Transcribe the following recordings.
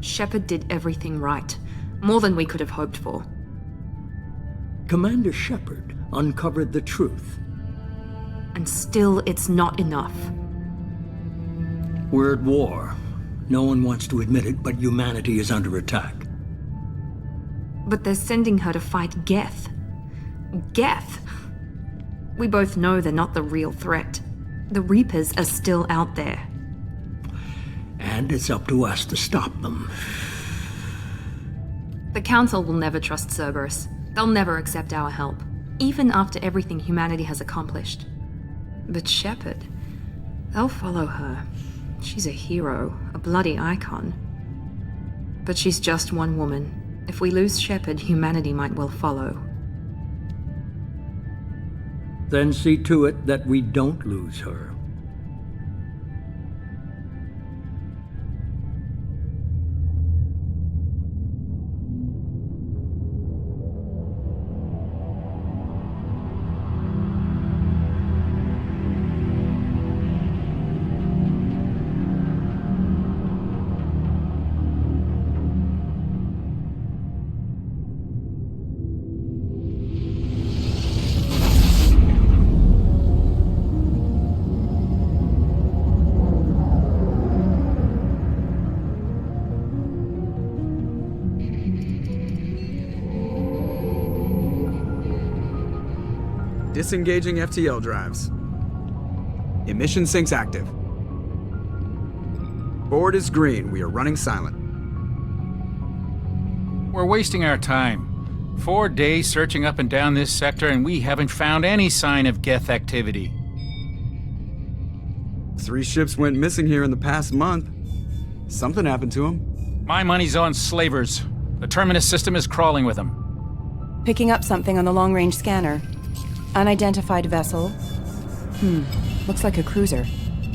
Shepard did everything right. More than we could have hoped for. Commander Shepard uncovered the truth. And still, it's not enough. We're at war. No one wants to admit it, but humanity is under attack. But they're sending her to fight Geth. Geth! We both know they're not the real threat. The Reapers are still out there. And it's up to us to stop them. The Council will never trust Cerberus. They'll never accept our help, even after everything humanity has accomplished. But Shepard, they'll follow her. She's a hero, a bloody icon. But she's just one woman. If we lose Shepard, humanity might well follow. Then see to it that we don't lose her. Disengaging FTL drives. Emission sinks active. Board is green. We are running silent. We're wasting our time. 4 days searching up and down this sector, and we haven't found any sign of Geth activity. 3 ships went missing here in the past month. Something happened to them. My money's on slavers. The Terminus system is crawling with them. Picking up something on the long-range scanner. Unidentified vessel. Looks like a cruiser.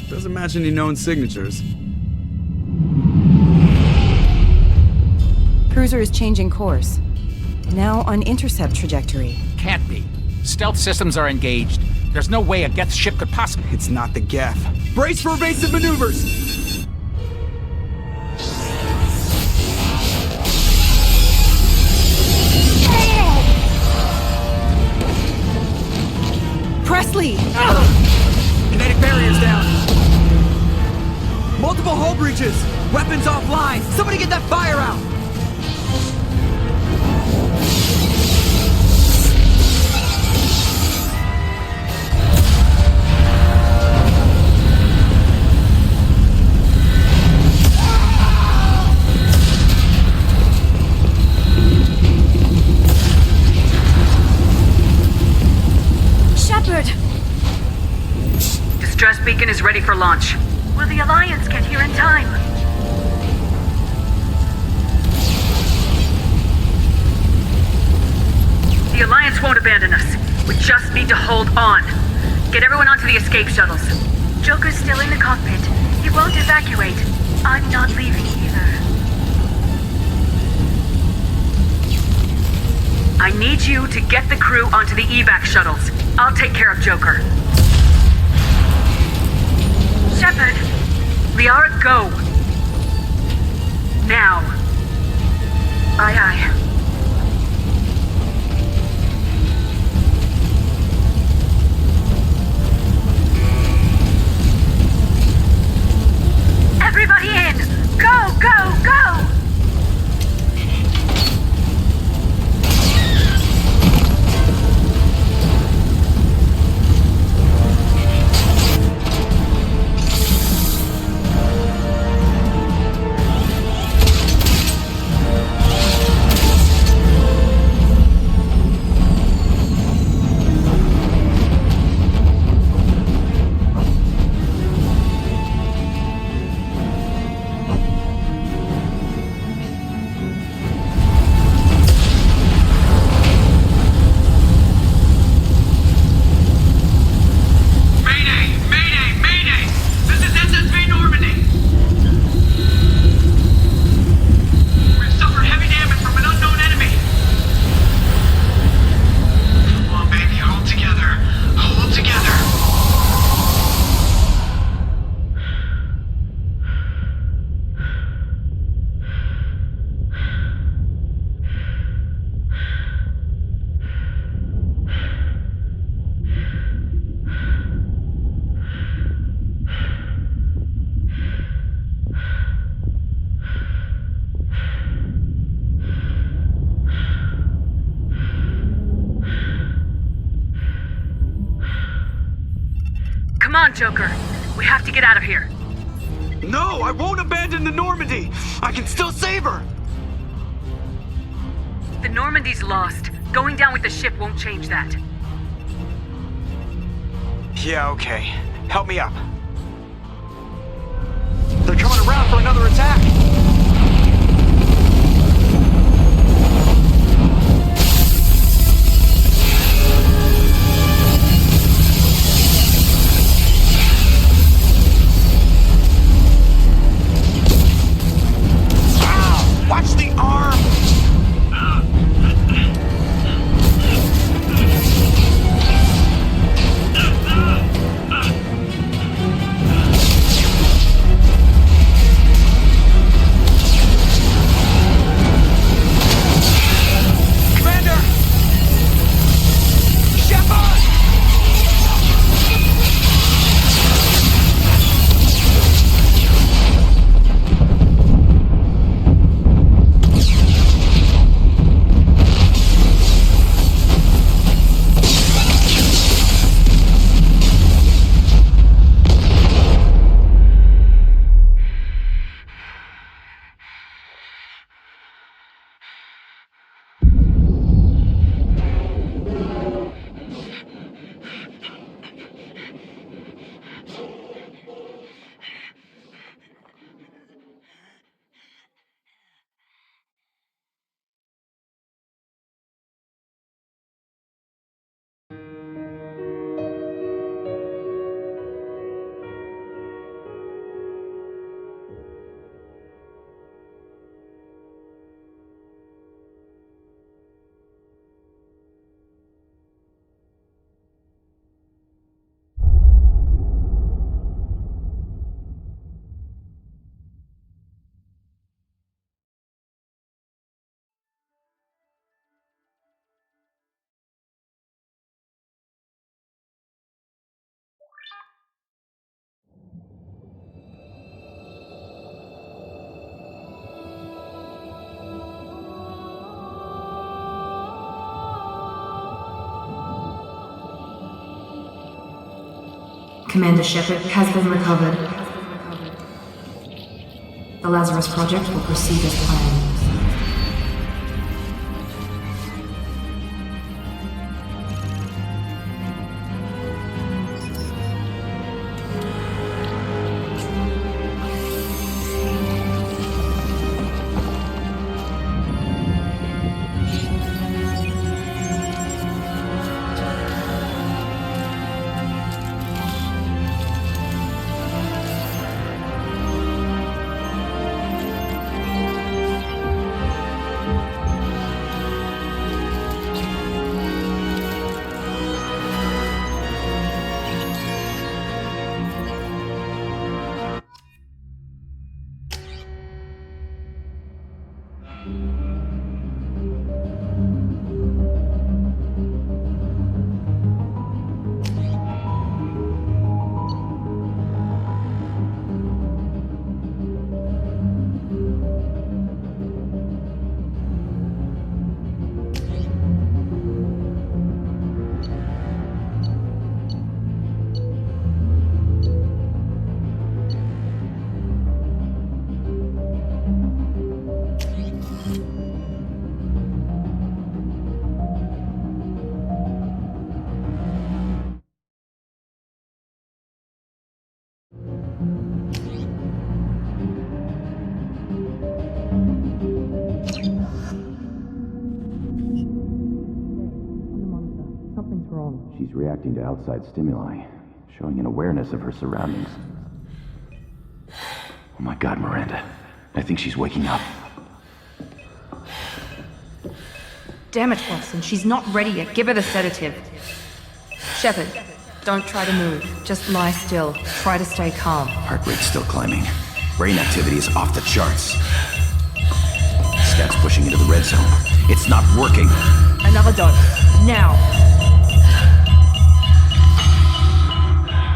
Doesn't match any known signatures. Cruiser is changing course. Now on intercept trajectory. Can't be. Stealth systems are engaged. There's no way a Geth ship could possibly... It's not the Geth. Brace for evasive maneuvers! Presley! Kinetic barriers down. Multiple hull breaches. Weapons offline. Somebody get that fire out. Distress beacon is ready for launch. Will the Alliance get here in time? The Alliance won't abandon us. We just need to hold on. Get everyone onto the escape shuttles. Joker's still in the cockpit. He won't evacuate. I'm not leaving either. I need you to get the crew onto the evac shuttles. I'll take care of Joker. Shepard! Liara, go! Now. Aye, aye. Everybody in! Go, go, go! Come on, Joker. We have to get out of here. No, I won't abandon the Normandy! I can still save her! The Normandy's lost. Going down with the ship won't change that. Yeah, okay. Help me up. They're coming around for another attack! Watch the arm! Commander! Shepard! Commander Shepard has been recovered. The Lazarus project will proceed as planned. She's reacting to outside stimuli, showing an awareness of her surroundings. Oh my God, Miranda. I think she's waking up. Damn it, Watson, she's not ready yet. Give her the sedative. Shepard, don't try to move. Just lie still. Try to stay calm. Heart rate's still climbing. Brain activity is off the charts. Stats pushing into the red zone. It's not working. Another dose. Now.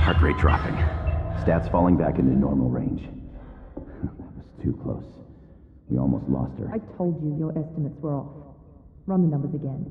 Heart rate dropping. Stats falling back into normal range. That was too close. We almost lost her. I told you your estimates were off. Run the numbers again.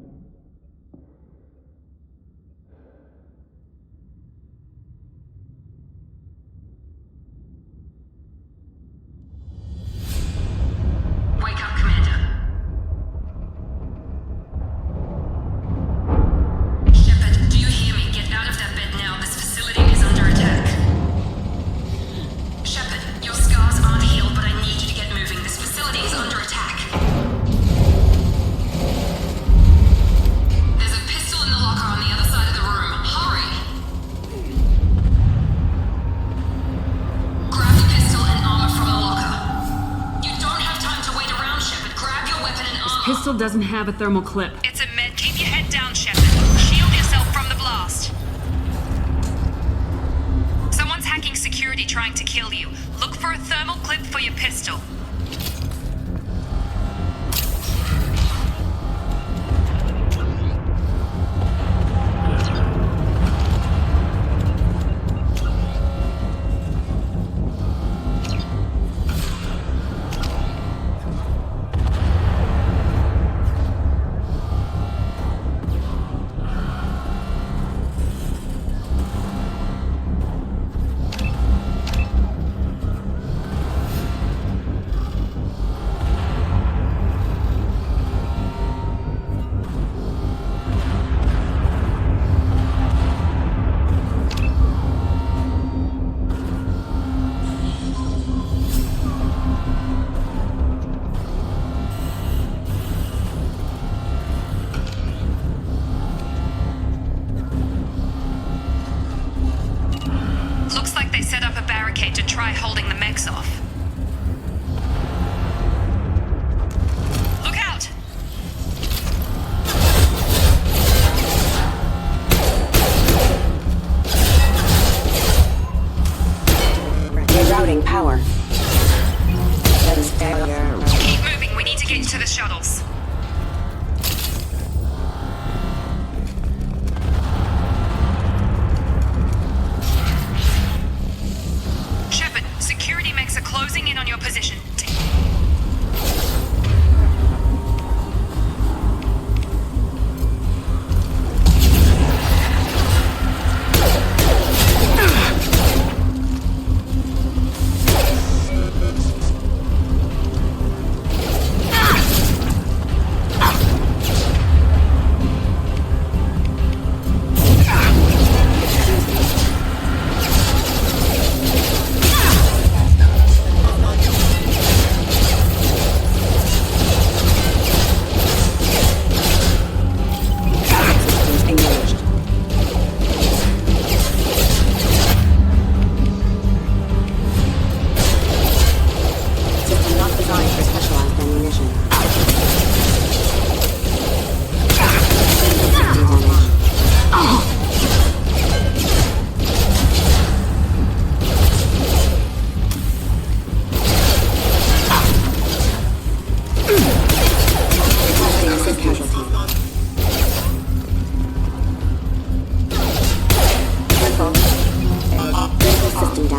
pistol doesn't have a thermal clip. It's a med. Keep your head down, Shepard. Shield yourself from the blast. Someone's hacking security trying to kill you. Look for a thermal clip for your pistol. Power. Keep moving, we need to get you to the shuttles. Shepard, security mechs are closing in on your position.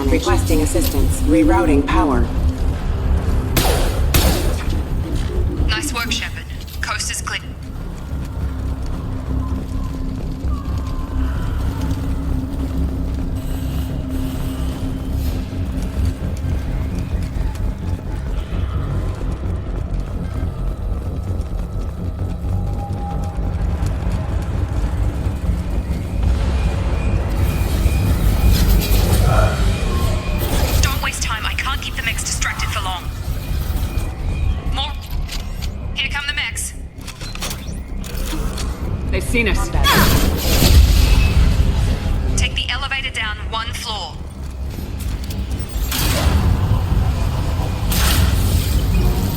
Requesting assistance. Rerouting power. Nice work, Shepard. Coast is clear. Seen us. Take the elevator down one floor.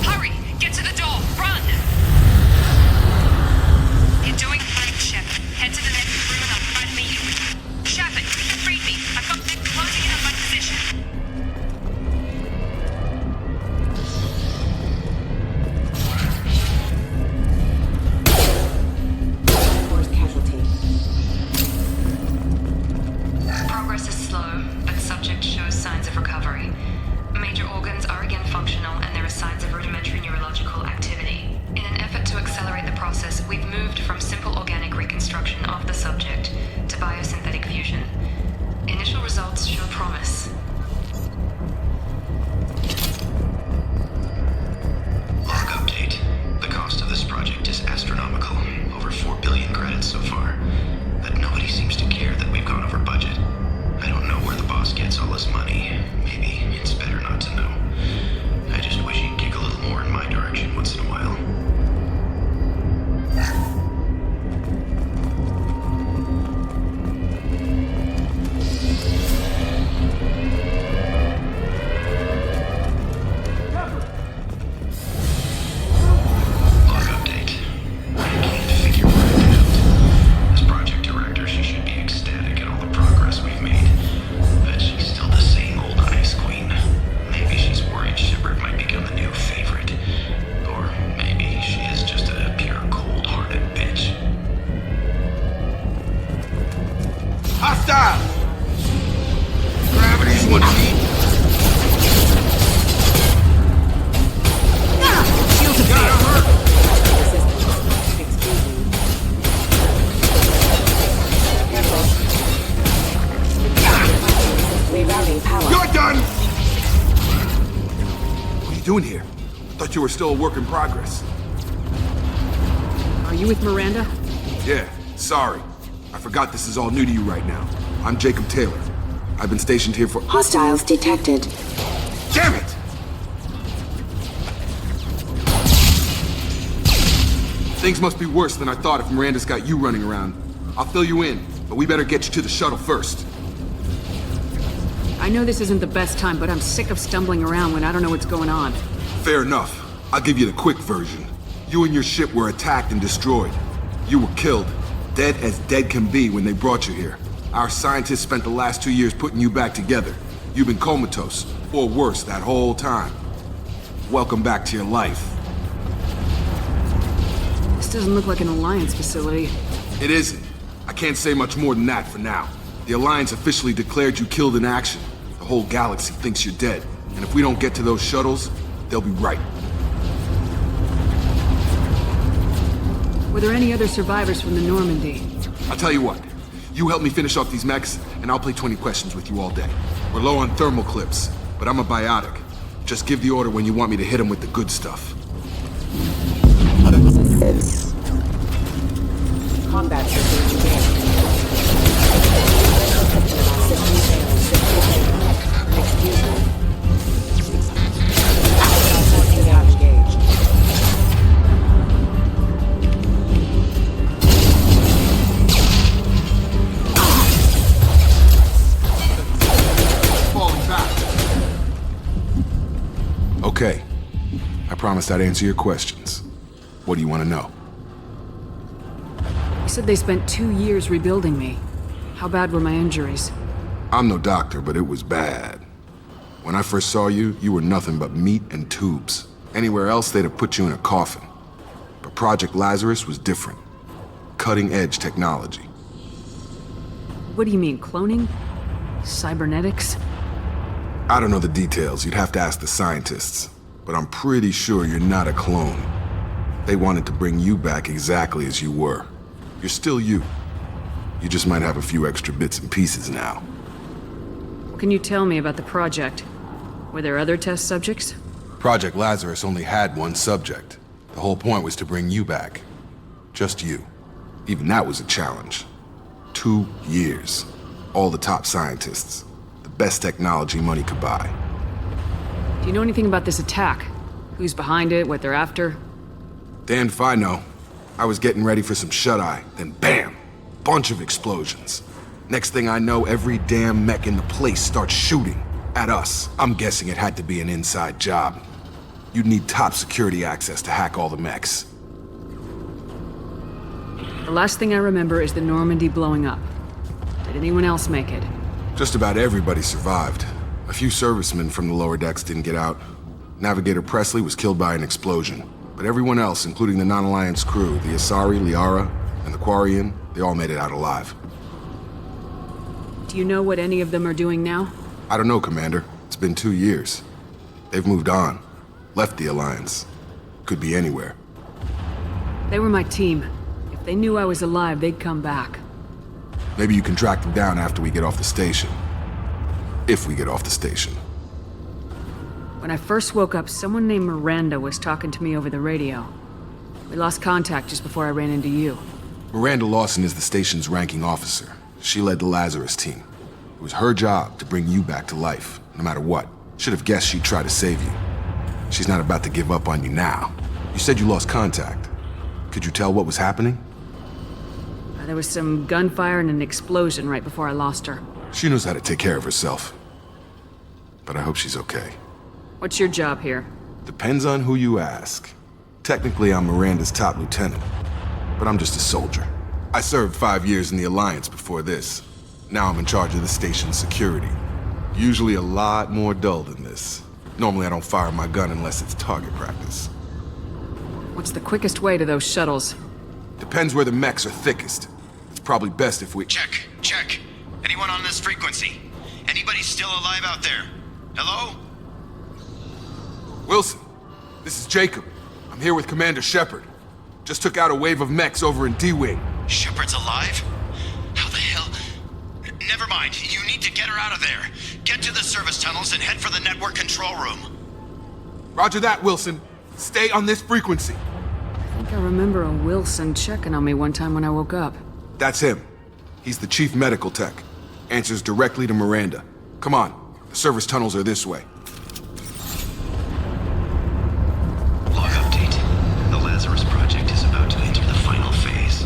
Hurry! Get to the door! Run! You're doing great, Shepard. Head to the next room and I'll try to meet you. Shepard, read me. I've got them closing in on my position. All this money. Maybe it's one me? Shields are Got hurt! You're done! What are you doing here? Thought you were still a work in progress. Are you with Miranda? Yeah, sorry. I forgot this is all new to you right now. I'm Jacob Taylor. I've been stationed here for— Hostiles detected. Damn it! Things must be worse than I thought if Miranda's got you running around. I'll fill you in, but we better get you to the shuttle first. I know this isn't the best time, but I'm sick of stumbling around when I don't know what's going on. Fair enough. I'll give you the quick version. You and your ship were attacked and destroyed. You were killed. Dead as dead can be when they brought you here. Our scientists spent the last 2 years putting you back together. You've been comatose, or worse, that whole time. Welcome back to your life. This doesn't look like an Alliance facility. It isn't. I can't say much more than that for now. The Alliance officially declared you killed in action. The whole galaxy thinks you're dead. And if we don't get to those shuttles, they'll be right. Were there any other survivors from the Normandy? I'll tell you what. You help me finish off these mechs, and I'll play 20 questions with you all day. We're low on thermal clips, but I'm a biotic. Just give the order when you want me to hit them with the good stuff. Combat systems engaged. Okay. I promised I'd answer your questions. What do you want to know? You said they spent 2 years rebuilding me. How bad were my injuries? I'm no doctor, but it was bad. When I first saw you, you were nothing but meat and tubes. Anywhere else, they'd have put you in a coffin. But Project Lazarus was different. Cutting-edge technology. What do you mean, cloning? Cybernetics? I don't know the details. You'd have to ask the scientists. But I'm pretty sure you're not a clone. They wanted to bring you back exactly as you were. You're still you. You just might have a few extra bits and pieces now. What can you tell me about the project? Were there other test subjects? Project Lazarus only had one subject. The whole point was to bring you back. Just you. Even that was a challenge. 2 years. All the top scientists. The best technology money could buy. Do you know anything about this attack? Who's behind it, what they're after? Damned if I know. I was getting ready for some shut-eye, then bam! Bunch of explosions. Next thing I know, every damn mech in the place starts shooting. At us. I'm guessing it had to be an inside job. You'd need top security access to hack all the mechs. The last thing I remember is the Normandy blowing up. Did anyone else make it? Just about everybody survived. A few servicemen from the lower decks didn't get out. Navigator Presley was killed by an explosion. But everyone else, including the non-Alliance crew, the Asari, Liara, and the Quarian, they all made it out alive. Do you know what any of them are doing now? I don't know, Commander. It's been 2 years. They've moved on. Left the Alliance. Could be anywhere. They were my team. If they knew I was alive, they'd come back. Maybe you can track them down after we get off the station. If we get off the station. When I first woke up, someone named Miranda was talking to me over the radio. We lost contact just before I ran into you. Miranda Lawson is the station's ranking officer. She led the Lazarus team. It was her job to bring you back to life, no matter what. Should have guessed she'd try to save you. She's not about to give up on you now. You said you lost contact. Could you tell what was happening? There was some gunfire and an explosion right before I lost her. She knows how to take care of herself. But I hope she's okay. What's your job here? Depends on who you ask. Technically, I'm Miranda's top lieutenant. But I'm just a soldier. I served 5 years in the Alliance before this. Now I'm in charge of the station's security. Usually a lot more dull than this. Normally I don't fire my gun unless it's target practice. What's the quickest way to those shuttles? Depends where the mechs are thickest. It's probably best if we— Check. Anyone on this frequency? Anybody still alive out there? Hello? Wilson, this is Jacob. I'm here with Commander Shepard. Just took out a wave of mechs over in D-Wing. Shepard's alive? How the hell? Never mind. You need to get her out of there. Get to the service tunnels and head for the network control room. Roger that, Wilson. Stay on this frequency. I think I remember a Wilson checking on me one time when I woke up. That's him. He's the chief medical tech. Answers directly to Miranda. Come on. The service tunnels are this way. Log update. The Lazarus project is about to enter the final phase.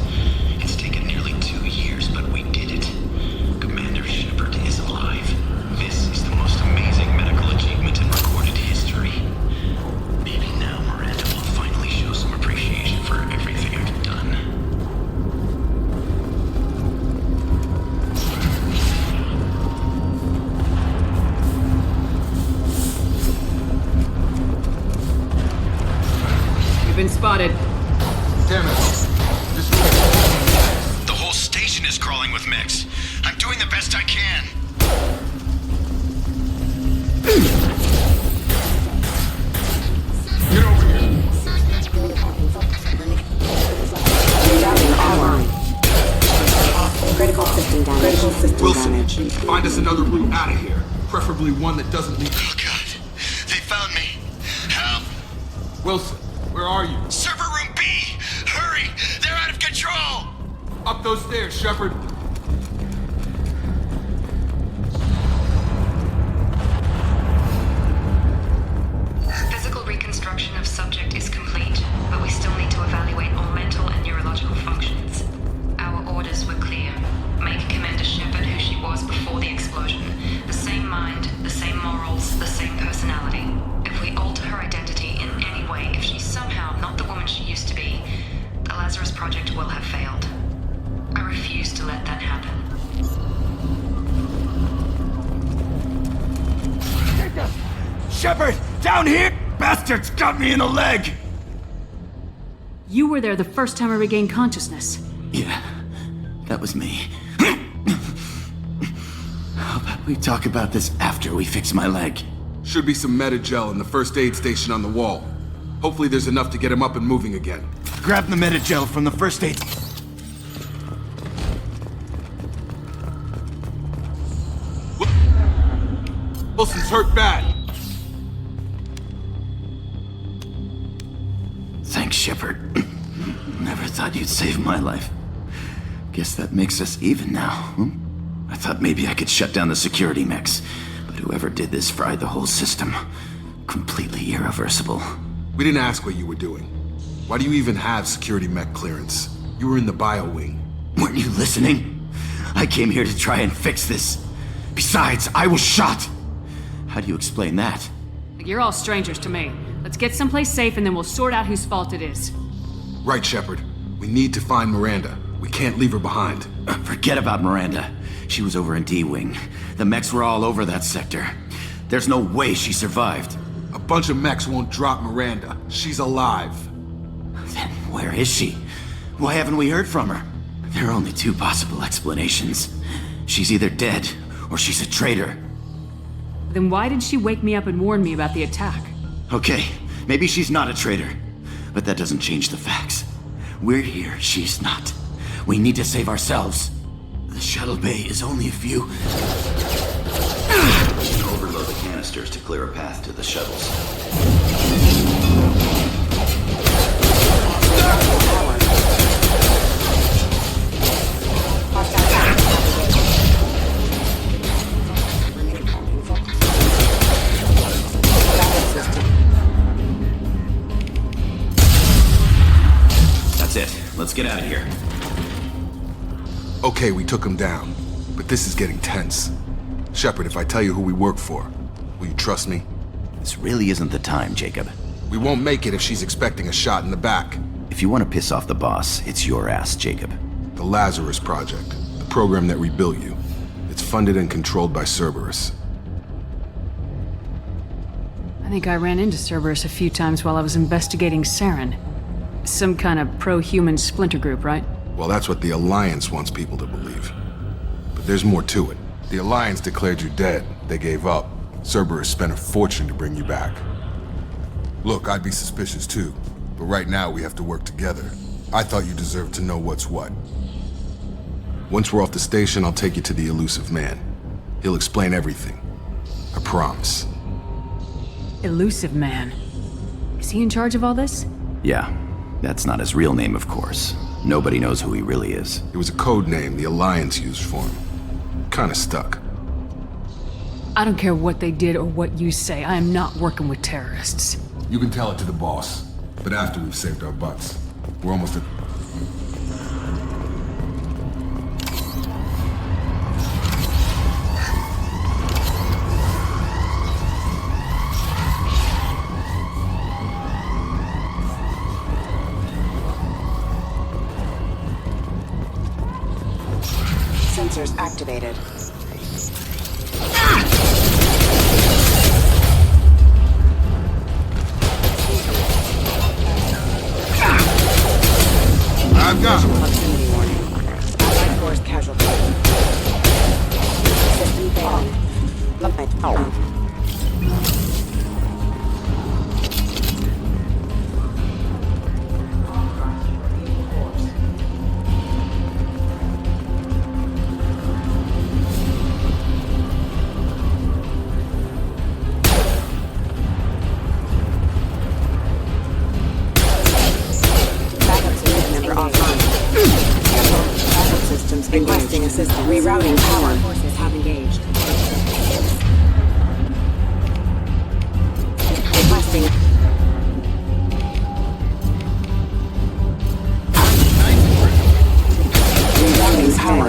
It's taken nearly 2 years, but we did it. Commander Shepard is alive. This is the most amazing medical achievement in recorded history. Maybe now Miranda will finally show some appreciation for everything I've done. You've been spotted. Damn it. This The whole station is crawling with mechs. I'm doing the best I can. Get over here. Rerouting online. Critical system damage. Critical system Wilson, damage. find us another route out of here. Preferably one that doesn't lead... Oh god. They found me. Help. Wilson, where are you? Server room B. Hurry. They're out of control. Up those stairs, Shepard. Physical reconstruction of subject is complete, but we still need to evaluate all mental and neurological functions. Our orders were clear. Make Commander Shepard who she was before the explosion. The same mind, the same morals, the same personality. If we alter her identity in any way, if she's somehow not the woman she used to be, the Lazarus project will have failed. I refuse to let that happen. Shepard, down here! Bastards got me in the leg! You were there the first time I regained consciousness. Yeah, that was me. How about we talk about this after we fix my leg? Should be some Metagel in the first aid station on the wall. Hopefully there's enough to get him up and moving again. Grab the Metagel from the first aid. Wilson's hurt bad. Thanks, Shepard. Never thought you'd save my life. Guess that makes us even now. I thought maybe I could shut down the security mechs, but whoever did this fried the whole system. Completely irreversible. We didn't ask what you were doing. Why do you even have security mech clearance? You were in the bio wing. Weren't you listening? I came here to try and fix this. Besides, I was shot. How do you explain that? You're all strangers to me. Let's get someplace safe and then we'll sort out whose fault it is. Right, Shepard. We need to find Miranda. We can't leave her behind. Forget about Miranda. She was over in D-Wing. The mechs were all over that sector. There's no way she survived. A bunch of mechs won't drop Miranda. She's alive. Then where is she? Why haven't we heard from her? There are only two possible explanations. She's either dead, or she's a traitor. Then why did she wake me up and warn me about the attack? Okay, maybe she's not a traitor. But that doesn't change the facts. We're here, she's not. We need to save ourselves. The shuttle bay is only a few... Overload the canisters to clear a path to the shuttles. That's it. Let's get out of here. Okay, we took him down. But this is getting tense. Shepard, if I tell you who we work for, will you trust me? This really isn't the time, Jacob. We won't make it if she's expecting a shot in the back. If you want to piss off the boss, it's your ass, Jacob. The Lazarus Project, the program that rebuilt you. It's funded and controlled by Cerberus. I think I ran into Cerberus a few times while I was investigating Saren. Some kind of pro-human splinter group, right? Well, that's what the Alliance wants people to believe. But there's more to it. The Alliance declared you dead. They gave up. Cerberus spent a fortune to bring you back. Look, I'd be suspicious too, but right now we have to work together. I thought you deserved to know what's what. Once we're off the station, I'll take you to the elusive man. He'll explain everything. I promise. Elusive man. Is he in charge of all this? Yeah, that's not his real name, of course. Nobody knows who he really is. It was a code name the Alliance used for him. Kinda stuck. I don't care what they did or what you say. I am not working with terrorists. You can tell it to the boss, but after we've saved our butts. We're almost at... Sensors activated. I've got him. Proximity warning. Allied force casualty. System failing. Requesting assistance. Rerouting power. Forces have engaged. Requesting. Rerouting power.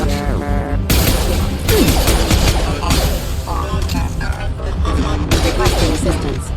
Requesting assistance.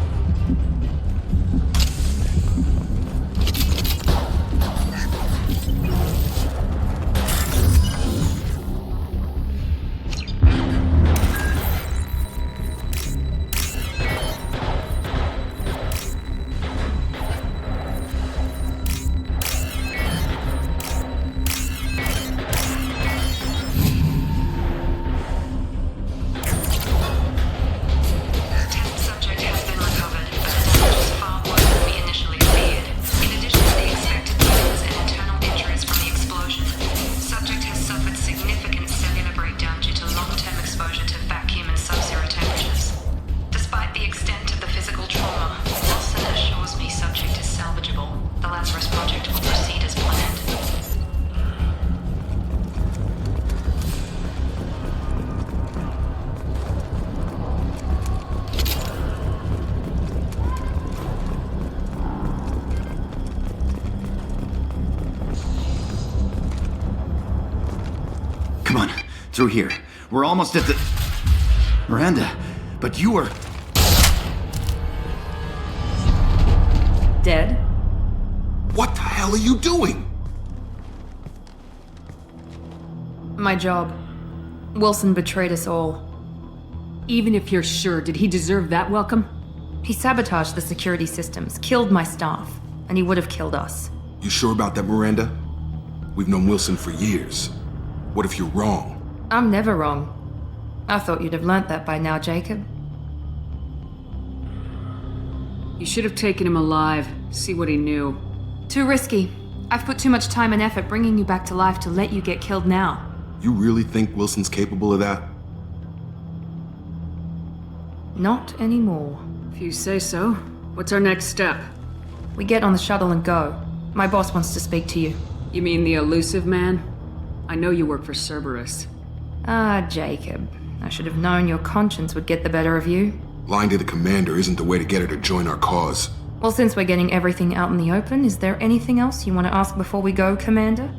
Through here. We're almost at the... Miranda, but you were... Dead? What the hell are you doing? My job. Wilson betrayed us all. Even if you're sure, did he deserve that welcome? He sabotaged the security systems, killed my staff, and he would have killed us. You sure about that, Miranda? We've known Wilson for years. What if you're wrong? I'm never wrong. I thought you'd have learnt that by now, Jacob. You should have taken him alive, see what he knew. Too risky. I've put too much time and effort bringing you back to life to let you get killed now. You really think Wilson's capable of that? Not anymore. If you say so. What's our next step? We get on the shuttle and go. My boss wants to speak to you. You mean the elusive man? I know you work for Cerberus. Ah, Jacob. I should have known your conscience would get the better of you. Lying to the commander isn't the way to get her to join our cause. Well, since we're getting everything out in the open, is there anything else you want to ask before we go, Commander?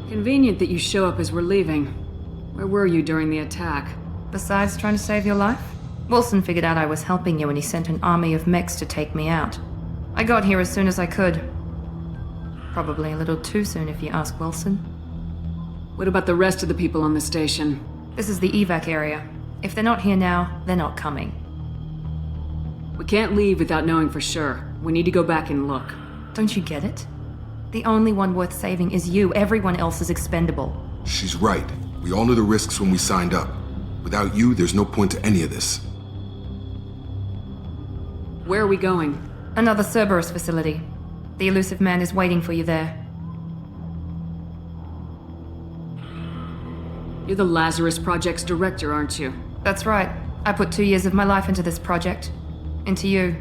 Convenient that you show up as we're leaving. Where were you during the attack? Besides trying to save your life? Wilson figured out I was helping you and he sent an army of mechs to take me out. I got here as soon as I could. Probably a little too soon if you ask Wilson. What about the rest of the people on the station? This is the evac area. If they're not here now, they're not coming. We can't leave without knowing for sure. We need to go back and look. Don't you get it? The only one worth saving is you. Everyone else is expendable. She's right. We all knew the risks when we signed up. Without you, there's no point to any of this. Where are we going? Another Cerberus facility. The elusive man is waiting for you there. You're the Lazarus Project's director, aren't you? That's right. I put 2 years of my life into this project. Into you.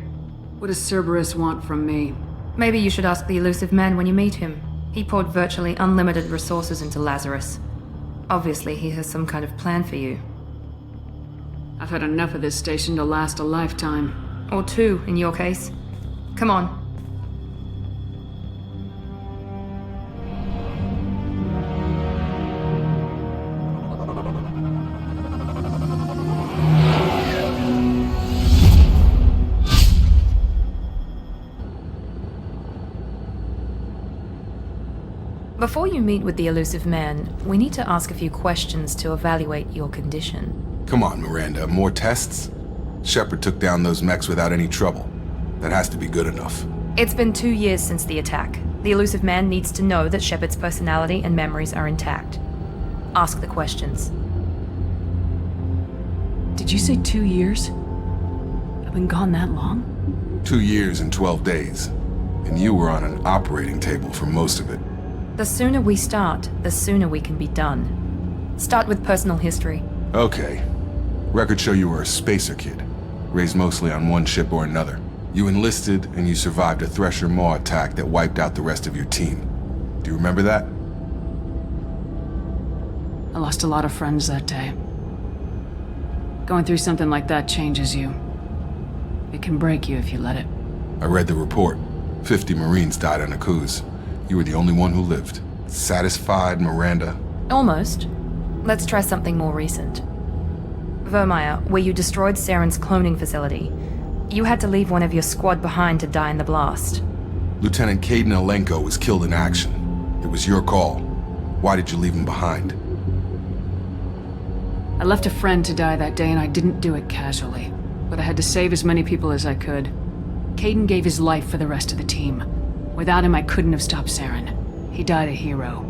What does Cerberus want from me? Maybe you should ask the elusive man when you meet him. He poured virtually unlimited resources into Lazarus. Obviously, he has some kind of plan for you. I've had enough of this station to last a lifetime. Or 2, in your case. Come on. Before you meet with the elusive man, we need to ask a few questions to evaluate your condition. Come on, Miranda, more tests? Shepard took down those mechs without any trouble. That has to be good enough. It's been 2 years since the attack. The elusive man needs to know that Shepard's personality and memories are intact. Ask the questions. Did you say 2 years? I've been gone that long? 2 years and 12 days. And you were on an operating table for most of it. The sooner we start, the sooner we can be done. Start with personal history. Okay. Records show you were a spacer kid, raised mostly on one ship or another. You enlisted and you survived a Thresher Maw attack that wiped out the rest of your team. Do you remember that? I lost a lot of friends that day. Going through something like that changes you. It can break you if you let it. I read the report. 50 Marines died on a cruise. You were the only one who lived. Satisfied, Miranda? Almost. Let's try something more recent. Vermeer, where you destroyed Saren's cloning facility. You had to leave one of your squad behind to die in the blast. Lieutenant Caden Alenko was killed in action. It was your call. Why did you leave him behind? I left a friend to die that day and I didn't do it casually. But I had to save as many people as I could. Caden gave his life for the rest of the team. Without him, I couldn't have stopped Saren. He died a hero.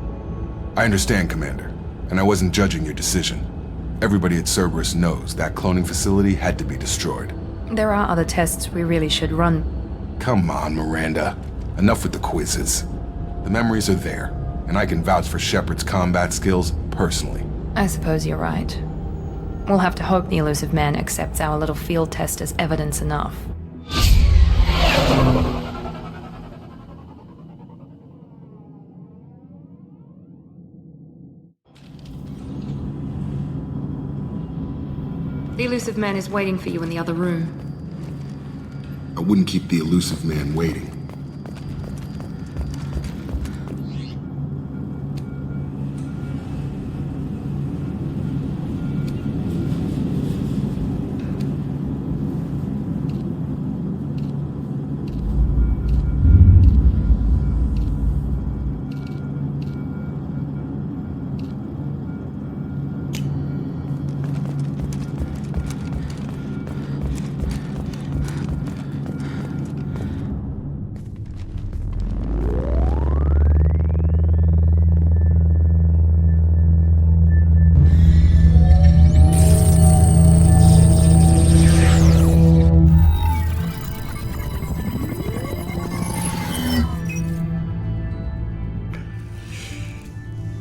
I understand, Commander. And I wasn't judging your decision. Everybody at Cerberus knows that cloning facility had to be destroyed. There are other tests we really should run. Come on, Miranda. Enough with the quizzes. The memories are there, and I can vouch for Shepard's combat skills personally. I suppose you're right. We'll have to hope the elusive man accepts our little field test as evidence enough. The elusive man is waiting for you in the other room. I wouldn't keep the elusive man waiting.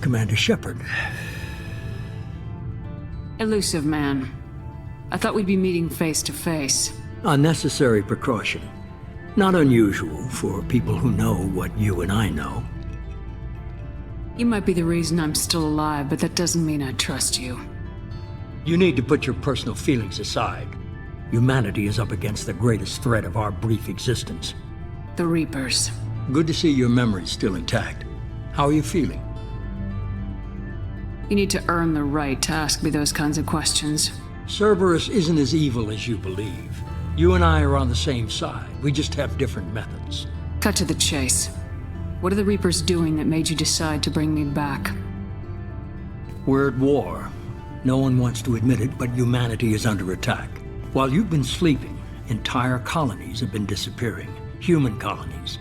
Commander Shepard. Elusive man. I thought we'd be meeting face to face. Unnecessary precaution. Not unusual for people who know what you and I know. You might be the reason I'm still alive, but that doesn't mean I trust you. You need to put your personal feelings aside. Humanity is up against the greatest threat of our brief existence. The Reapers. Good to see your memory's still intact. How are you feeling? You need to earn the right to ask me those kinds of questions. Cerberus isn't as evil as you believe. You and I are on the same side. We just have different methods. Cut to the chase. What are the Reapers doing that made you decide to bring me back? We're at war. No one wants to admit it, but humanity is under attack. While you've been sleeping, entire colonies have been disappearing. Human colonies.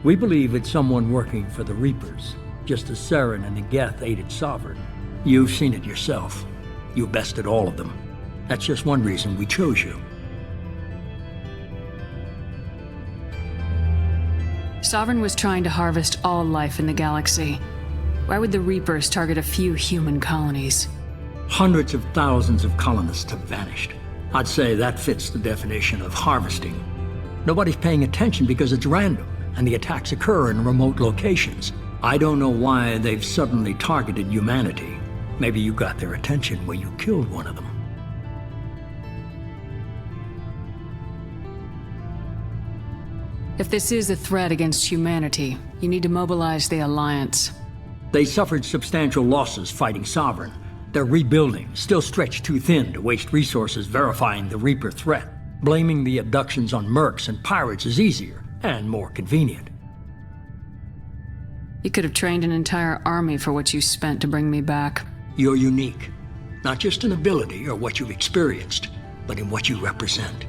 We believe it's someone working for the Reapers, just as Saren and the Geth aided Sovereign. You've seen it yourself. You bested all of them. That's just one reason we chose you. Sovereign was trying to harvest all life in the galaxy. Why would the Reapers target a few human colonies? Hundreds of thousands of colonists have vanished. I'd say that fits the definition of harvesting. Nobody's paying attention because it's random, and the attacks occur in remote locations. I don't know why they've suddenly targeted humanity. Maybe you got their attention when you killed one of them. If this is a threat against humanity, you need to mobilize the Alliance. They suffered substantial losses fighting Sovereign. They're rebuilding, still stretched too thin to waste resources verifying the Reaper threat. Blaming the abductions on mercs and pirates is easier and more convenient. You could have trained an entire army for what you spent to bring me back. You're unique, not just in ability or what you've experienced, but in what you represent.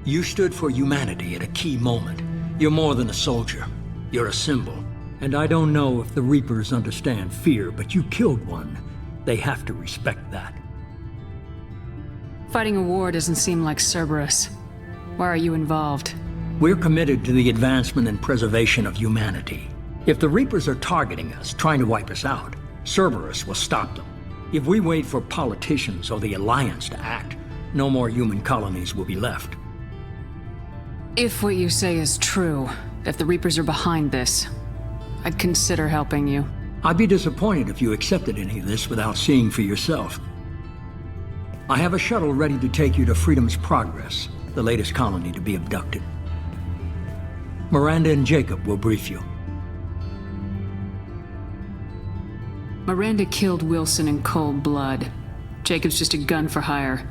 You stood for humanity at a key moment. You're more than a soldier. You're a symbol. And I don't know if the Reapers understand fear, but you killed one. They have to respect that. Fighting a war doesn't seem like Cerberus. Why are you involved? We're committed to the advancement and preservation of humanity. If the Reapers are targeting us, trying to wipe us out, Cerberus will stop them. If we wait for politicians or the Alliance to act, no more human colonies will be left. If what you say is true, if the Reapers are behind this, I'd consider helping you. I'd be disappointed if you accepted any of this without seeing for yourself. I have a shuttle ready to take you to Freedom's Progress, the latest colony to be abducted. Miranda and Jacob will brief you. Miranda killed Wilson in cold blood. Jacob's just a gun for hire.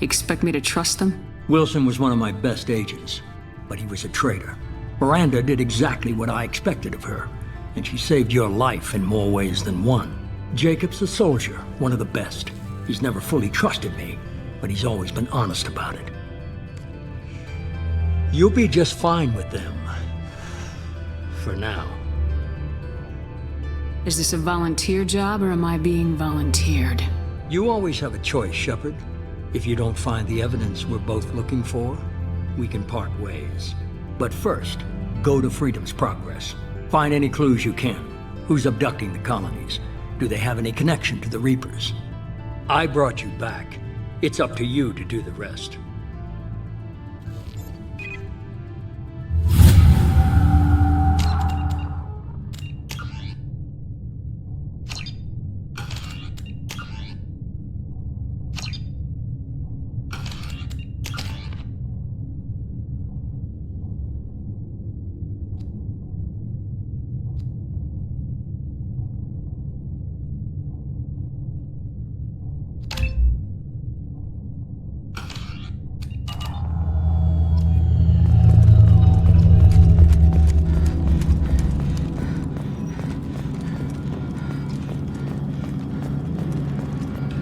You expect me to trust them? Wilson was one of my best agents, but he was a traitor. Miranda did exactly what I expected of her, and she saved your life in more ways than one. Jacob's a soldier, one of the best. He's never fully trusted me, but he's always been honest about it. You'll be just fine with them. For now. Is this a volunteer job, or am I being volunteered? You always have a choice, Shepard. If you don't find the evidence we're both looking for, we can part ways. But first, go to Freedom's Progress. Find any clues you can. Who's abducting the colonies? Do they have any connection to the Reapers? I brought you back. It's up to you to do the rest.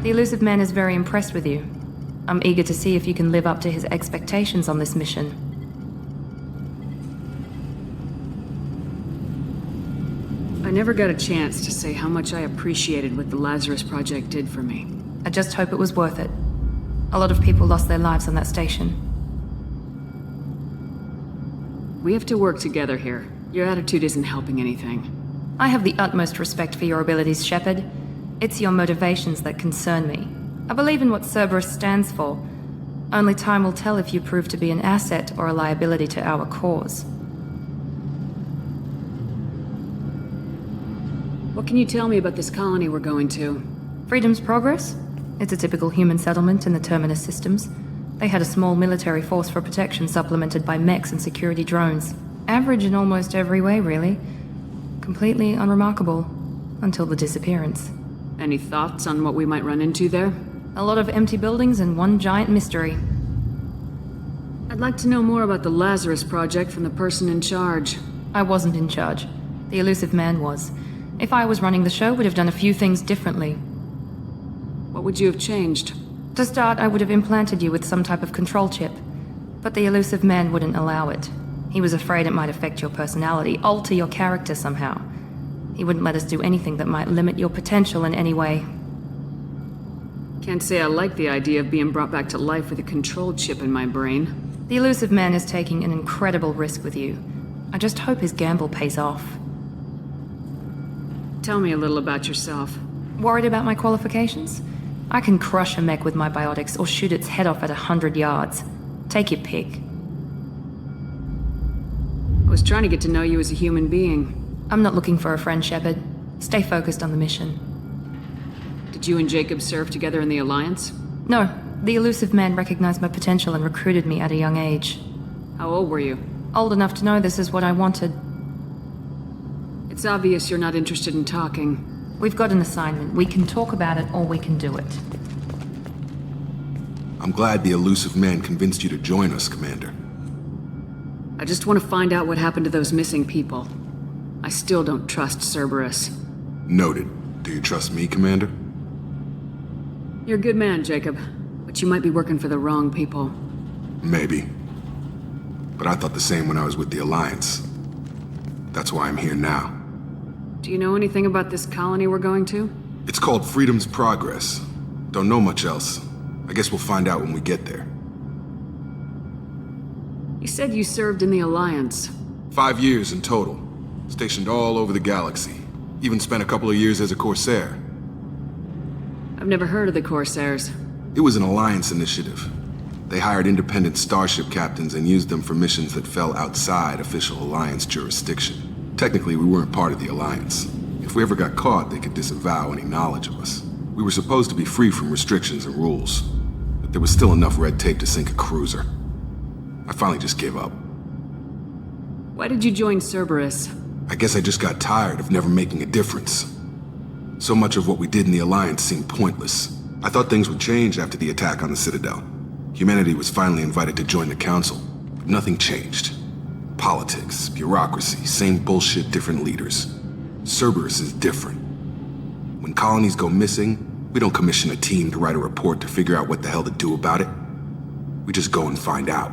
The elusive man is very impressed with you. I'm eager to see if you can live up to his expectations on this mission. I never got a chance to say how much I appreciated what the Lazarus Project did for me. I just hope it was worth it. A lot of people lost their lives on that station. We have to work together here. Your attitude isn't helping anything. I have the utmost respect for your abilities, Shepard. It's your motivations that concern me. I believe in what Cerberus stands for. Only time will tell if you prove to be an asset or a liability to our cause. What can you tell me about this colony we're going to? Freedom's Progress? It's a typical human settlement in the Terminus systems. They had a small military force for protection supplemented by mechs and security drones. Average in almost every way, really. Completely unremarkable. Until the disappearance. Any thoughts on what we might run into there? A lot of empty buildings and one giant mystery. I'd like to know more about the Lazarus Project from the person in charge. I wasn't in charge. The elusive man was. If I was running the show, would have done a few things differently. What would you have changed? To start, I would have implanted you with some type of control chip. But the elusive man wouldn't allow it. He was afraid it might affect your personality, alter your character somehow. He wouldn't let us do anything that might limit your potential in any way. Can't say I like the idea of being brought back to life with a control chip in my brain. The elusive man is taking an incredible risk with you. I just hope his gamble pays off. Tell me a little about yourself. Worried about my qualifications? I can crush a mech with my biotics or shoot its head off at 100 yards. Take your pick. I was trying to get to know you as a human being. I'm not looking for a friend, Shepard. Stay focused on the mission. Did you and Jacob serve together in the Alliance? No, the elusive man recognized my potential and recruited me at a young age. How old were you? Old enough to know this is what I wanted. It's obvious you're not interested in talking. We've got an assignment. We can talk about it or we can do it. I'm glad the elusive man convinced you to join us, Commander. I just want to find out what happened to those missing people. I still don't trust Cerberus. Noted. Do you trust me, Commander? You're a good man, Jacob. But you might be working for the wrong people. Maybe. But I thought the same when I was with the Alliance. That's why I'm here now. Do you know anything about this colony we're going to? It's called Freedom's Progress. Don't know much else. I guess we'll find out when we get there. You said you served in the Alliance. 5 years in total. Stationed all over the galaxy. Even spent a couple of years as a Corsair. I've never heard of the Corsairs. It was an Alliance initiative. They hired independent starship captains and used them for missions that fell outside official Alliance jurisdiction. Technically, we weren't part of the Alliance. If we ever got caught, they could disavow any knowledge of us. We were supposed to be free from restrictions and rules, but there was still enough red tape to sink a cruiser. I finally just gave up. Why did you join Cerberus? I guess I just got tired of never making a difference. So much of what we did in the Alliance seemed pointless. I thought things would change after the attack on the Citadel. Humanity was finally invited to join the Council, but nothing changed. Politics, bureaucracy, same bullshit, different leaders. Cerberus is different. When colonies go missing, we don't commission a team to write a report to figure out what the hell to do about it. We just go and find out.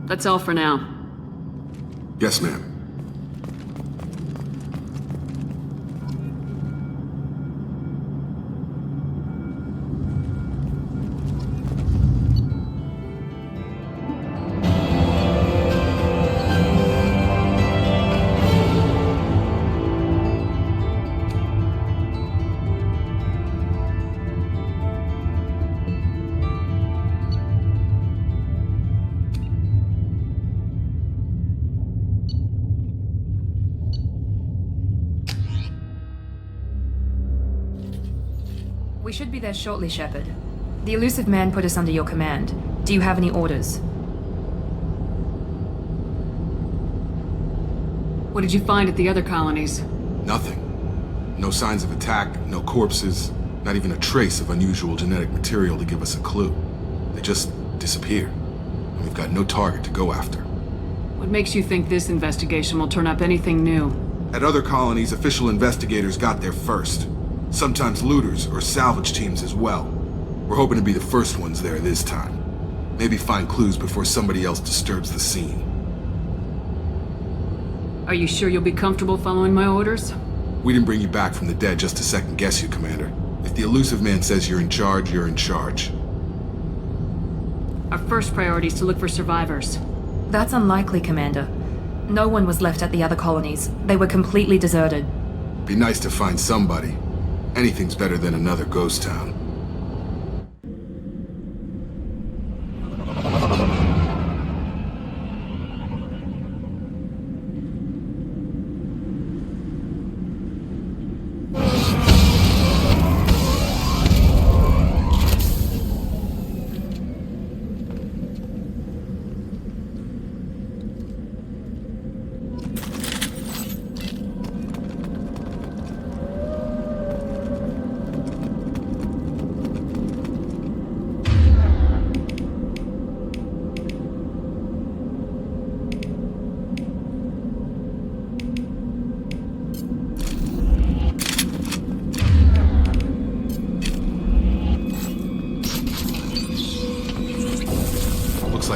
That's all for now. Yes, ma'am. We should be there shortly, Shepard. The elusive man put us under your command. Do you have any orders? What did you find at the other colonies? Nothing. No signs of attack, no corpses, not even a trace of unusual genetic material to give us a clue. They just disappear. And we've got no target to go after. What makes you think this investigation will turn up anything new? At other colonies, official investigators got there first. Sometimes looters or salvage teams as well. We're hoping to be the first ones there this time. Maybe find clues before somebody else disturbs the scene. Are you sure you'll be comfortable following my orders? We didn't bring you back from the dead just to second guess you, Commander. If the elusive man says you're in charge, you're in charge. Our first priority is to look for survivors. That's unlikely, Commander. No one was left at the other colonies. They were completely deserted. Be nice to find somebody. Anything's better than another ghost town.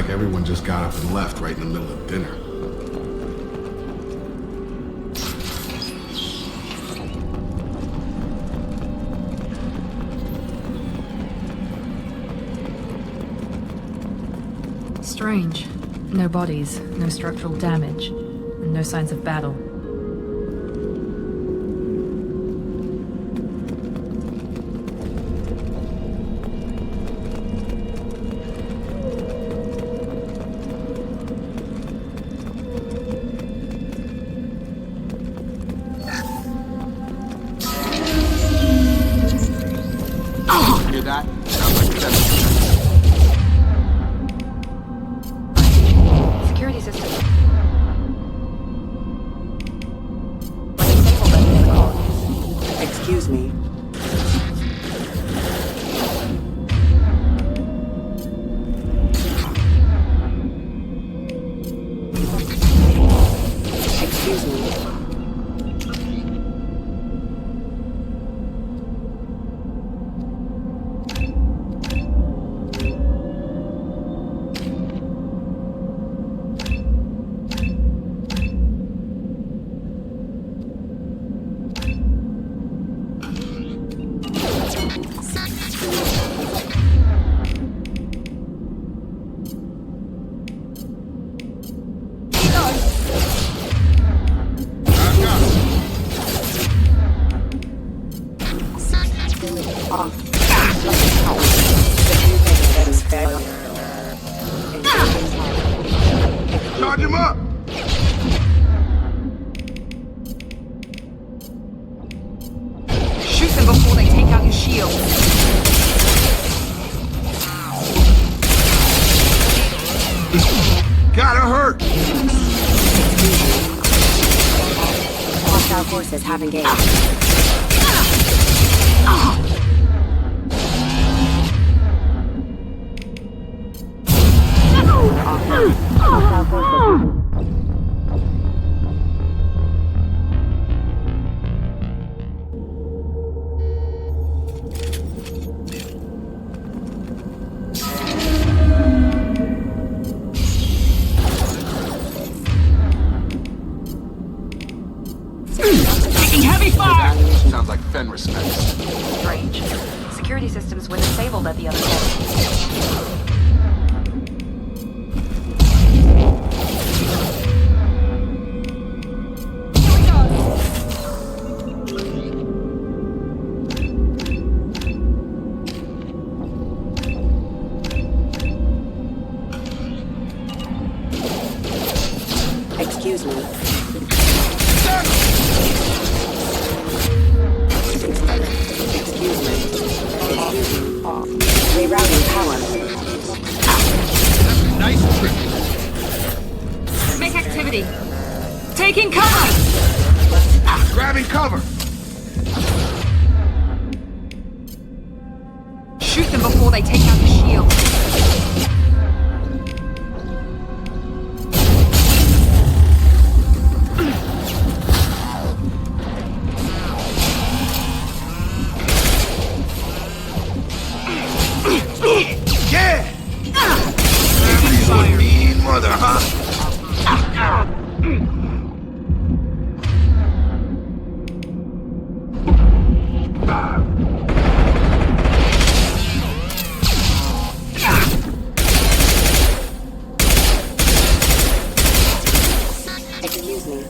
like everyone just got up and left right in the middle of dinner. Strange. No bodies, no structural damage, and no signs of battle. Hear that? Sounds like Security system. Excuse me. Excuse me. charge him up! Shoot them before they take out your shield. Gotta hurt! Hostile forces have engaged. Hostile forces. Sounds like Fenris specs. Strange. Security systems were disabled at the other end. Excuse me. Rerouting power. Nice trip. Make activity. Taking cover! Grabbing cover! Shoot them before they take out the shield. Yeah! Everybody's a mean mother, huh? Excuse me.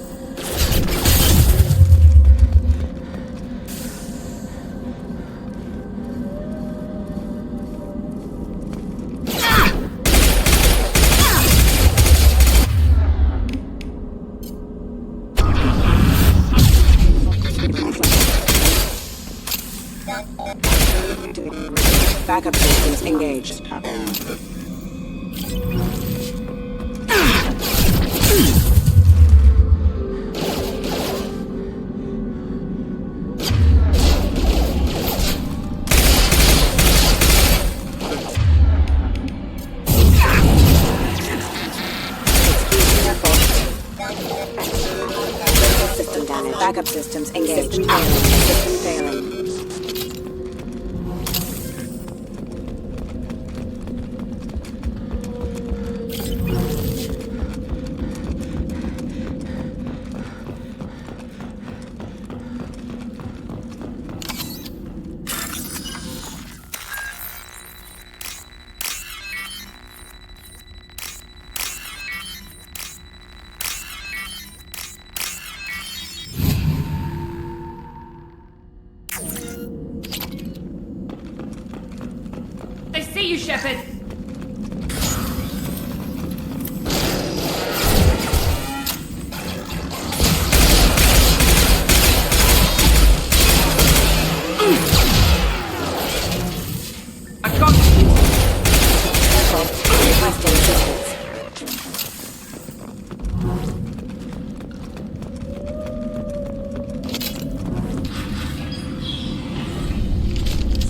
Backup systems engaged. System damage. Backup systems engaged. System failing. see you, Shepard. I got requesting assistance.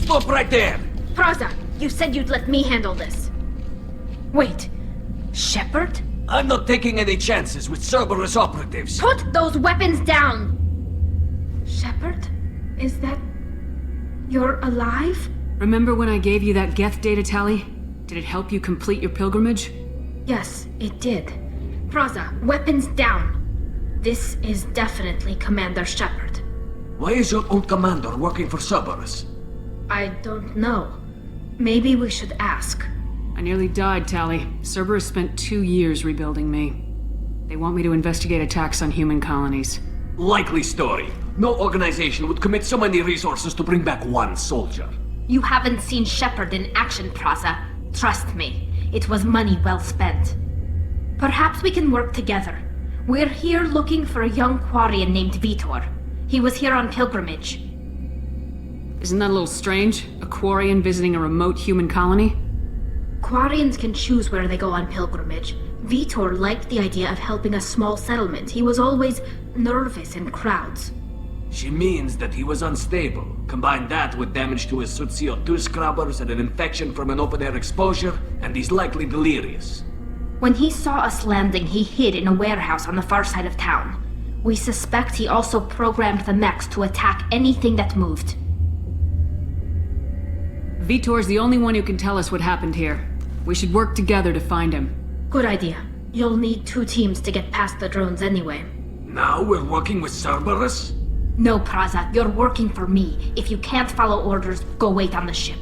Stop right there! Praza, you said you'd let me handle this. Wait, Shepard? I'm not taking any chances with Cerberus operatives. Put those weapons down! Shepard? Is that... you're alive? Remember when I gave you that Geth data tally? Did it help you complete your pilgrimage? Yes, it did. Praza, weapons down. This is definitely Commander Shepard. Why is your old commander working for Cerberus? I don't know. Maybe we should ask. I nearly died, Tally. Cerberus spent 2 years rebuilding me. They want me to investigate attacks on human colonies. Likely story. No organization would commit so many resources to bring back one soldier. You haven't seen Shepard in action, Praza. Trust me, it was money well spent. Perhaps we can work together. We're here looking for a young Quarian named Vitor. He was here on pilgrimage. Isn't that a little strange? A Quarian visiting a remote human colony? Quarians can choose where they go on pilgrimage. Vitor liked the idea of helping a small settlement. He was always nervous in crowds. She means that he was unstable. Combine that with damage to his suit CO2 scrubbers and an infection from an open-air exposure, and he's likely delirious. When he saw us landing, he hid in a warehouse on the far side of town. We suspect he also programmed the mechs to attack anything that moved. Vitor's the only one who can tell us what happened here. We should work together to find him. Good idea. You'll need 2 teams to get past the drones anyway. Now we're working with Cerberus? No, Praza, you're working for me. If you can't follow orders, go wait on the ship.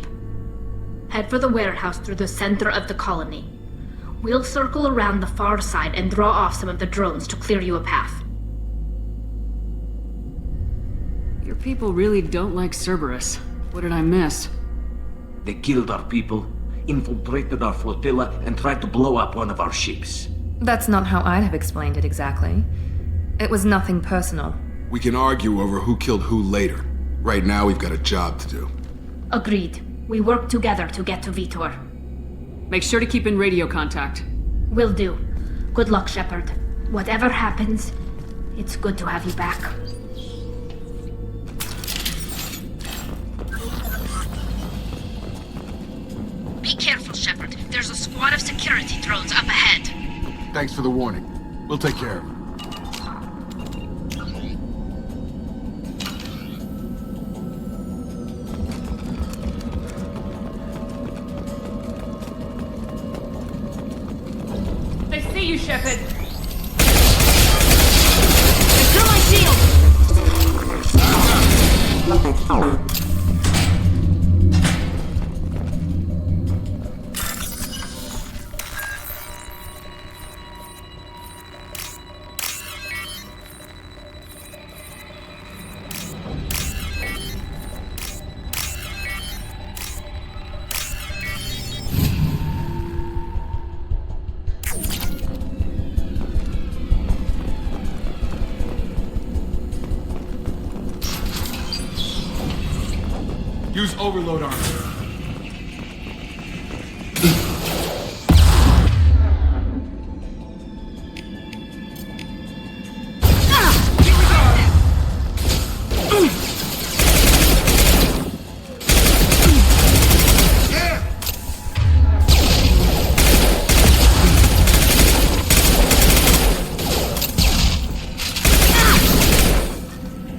Head for the warehouse through the center of the colony. We'll circle around the far side and draw off some of the drones to clear you a path. Your people really don't like Cerberus. What did I miss? They killed our people, infiltrated our flotilla, and tried to blow up one of our ships. That's not how I'd have explained it exactly. It was nothing personal. We can argue over who killed who later. Right now, we've got a job to do. Agreed. We work together to get to Vitor. Make sure to keep in radio contact. Will do. Good luck, Shepard. Whatever happens, it's good to have you back. Be careful, Shepard. There's a squad of security drones up ahead. Thanks for the warning. We'll take care of it. I see you, Shepard. Through my shield! Use overload armor.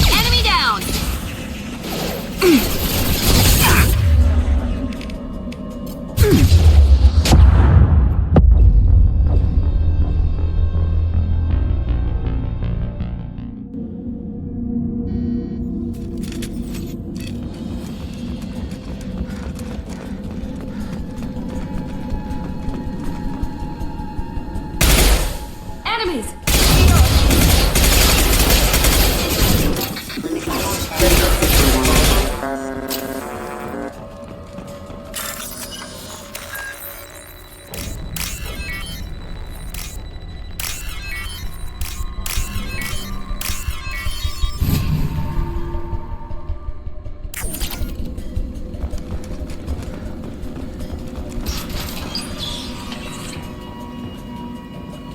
Enemy down!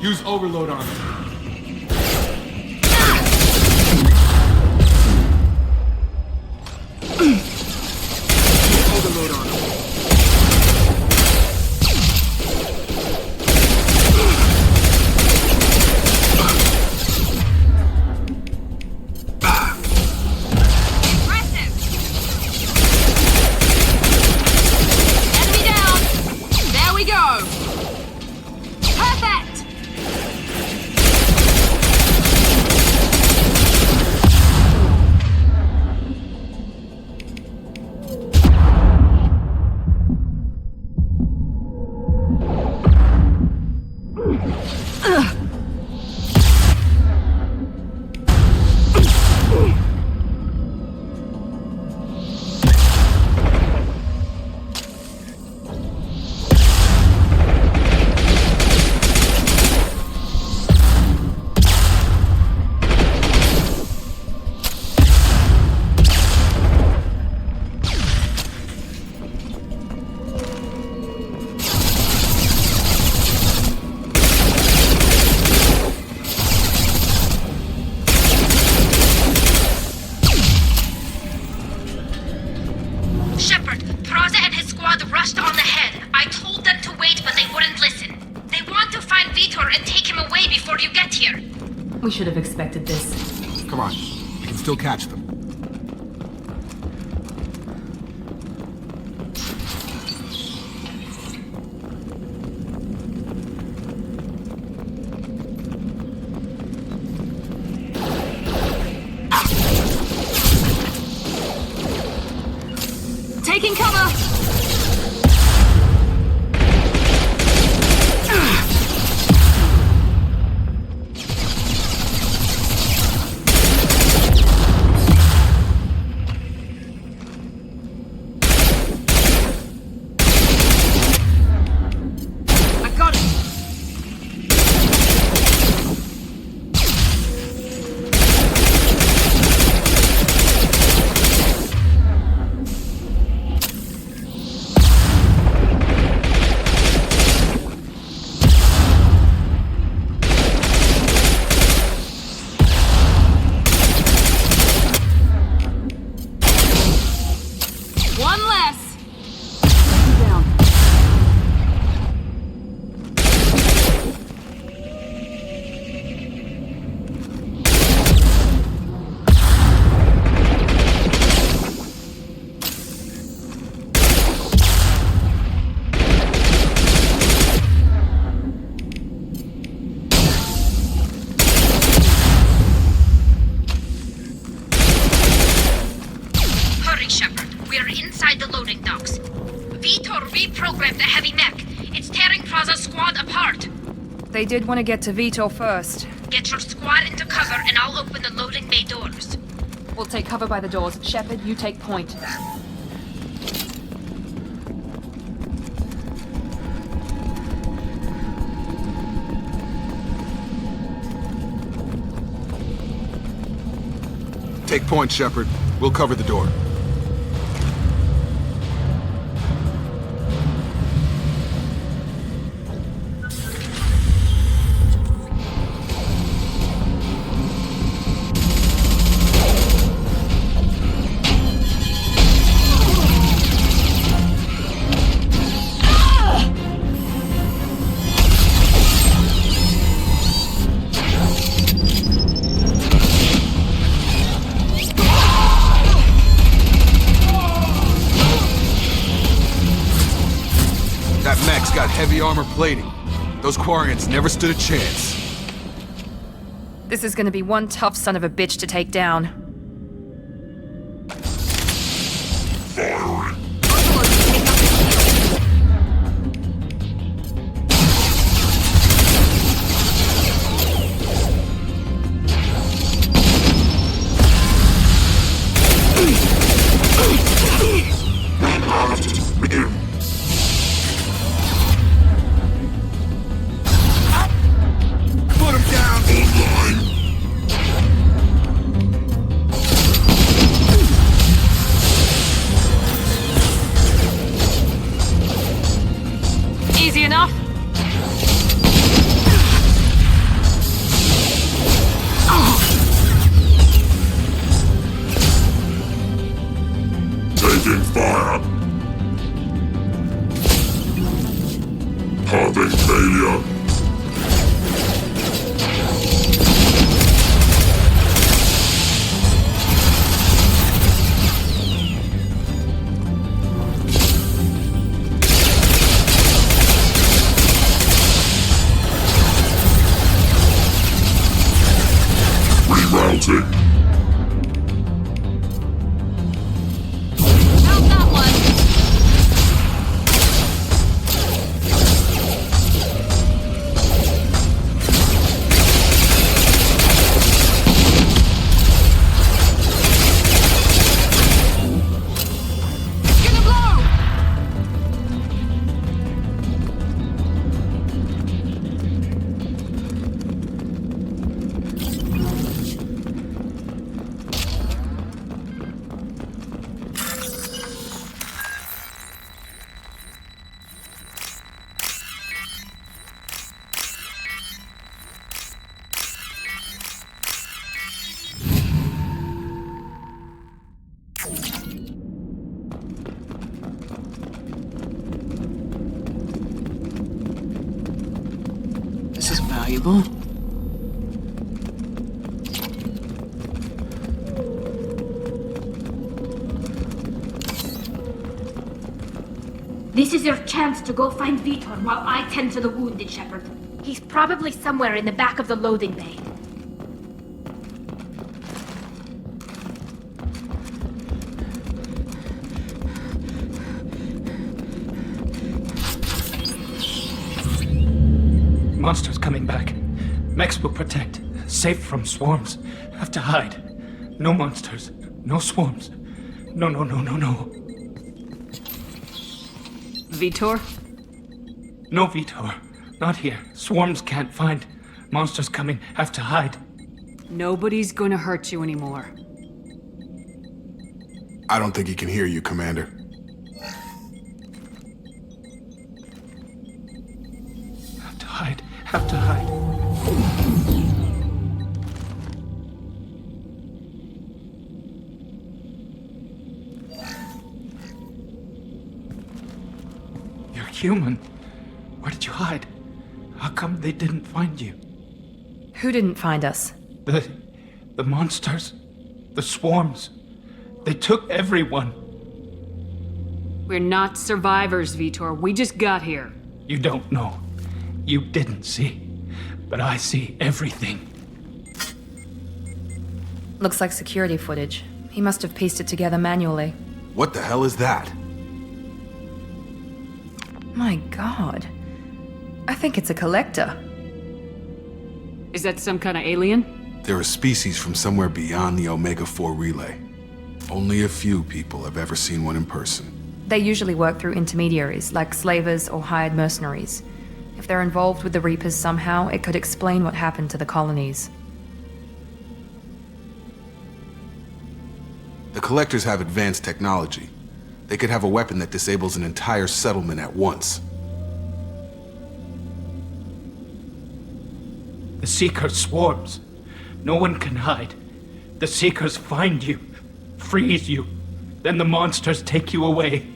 Use overload on them. Overload on them. We should have expected this. Come on, we can still catch them. Taking cover! They did want to get to Vito first. Get your squad into cover and I'll open the loading bay doors. We'll take cover by the doors. Shepard, you take point. Take point, Shepard. We'll cover the door. Heavy armor plating. Those Quarians never stood a chance. This is gonna be one tough son of a bitch to take down. casualty. How's that one? This is valuable. This is your chance to go find Vitor while I tend to the wounded, Shepard. He's probably somewhere in the back of the loading bay. Monsters coming back. Mechs will protect. Safe from swarms. Have to hide. No monsters. No swarms. No. Vitor? No Vitor. Not here. Swarms can't find. Monsters coming. Have to hide. Nobody's gonna hurt you anymore. I don't think he can hear you, Commander. Have to hide. You're human. Where did you hide? How come they didn't find you? Who didn't find us? The monsters. The swarms. They took everyone. We're not survivors, Vitor. We just got here. You don't know. You didn't see. But I see everything. Looks like security footage. He must have pieced it together manually. What the hell is that? My god. I think it's a collector. Is that some kind of alien? They're a species from somewhere beyond the Omega-4 relay. Only a few people have ever seen one in person. They usually work through intermediaries, like slavers or hired mercenaries. If they're involved with the Reapers somehow, it could explain what happened to the colonies. The Collectors have advanced technology. They could have a weapon that disables an entire settlement at once. The Seekers swarms. No one can hide. The Seekers find you, freeze you, then the monsters take you away.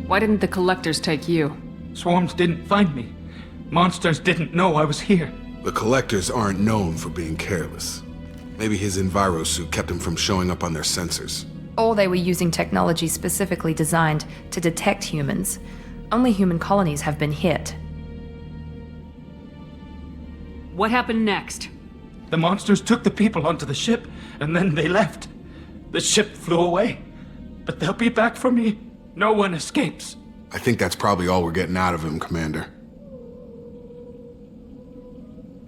Why didn't the Collectors take you? Swarms didn't find me. Monsters didn't know I was here. The Collectors aren't known for being careless. Maybe his Enviro suit kept him from showing up on their sensors. Or they were using technology specifically designed to detect humans. Only human colonies have been hit. What happened next? The monsters took the people onto the ship, and then they left. The ship flew away. But they'll be back for me. No one escapes. I think that's probably all we're getting out of him, Commander.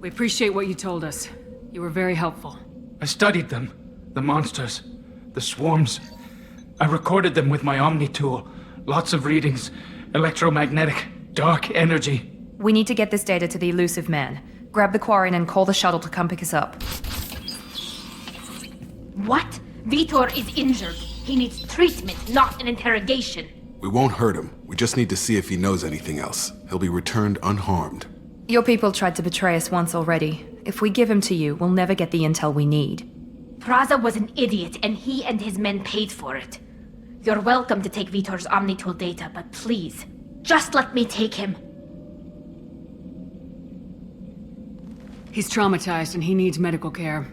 We appreciate what you told us. You were very helpful. I studied them. The monsters. The swarms. I recorded them with my Omni tool. Lots of readings. Electromagnetic. Dark energy. We need to get this data to the elusive man. Grab the Quarian and call the shuttle to come pick us up. What? Vitor is injured. He needs treatment, not an interrogation. We won't hurt him. We just need to see if he knows anything else. He'll be returned unharmed. Your people tried to betray us once already. If we give him to you, we'll never get the intel we need. Praza was an idiot, and he and his men paid for it. You're welcome to take Vitor's Omnitool data, but please, just let me take him. He's traumatized and he needs medical care.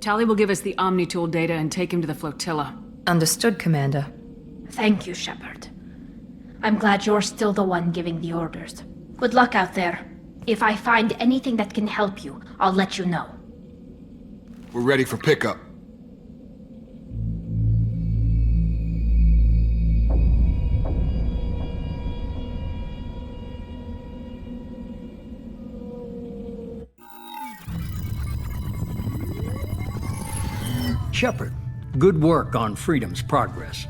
Tali will give us the Omnitool data and take him to the flotilla. Understood, Commander. Thank you, Shepard. I'm glad you're still the one giving the orders. Good luck out there. If I find anything that can help you, I'll let you know. We're ready for pickup. Shepard, good work on Freedom's progress.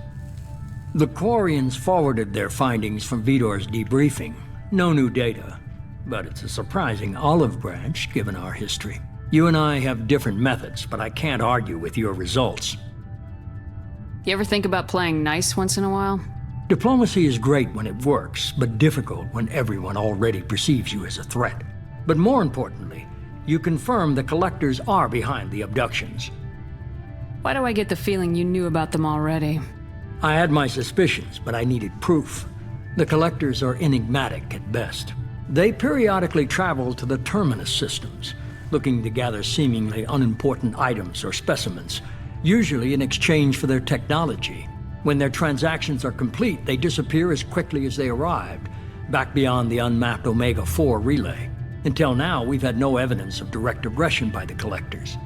The Quarians forwarded their findings from Vidor's debriefing. No new data, but it's a surprising olive branch given our history. You and I have different methods, but I can't argue with your results. You ever think about playing nice once in a while? Diplomacy is great when it works, but difficult when everyone already perceives you as a threat. But more importantly, you confirm the Collectors are behind the abductions. Why do I get the feeling you knew about them already? I had my suspicions, but I needed proof. The Collectors are enigmatic at best. They periodically travel to the Terminus systems, looking to gather seemingly unimportant items or specimens, usually in exchange for their technology. When their transactions are complete, they disappear as quickly as they arrived, back beyond the unmapped Omega-4 relay. Until now, we've had no evidence of direct aggression by the Collectors.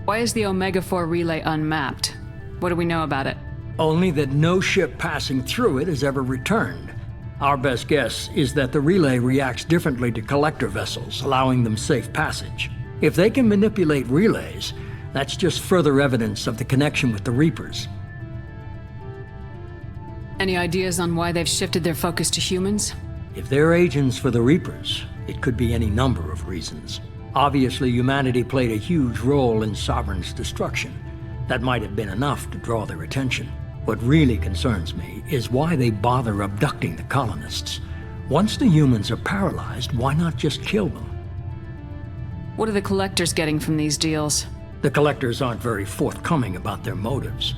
Why is the Omega-4 relay unmapped? What do we know about it? Only that no ship passing through it has ever returned. Our best guess is that the relay reacts differently to Collector vessels, allowing them safe passage. If they can manipulate relays, that's just further evidence of the connection with the Reapers. Any ideas on why they've shifted their focus to humans? If they're agents for the Reapers, it could be any number of reasons. Obviously, humanity played a huge role in Sovereign's destruction. That might have been enough to draw their attention. What really concerns me is why they bother abducting the colonists. Once the humans are paralyzed, why not just kill them? What are the Collectors getting from these deals? The Collectors aren't very forthcoming about their motives.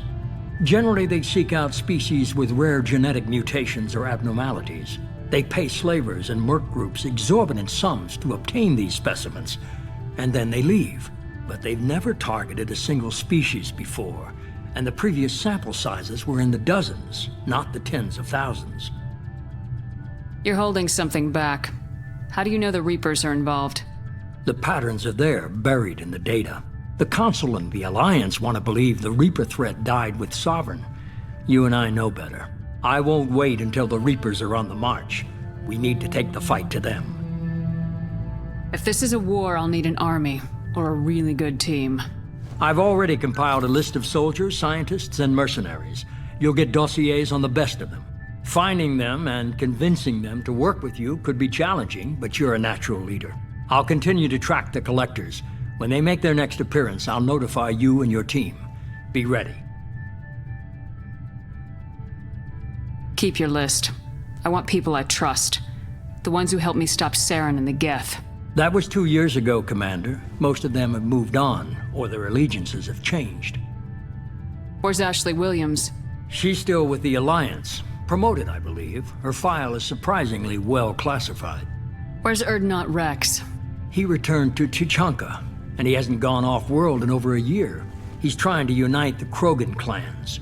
Generally, they seek out species with rare genetic mutations or abnormalities. They pay slavers and merc groups exorbitant sums to obtain these specimens, and then they leave. But they've never targeted a single species before, and the previous sample sizes were in the dozens, not the tens of thousands. You're holding something back. How do you know the Reapers are involved? The patterns are there, buried in the data. The Council and the Alliance want to believe the Reaper threat died with Sovereign. You and I know better. I won't wait until the Reapers are on the march. We need to take the fight to them. If this is a war, I'll need an army, or a really good team. I've already compiled a list of soldiers, scientists, and mercenaries. You'll get dossiers on the best of them. Finding them and convincing them to work with you could be challenging, but you're a natural leader. I'll continue to track the Collectors. When they make their next appearance, I'll notify you and your team. Be ready. Keep your list. I want people I trust. The ones who helped me stop Saren and the Geth. That was 2 years ago, Commander. Most of them have moved on, or their allegiances have changed. Where's Ashley Williams? She's still with the Alliance. Promoted, I believe. Her file is surprisingly well classified. Where's Erdnot Rex? He returned to Tuchanka, and he hasn't gone off-world in over a year. He's trying to unite the Krogan clans.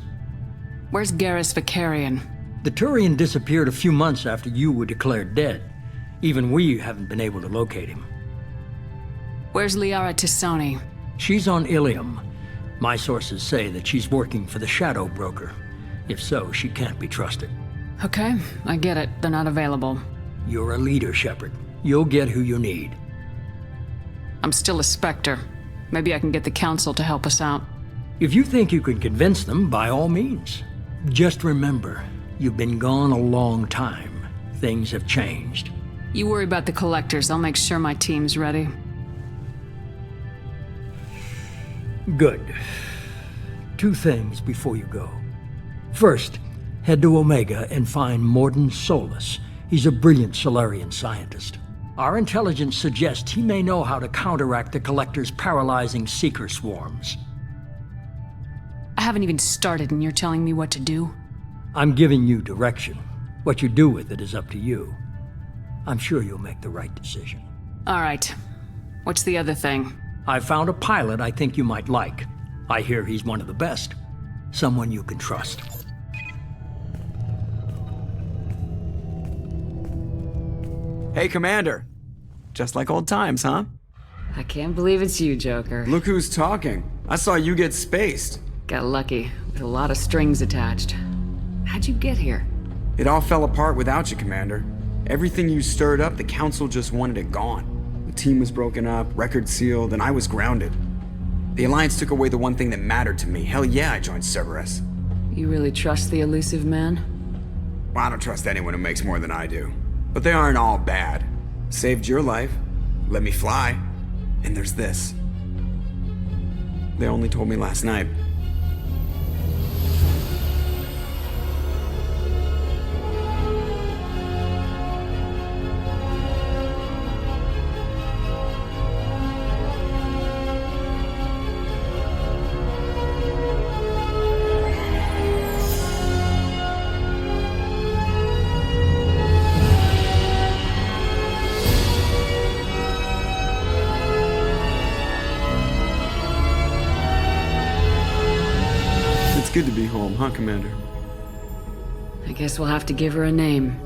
Where's Garrus Vicarian? The Turian disappeared a few months after you were declared dead. Even we haven't been able to locate him. Where's Liara Tisoni? She's on Ilium. My sources say that she's working for the Shadow Broker. If so, she can't be trusted. Okay, I get it. They're not available. You're a leader, Shepard. You'll get who you need. I'm still a Spectre. Maybe I can get the Council to help us out. If you think you can convince them, by all means. Just remember, you've been gone a long time. Things have changed. You worry about the Collectors. I'll make sure my team's ready. Good. 2 things before you go. First, head to Omega and find Morden Solus. He's a brilliant Solarian scientist. Our intelligence suggests he may know how to counteract the Collector's paralyzing Seeker swarms. I haven't even started and you're telling me what to do? I'm giving you direction. What you do with it is up to you. I'm sure you'll make the right decision. All right. What's the other thing? I found a pilot I think you might like. I hear he's one of the best. Someone you can trust. Hey, Commander. Just like old times, huh? I can't believe it's you, Joker. Look who's talking. I saw you get spaced. Got lucky, with a lot of strings attached. How'd you get here? It all fell apart without you, Commander. Everything you stirred up, the Council just wanted it gone. The team was broken up, records sealed, and I was grounded. The Alliance took away the one thing that mattered to me. Hell yeah, I joined Cerberus. You really trust the elusive man? Well, I don't trust anyone who makes more than I do. But they aren't all bad. Saved your life, let me fly, and there's this. They only told me last night. Good to be home, huh, Commander? I guess we'll have to give her a name.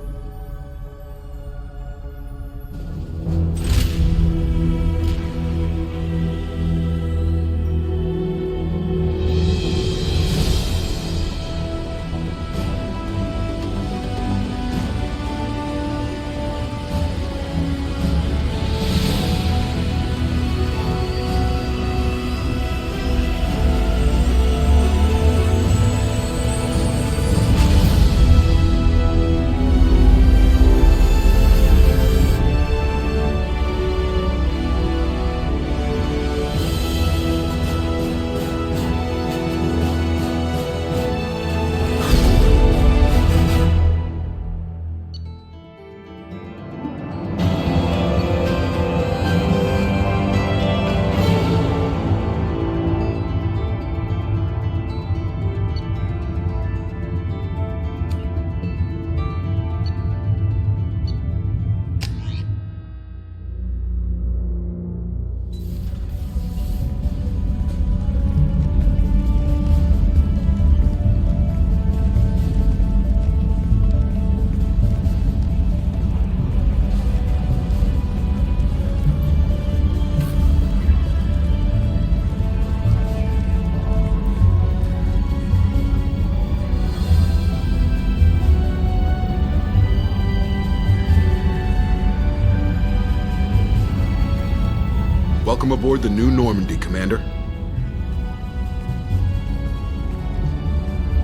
Welcome aboard the new Normandy, Commander.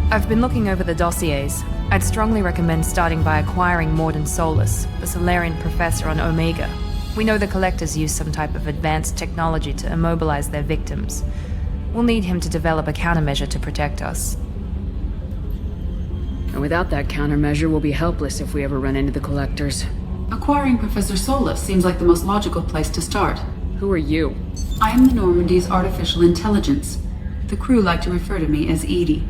I've been looking over the dossiers. I'd strongly recommend starting by acquiring Morden Solus, the Solarian professor on Omega. We know the Collectors use some type of advanced technology to immobilize their victims. We'll need him to develop a countermeasure to protect us. And without that countermeasure, we'll be helpless if we ever run into the Collectors. Acquiring Professor Solus seems like the most logical place to start. Who are you? I am the Normandy's artificial intelligence. The crew like to refer to me as Edie.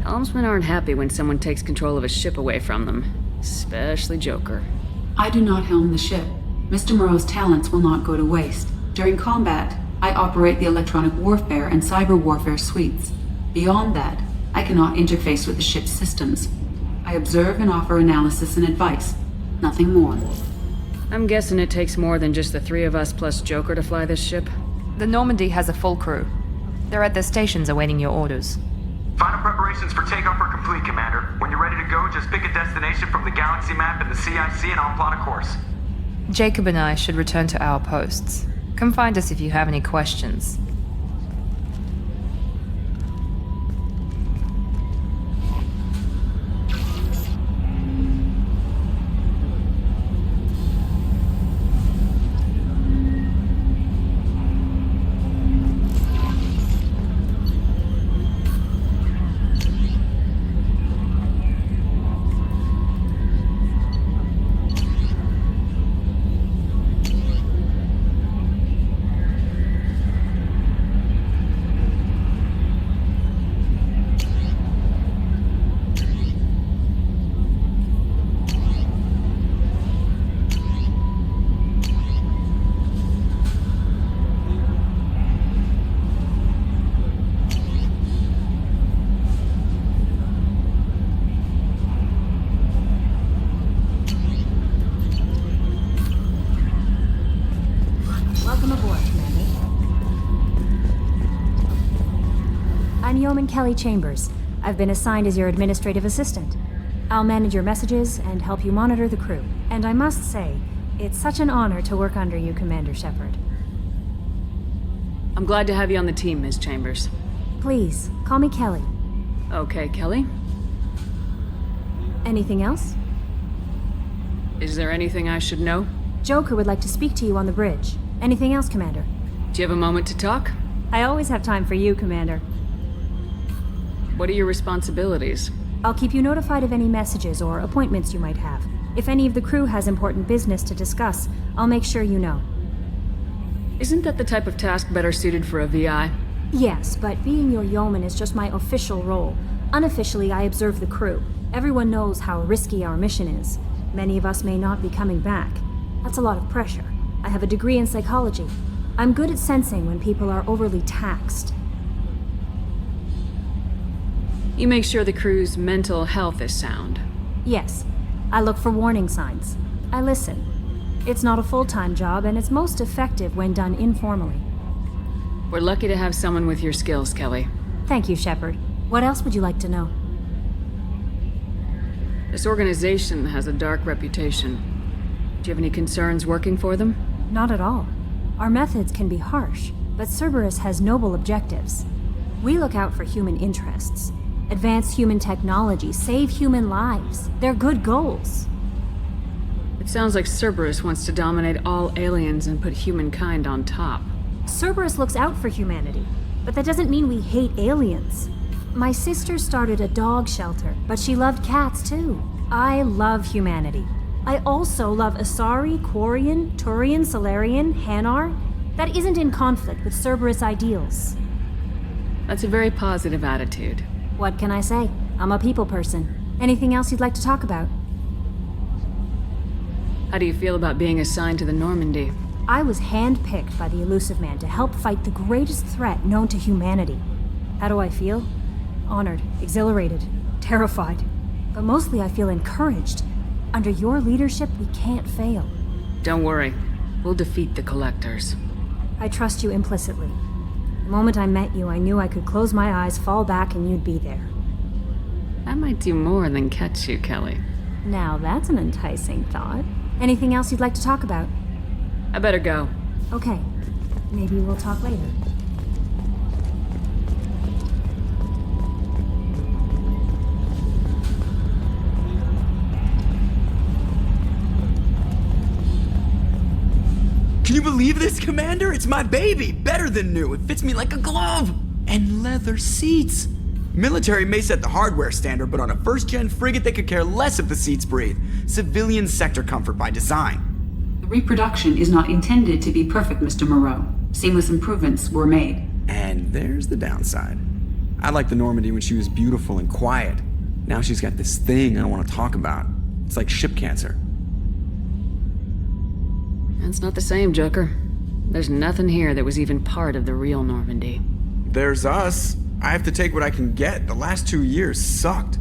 Helmsmen aren't happy when someone takes control of a ship away from them. Especially Joker. I do not helm the ship. Mr. Moreau's talents will not go to waste. During combat, I operate the electronic warfare and cyber warfare suites. Beyond that, I cannot interface with the ship's systems. I observe and offer analysis and advice. Nothing more. I'm guessing it takes more than just the three of us plus Joker to fly this ship? The Normandy has a full crew. They're at their stations awaiting your orders. Final preparations for takeoff are complete, Commander. When you're ready to go, just pick a destination from the galaxy map in the CIC and I'll plot a course. Jacob and I should return to our posts. Come find us if you have any questions. I'm Yeoman Kelly Chambers. I've been assigned as your administrative assistant. I'll manage your messages and help you monitor the crew. And I must say, it's such an honor to work under you, Commander Shepard. I'm glad to have you on the team, Ms. Chambers. Please, call me Kelly. Okay, Kelly. Anything else? Is there anything I should know? Joker would like to speak to you on the bridge. Anything else, Commander? Do you have a moment to talk? I always have time for you, Commander. What are your responsibilities? I'll keep you notified of any messages or appointments you might have. If any of the crew has important business to discuss, I'll make sure you know. Isn't that the type of task better suited for a VI? Yes, but being your yeoman is just my official role. Unofficially, I observe the crew. Everyone knows how risky our mission is. Many of us may not be coming back. That's a lot of pressure. I have a degree in psychology. I'm good at sensing when people are overly taxed. You make sure the crew's mental health is sound. Yes. I look for warning signs. I listen. It's not a full-time job, and it's most effective when done informally. We're lucky to have someone with your skills, Kelly. Thank you, Shepard. What else would you like to know? This organization has a dark reputation. Do you have any concerns working for them? Not at all. Our methods can be harsh, but Cerberus has noble objectives. We look out for human interests. Advance human technology, save human lives. They're good goals. It sounds like Cerberus wants to dominate all aliens and put humankind on top. Cerberus looks out for humanity, but that doesn't mean we hate aliens. My sister started a dog shelter, but she loved cats too. I love humanity. I also love Asari, Quarian, Turian, Solarian, Hanar. That isn't in conflict with Cerberus ideals. That's a very positive attitude. What can I say? I'm a people person. Anything else you'd like to talk about? How do you feel about being assigned to the Normandy? I was handpicked by the Elusive Man to help fight the greatest threat known to humanity. How do I feel? Honored, exhilarated, terrified. But mostly I feel encouraged. Under your leadership, we can't fail. Don't worry. We'll defeat the Collectors. I trust you implicitly. The moment I met you, I knew I could close my eyes, fall back, and you'd be there. That might do more than catch you, Kelly. Now that's an enticing thought. Anything else you'd like to talk about? I better go. Okay. Maybe we'll talk later. Can you believe this, Commander? It's my baby! Better than new. It fits me like a glove! And leather seats! Military may set the hardware standard, but on a first-gen frigate they could care less if the seats breathe. Civilian sector comfort by design. The reproduction is not intended to be perfect, Mr. Moreau. Seamless improvements were made. And there's the downside. I liked the Normandy when she was beautiful and quiet. Now she's got this thing I don't want to talk about. It's like ship cancer. It's not the same, Joker. There's nothing here that was even part of the real Normandy. There's us. I have to take what I can get. The last 2 years sucked.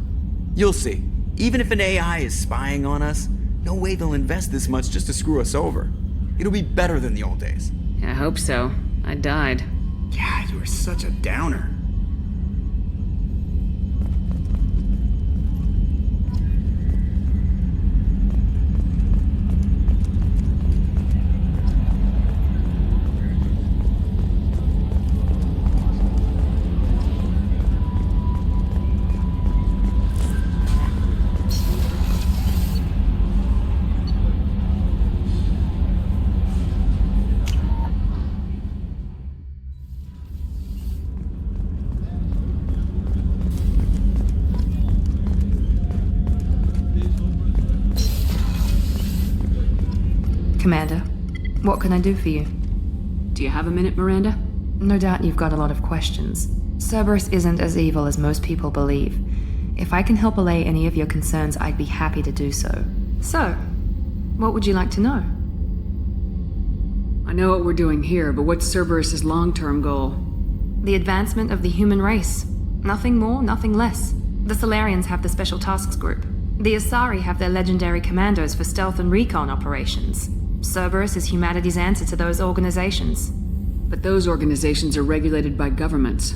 You'll see. Even if an AI is spying on us, no way they'll invest this much just to screw us over. It'll be better than the old days. I hope so. I died. Yeah, you were such a downer. Commander, what can I do for you? Do you have a minute, Miranda? No doubt you've got a lot of questions. Cerberus isn't as evil as most people believe. If I can help allay any of your concerns, I'd be happy to do so. So, what would you like to know? I know what we're doing here, but what's Cerberus's long-term goal? The advancement of the human race. Nothing more, nothing less. The Solarians have the Special Tasks Group. The Asari have their legendary commandos for stealth and recon operations. Cerberus is humanity's answer to those organizations. But those organizations are regulated by governments.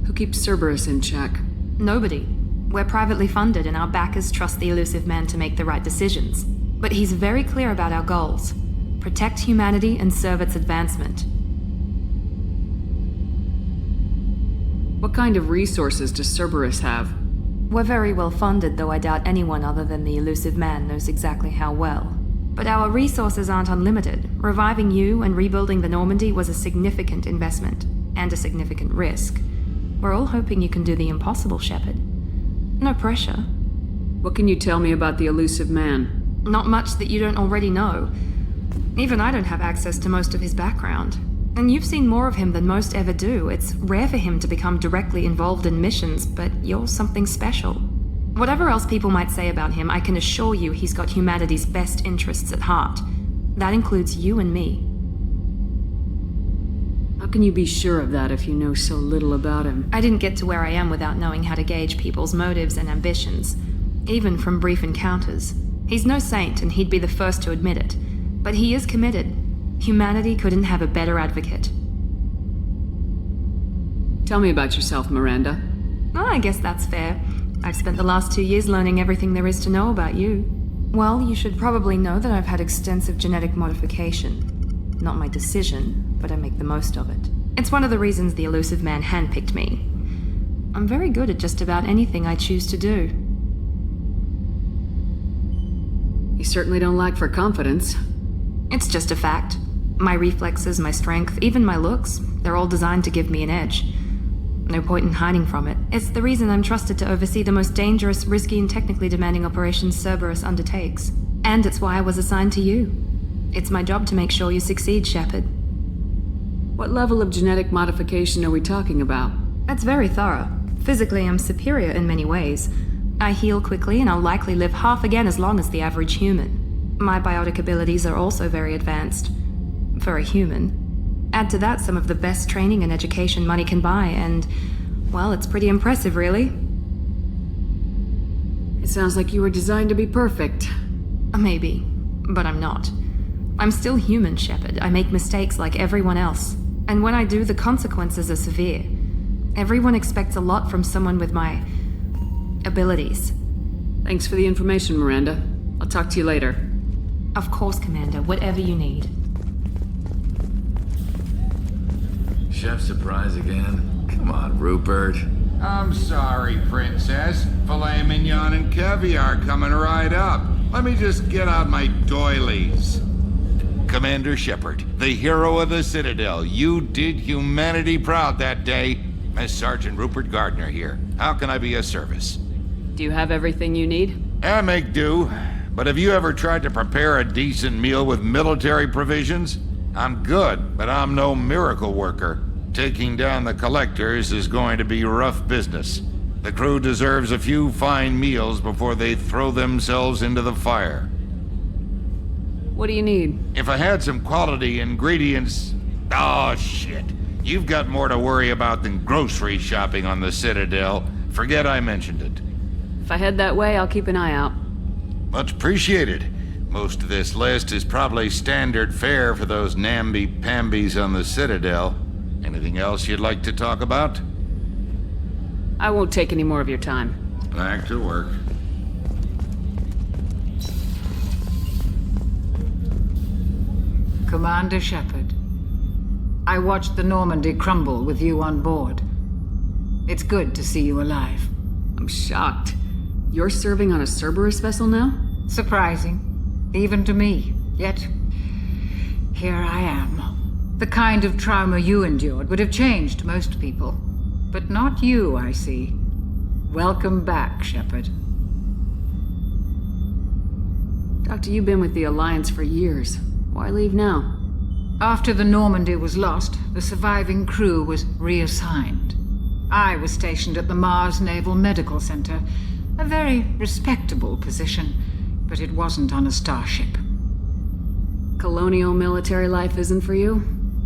Who keeps Cerberus in check? Nobody. We're privately funded and our backers trust the elusive man to make the right decisions. But he's very clear about our goals. Protect humanity and serve its advancement. What kind of resources does Cerberus have? We're very well funded, though I doubt anyone other than the elusive man knows exactly how well. But our resources aren't unlimited. Reviving you and rebuilding the Normandy was a significant investment, and a significant risk. We're all hoping you can do the impossible, Shepard. No pressure. What can you tell me about the elusive man? Not much that you don't already know. Even I don't have access to most of his background. And you've seen more of him than most ever do. It's rare for him to become directly involved in missions, but you're something special. Whatever else people might say about him, I can assure you he's got humanity's best interests at heart. That includes you and me. How can you be sure of that if you know so little about him? I didn't get to where I am without knowing how to gauge people's motives and ambitions, even from brief encounters. He's no saint, and he'd be the first to admit it. But he is committed. Humanity couldn't have a better advocate. Tell me about yourself, Miranda. Oh, I guess that's fair. I've spent the last 2 years learning everything there is to know about you. Well, you should probably know that I've had extensive genetic modification. Not my decision, but I make the most of it. It's one of the reasons the elusive man handpicked me. I'm very good at just about anything I choose to do. You certainly don't lack for confidence. It's just a fact. My reflexes, my strength, even my looks, they're all designed to give me an edge. No point in hiding from it. It's the reason I'm trusted to oversee the most dangerous, risky, and technically demanding operations Cerberus undertakes. And it's why I was assigned to you. It's my job to make sure you succeed, Shepard. What level of genetic modification are we talking about? That's very thorough. Physically, I'm superior in many ways. I heal quickly, and I'll likely live half again as long as the average human. My biotic abilities are also very advanced. For a human. Add to that some of the best training and education money can buy, and, well, it's pretty impressive, really. It sounds like you were designed to be perfect. Maybe, but I'm not. I'm still human, Shepard. I make mistakes like everyone else. And when I do, the consequences are severe. Everyone expects a lot from someone with my abilities. Thanks for the information, Miranda. I'll talk to you later. Of course, Commander. Whatever you need. Chef surprise again? Come on, Rupert. I'm sorry, Princess. Filet mignon and caviar coming right up. Let me just get out my doilies. Commander Shepard, the hero of the Citadel. You did humanity proud that day. Miss Sergeant Rupert Gardner here. How can I be of service? Do you have everything you need? I make do. But have you ever tried to prepare a decent meal with military provisions? I'm good, but I'm no miracle worker. Taking down the collectors is going to be rough business. The crew deserves a few fine meals before they throw themselves into the fire. What do you need? If I had some quality ingredients... Oh, shit. You've got more to worry about than grocery shopping on the Citadel. Forget I mentioned it. If I head that way, I'll keep an eye out. Much appreciated. Most of this list is probably standard fare for those namby-pambies on the Citadel. Anything else you'd like to talk about? I won't take any more of your time. Back to work. Commander Shepard, I watched the Normandy crumble with you on board. It's good to see you alive. I'm shocked. You're serving on a Cerberus vessel now? Surprising, even to me. Yet, here I am. The kind of trauma you endured would have changed most people. But not you, I see. Welcome back, Shepard. Doctor, you've been with the Alliance for years. Why leave now? After the Normandy was lost, the surviving crew was reassigned. I was stationed at the Mars Naval Medical Center, a very respectable position, but it wasn't on a starship. Colonial military life isn't for you?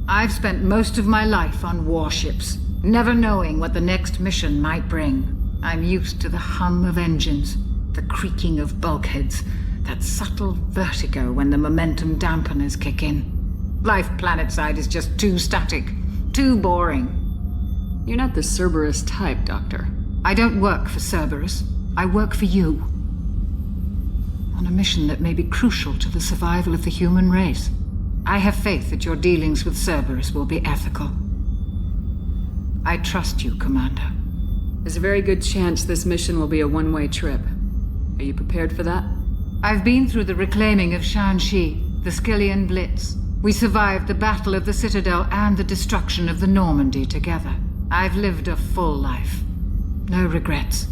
I've spent most of my life on warships, never knowing what the next mission might bring. I'm used to the hum of engines, the creaking of bulkheads, that subtle vertigo when the momentum dampeners kick in. Life planetside is just too static, too boring. You're not the Cerberus type, Doctor. I don't work for Cerberus. I work for you. On a mission that may be crucial to the survival of the human race. I have faith that your dealings with Cerberus will be ethical. I trust you, Commander. There's a very good chance this mission will be a one-way trip. Are you prepared for that? I've been through the reclaiming of Shanxi, the Skillian Blitz. We survived the Battle of the Citadel and the destruction of the Normandy together. I've lived a full life. No regrets.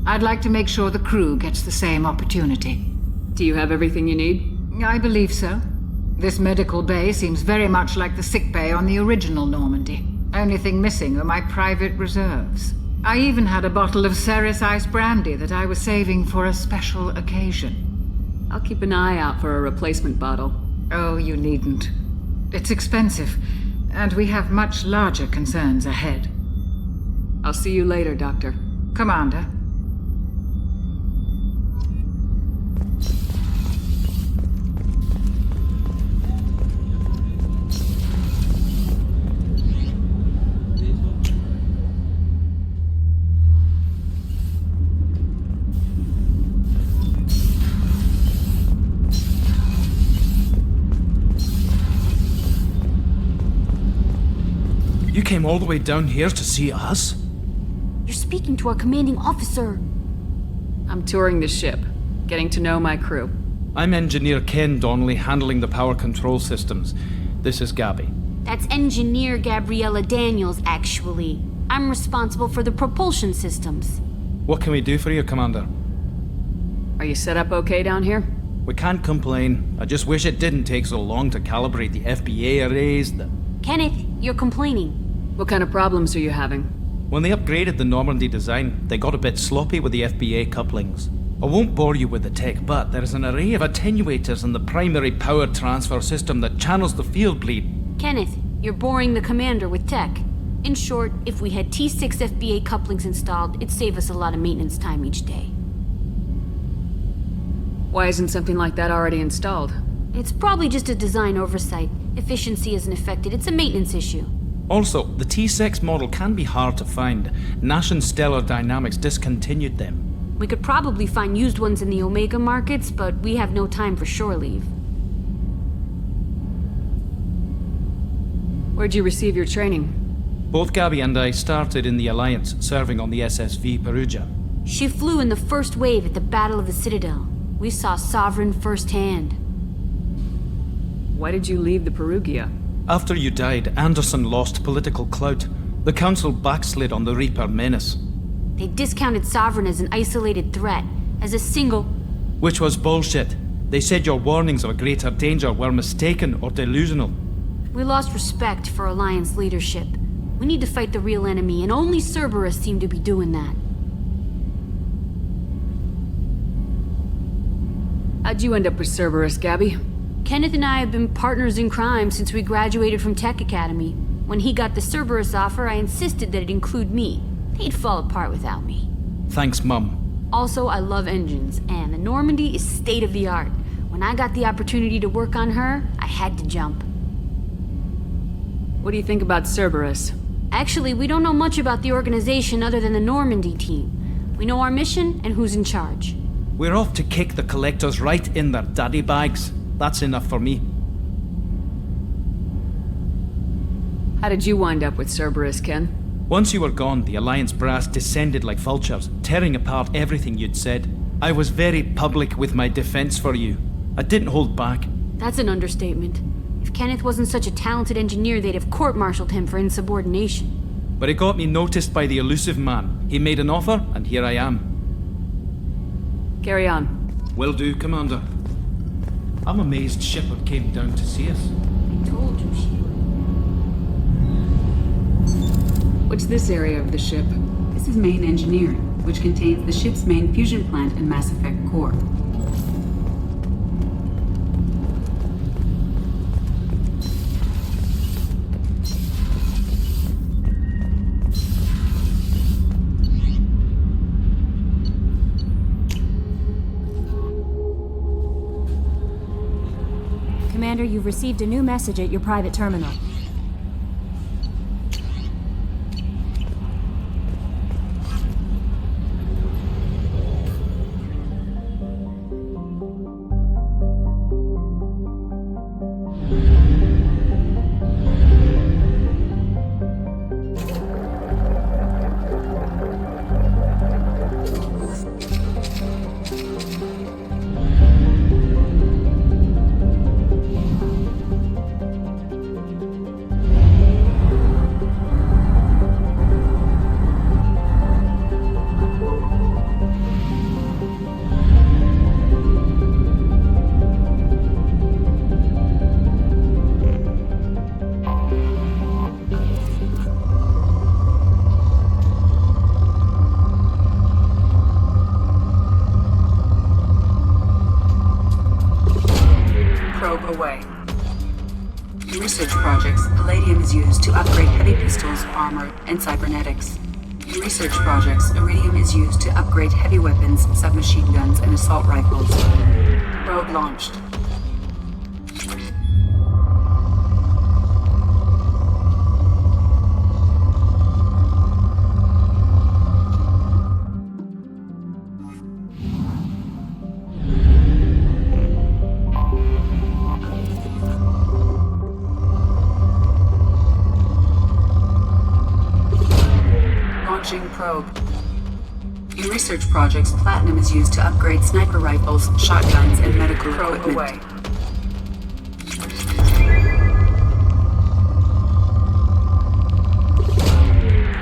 I'd like to make sure the crew gets the same opportunity. Do you have everything you need? I believe so. This medical bay seems very much like the sick bay on the original Normandy. Only thing missing are my private reserves. I even had a bottle of Ceres Ice Brandy that I was saving for a special occasion. I'll keep an eye out for a replacement bottle. Oh, you needn't. It's expensive, and we have much larger concerns ahead. I'll see you later, Doctor. Commander. You came all the way down here to see us? You're speaking to our commanding officer. I'm touring the ship, getting to know my crew. I'm Engineer Ken Donnelly, handling the power control systems. This is Gabby. That's Engineer Gabriella Daniels, actually. I'm responsible for the propulsion systems. What can we do for you, Commander? Are you set up okay down here? We can't complain. I just wish it didn't take so long to calibrate the FBA arrays. Kenneth, you're complaining. What kind of problems are you having? When they upgraded the Normandy design, they got a bit sloppy with the FBA couplings. I won't bore you with the tech, but there is an array of attenuators in the primary power transfer system that channels the field bleed. Kenneth, you're boring the commander with tech. In short, if we had T6 FBA couplings installed, it'd save us a lot of maintenance time each day. Why isn't something like that already installed? It's probably just a design oversight. Efficiency isn't affected. It's a maintenance issue. Also, the T6 model can be hard to find. Nash and Stellar Dynamics discontinued them. We could probably find used ones in the Omega markets, but we have no time for shore leave. Where'd you receive your training? Both Gabby and I started in the Alliance, serving on the SSV Perugia. She flew in the first wave at the Battle of the Citadel. We saw Sovereign firsthand. Why did you leave the Perugia? After you died, Anderson lost political clout. The Council backslid on the Reaper menace. They discounted Sovereign as an isolated threat, as a single... Which was bullshit. They said your warnings of a greater danger were mistaken or delusional. We lost respect for Alliance leadership. We need to fight the real enemy, and only Cerberus seemed to be doing that. How'd you end up with Cerberus, Gabby? Kenneth and I have been partners in crime since we graduated from Tech Academy. When he got the Cerberus offer, I insisted that it include me. They'd fall apart without me. Thanks, Mum. Also, I love engines, and the Normandy is state-of-the-art. When I got the opportunity to work on her, I had to jump. What do you think about Cerberus? Actually, we don't know much about the organization other than the Normandy team. We know our mission and who's in charge. We're off to kick the Collectors right in their daddy bags. That's enough for me. How did you wind up with Cerberus, Ken? Once you were gone, the Alliance brass descended like vultures, tearing apart everything you'd said. I was very public with my defense for you. I didn't hold back. That's an understatement. If Kenneth wasn't such a talented engineer, they'd have court-martialed him for insubordination. But it got me noticed by the elusive man. He made an offer, and here I am. Carry on. Will do, Commander. I'm amazed Shepard came down to see us. I told you she would. What's this area of the ship? This is main engineering, which contains the ship's main fusion plant and Mass Effect core. Commander, you've received a new message at your private terminal. pistols, armor, and cybernetics. In research projects, iridium is used to upgrade heavy weapons, submachine guns, and assault rifles. Probe launched. Probe. In research projects, platinum is used to upgrade sniper rifles, shotguns, and medical equipment. Away.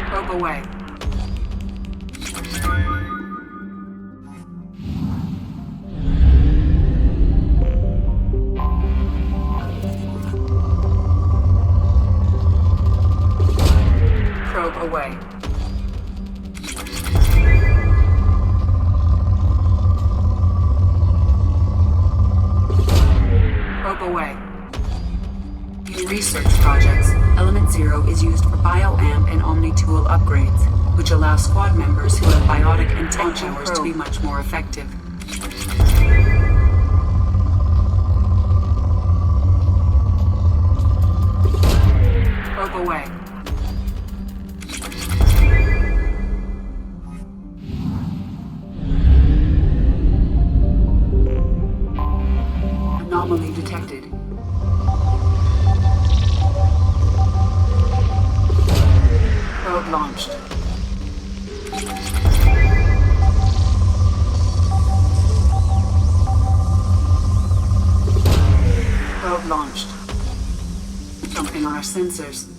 Probe away. Probe away. Away. In research projects, Element Zero is used for Bioamp and Omni tool upgrades, which allow squad members who have biotic and tech powers to be much more effective. Probe away. Anomaly detected. Probe launched. Probe launched. Jumping on our sensors.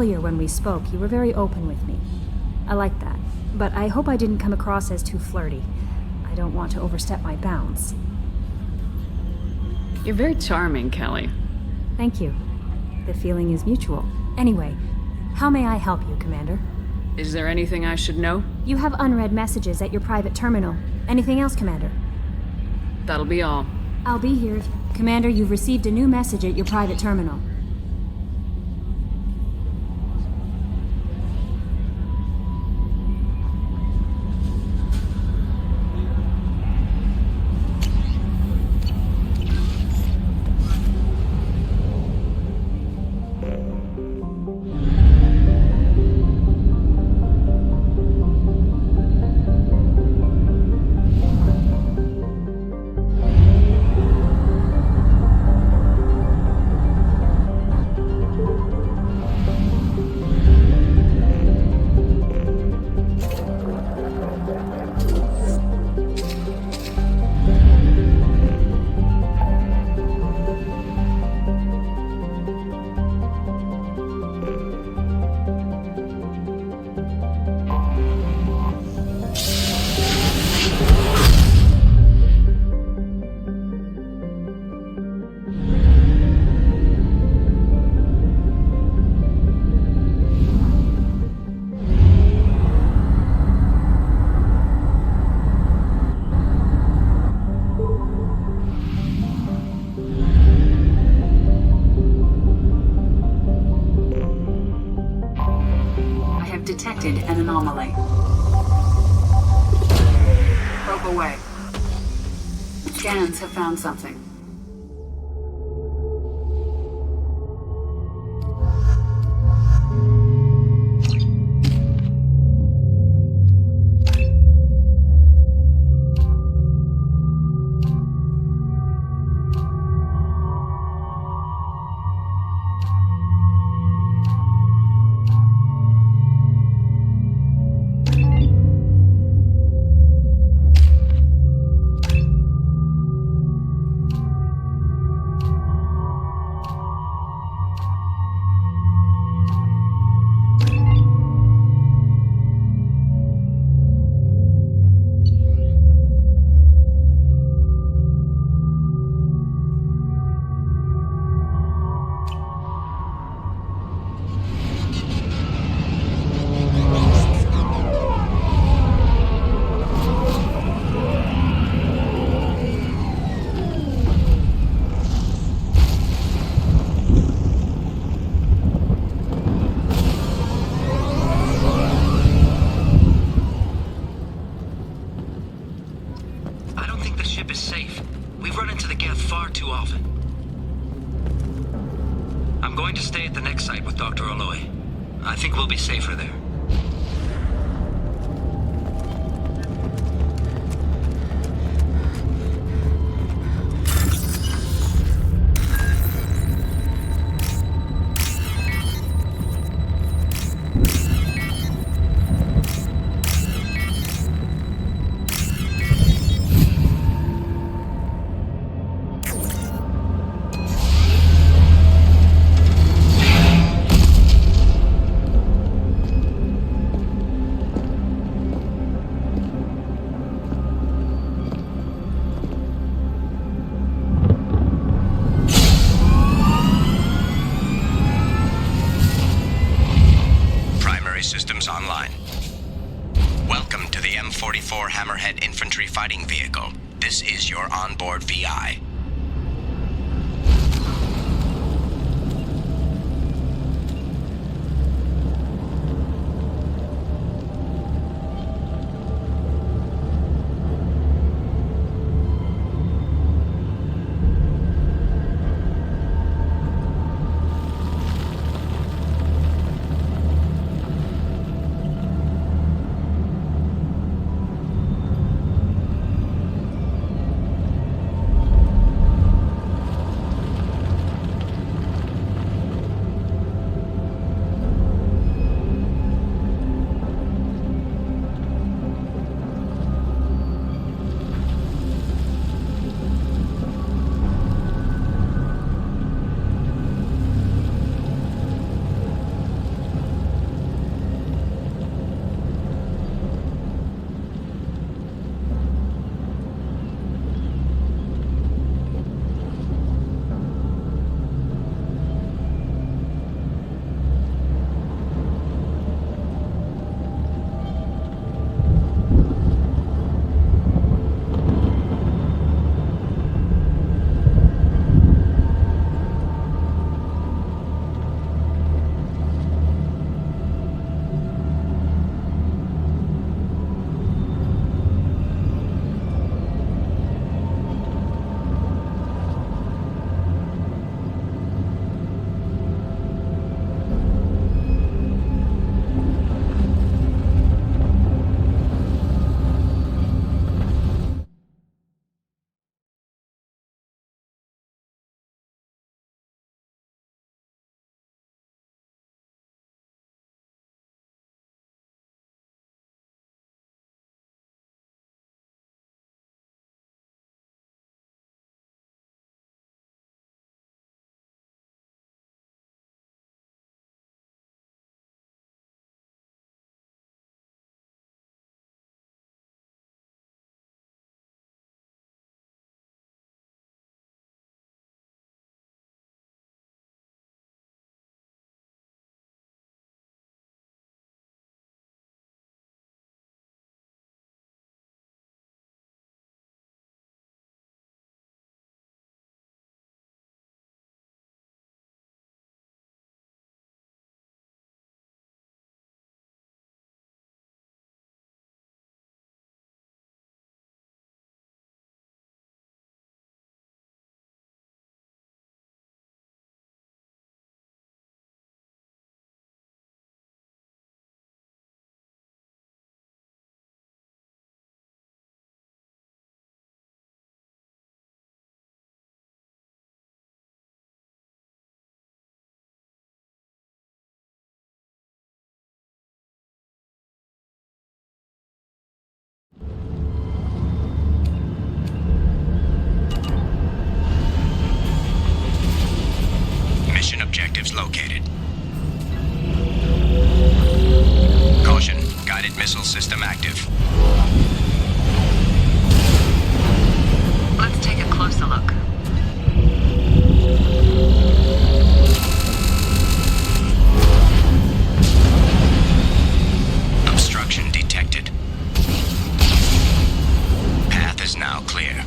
Earlier when we spoke, you were very open with me. I like that, but I hope I didn't come across as too flirty. I don't want to overstep my bounds. You're very charming, Kelly. Thank you. The feeling is mutual. Anyway, how may I help you, Commander? Is there anything I should know? You have unread messages at your private terminal. Anything else, Commander? That'll be all. I'll be here. Commander, you've received a new message at your private terminal. Detected an anomaly. Probe away. Scans have found something. I'm going to stay at the next site with Dr. Aloy. I think we'll be safer there. Systems online. Welcome to the M44 Hammerhead Infantry Fighting Vehicle. This is your onboard VI. Guided missile system active. Let's take a closer look. Obstruction detected. Path is now clear.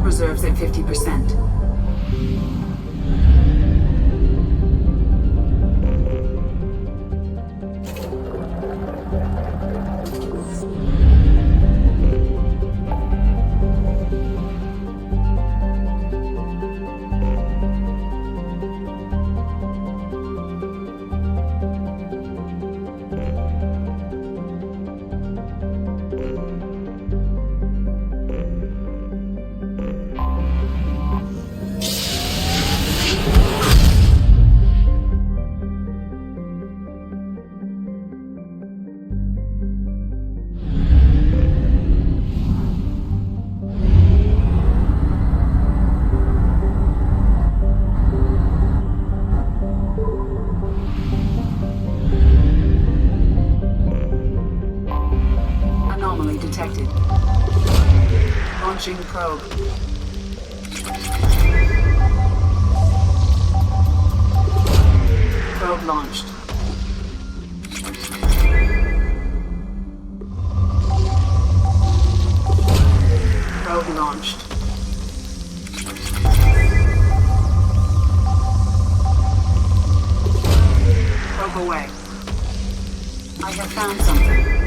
Reserves at 50%. Detected. Launching probe. Probe launched. Probe launched. Probe away. I have found something.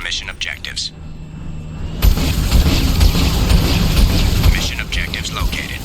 mission objectives. Mission objectives located.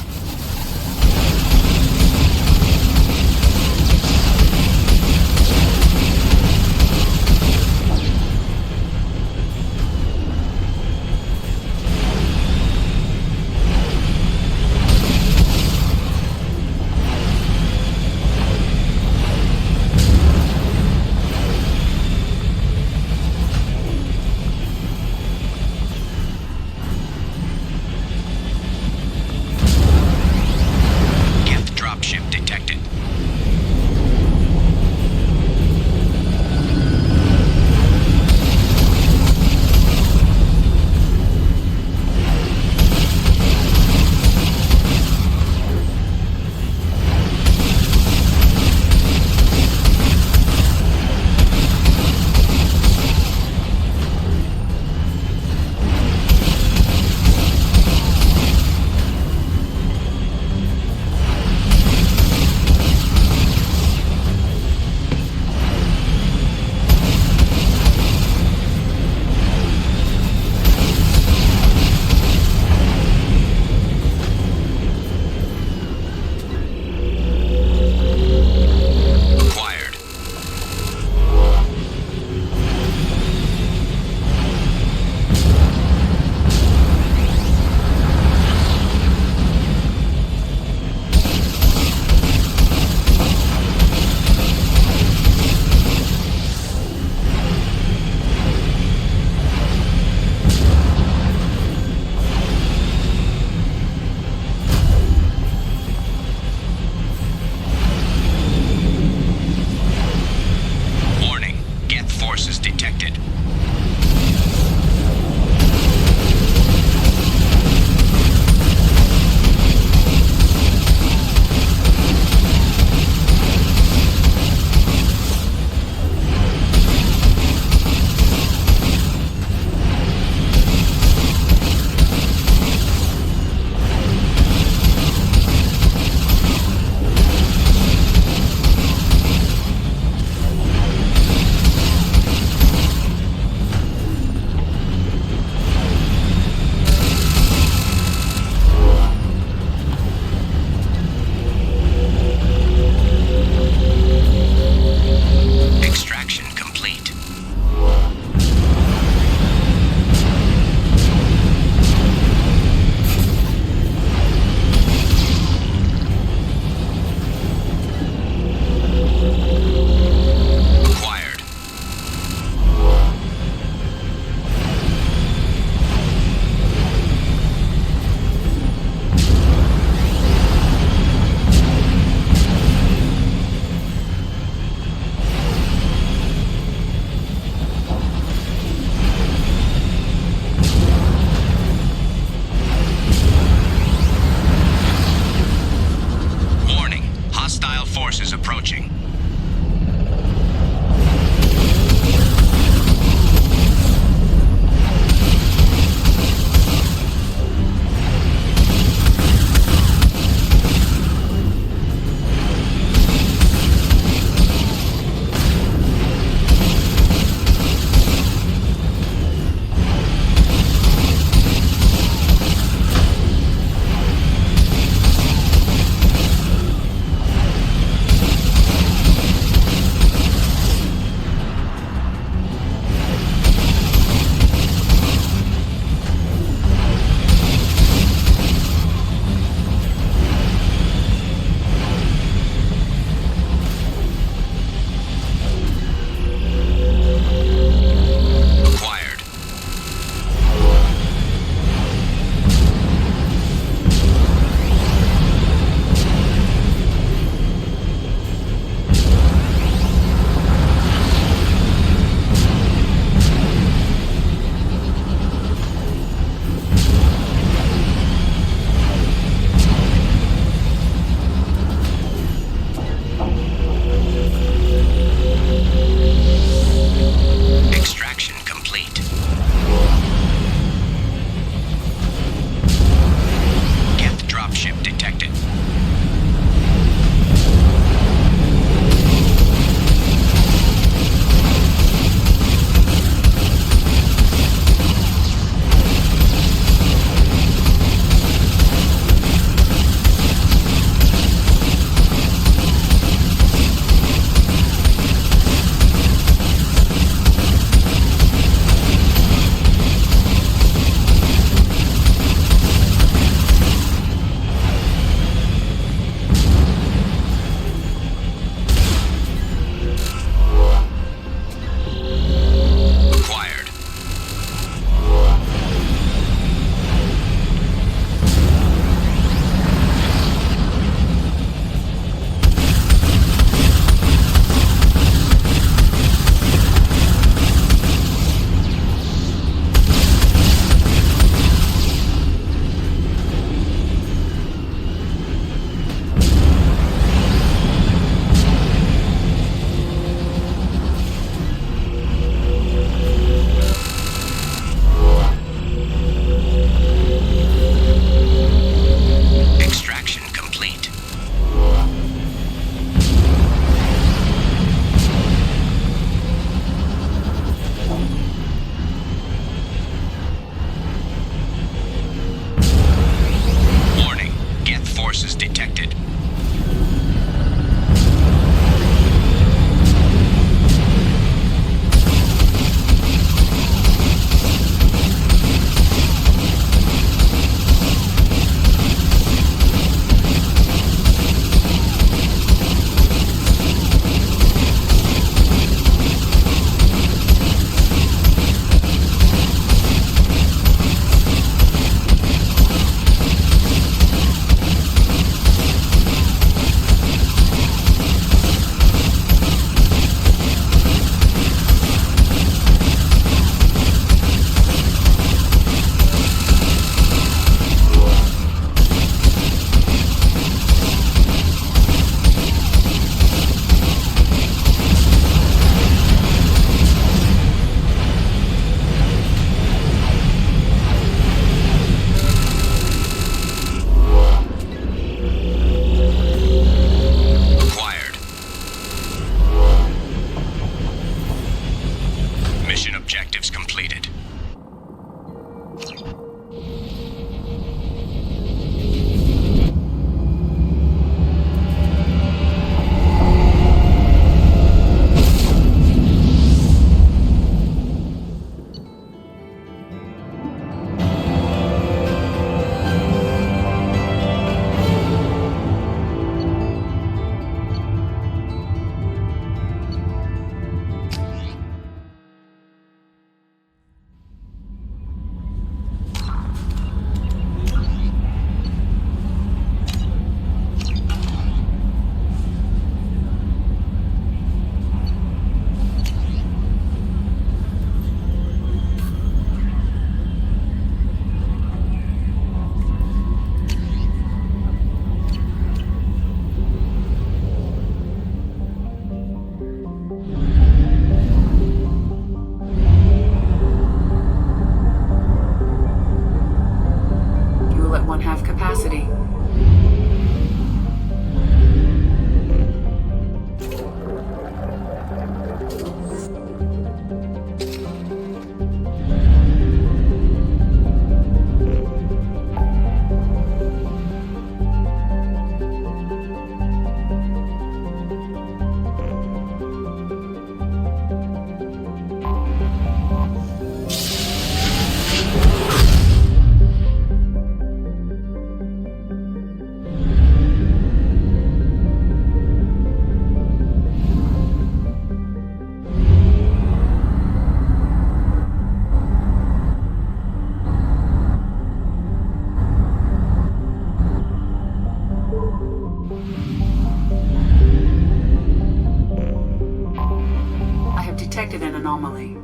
anomaly.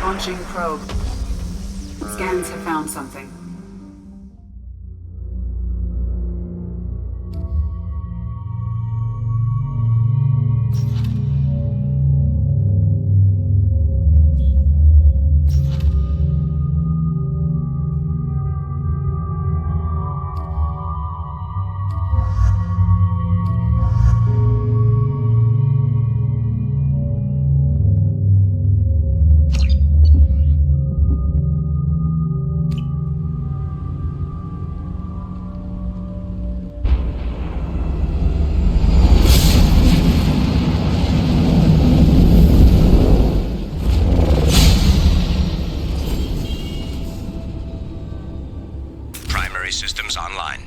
Launching probe. Scans have found something. Systems online.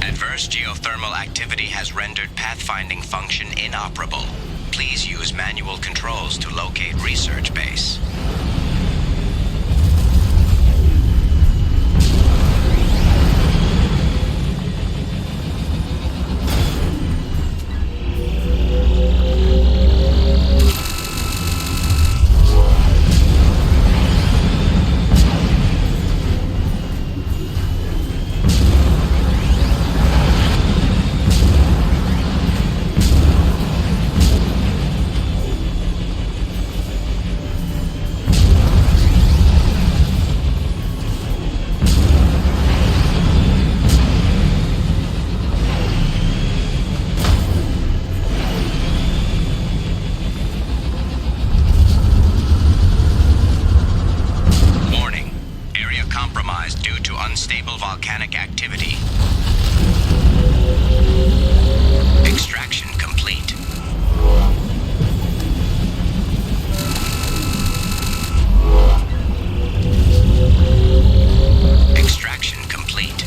Adverse geothermal activity has rendered pathfinding function inoperable. Please use manual controls to locate research base. Unstable volcanic activity. Extraction complete. Extraction complete.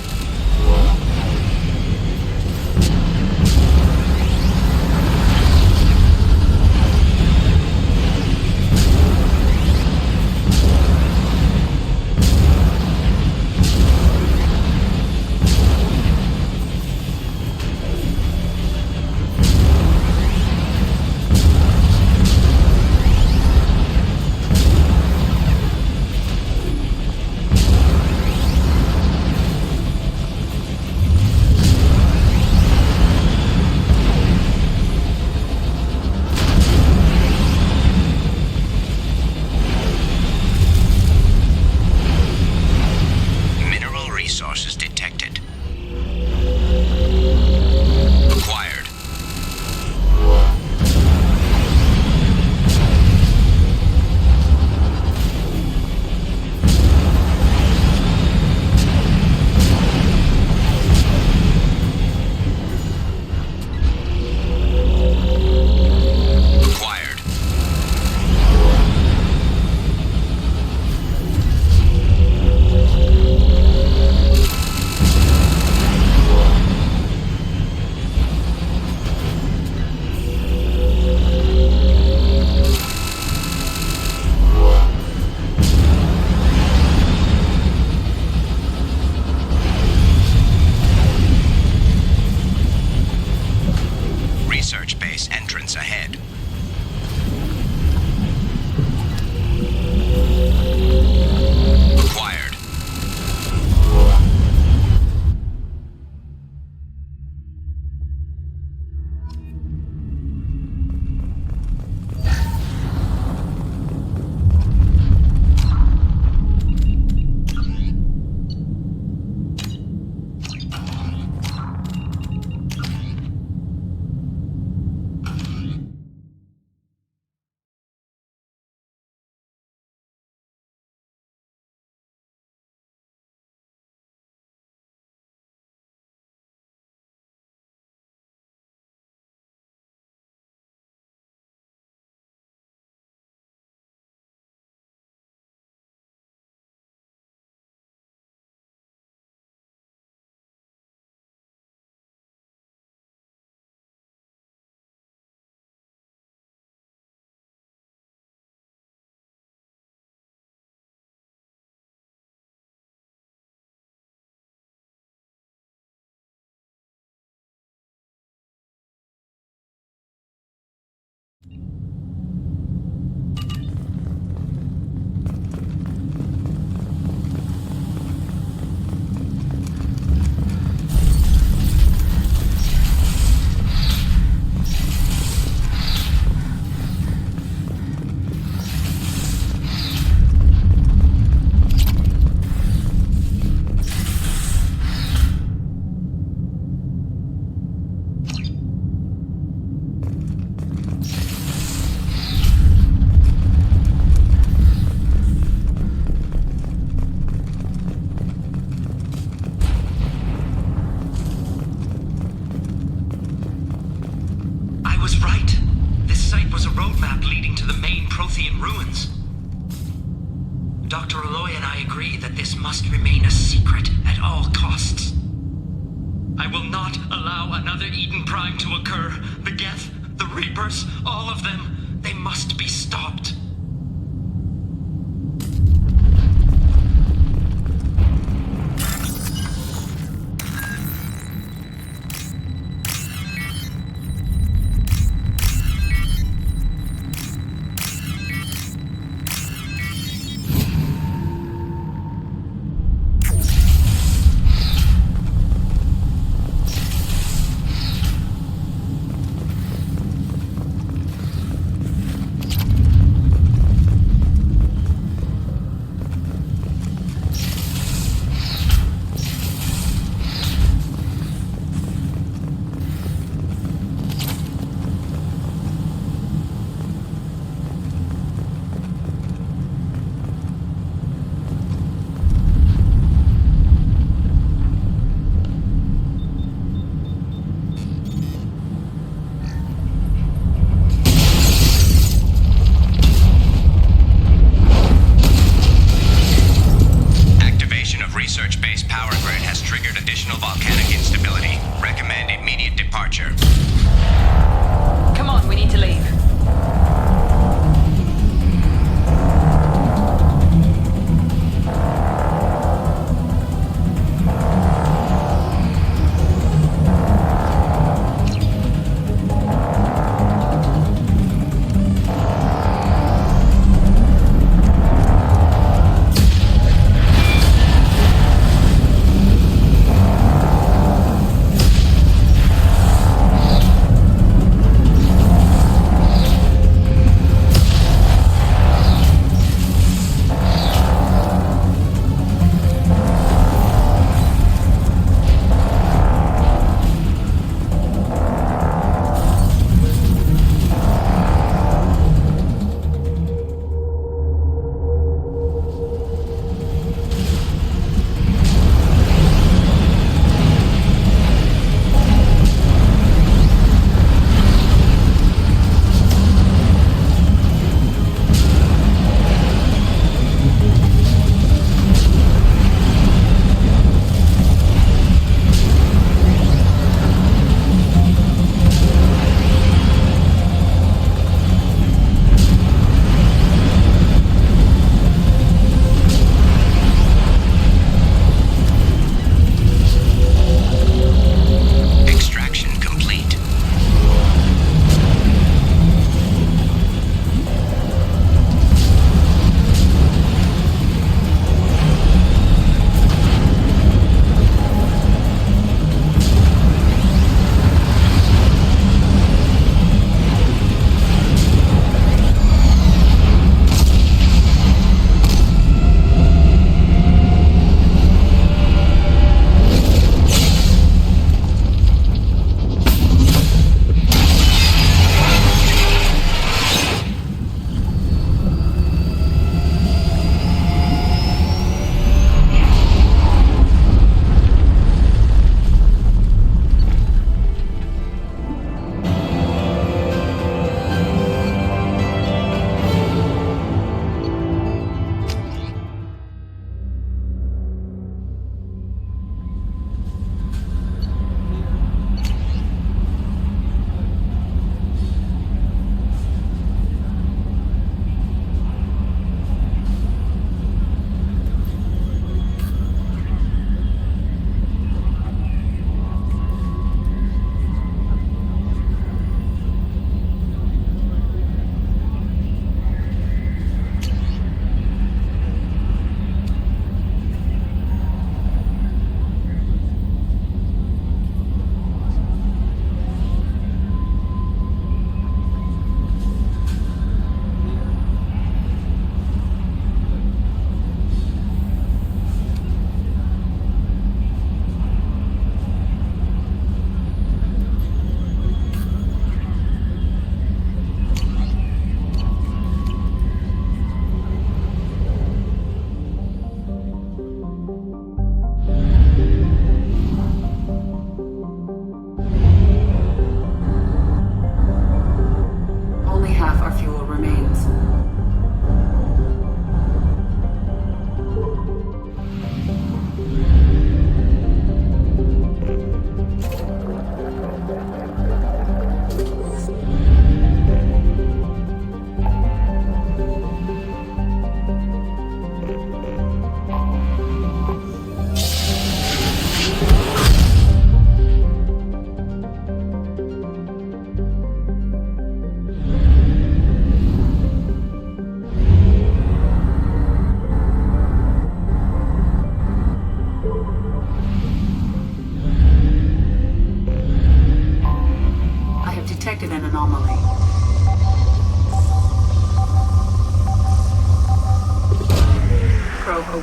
must remain a secret at all costs. I will not allow another Eden Prime to occur. The Geth, the Reapers, all of them, they must be stopped.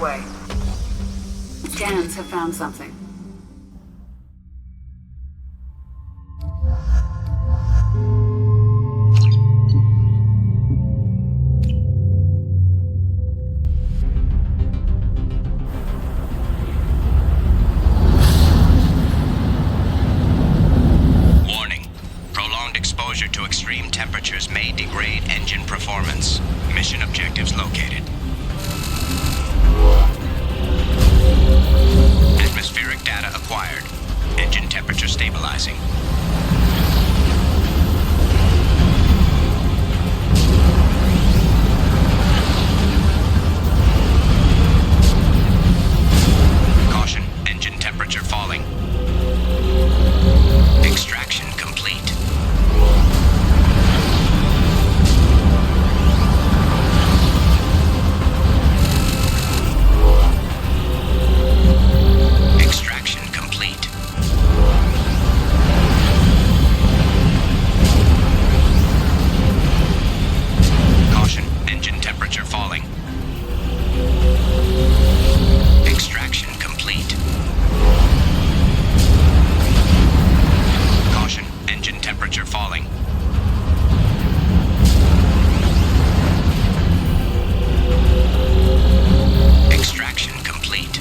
underway. Scans have found something. Warning. Prolonged exposure to extreme temperatures may degrade engine performance. Mission objectives located. Atmospheric data acquired. Engine temperature stabilizing. Caution, engine temperature falling. Extraction complete. Extraction complete. Caution, engine temperature falling. Extraction complete. Caution, engine temperature falling. Extraction complete.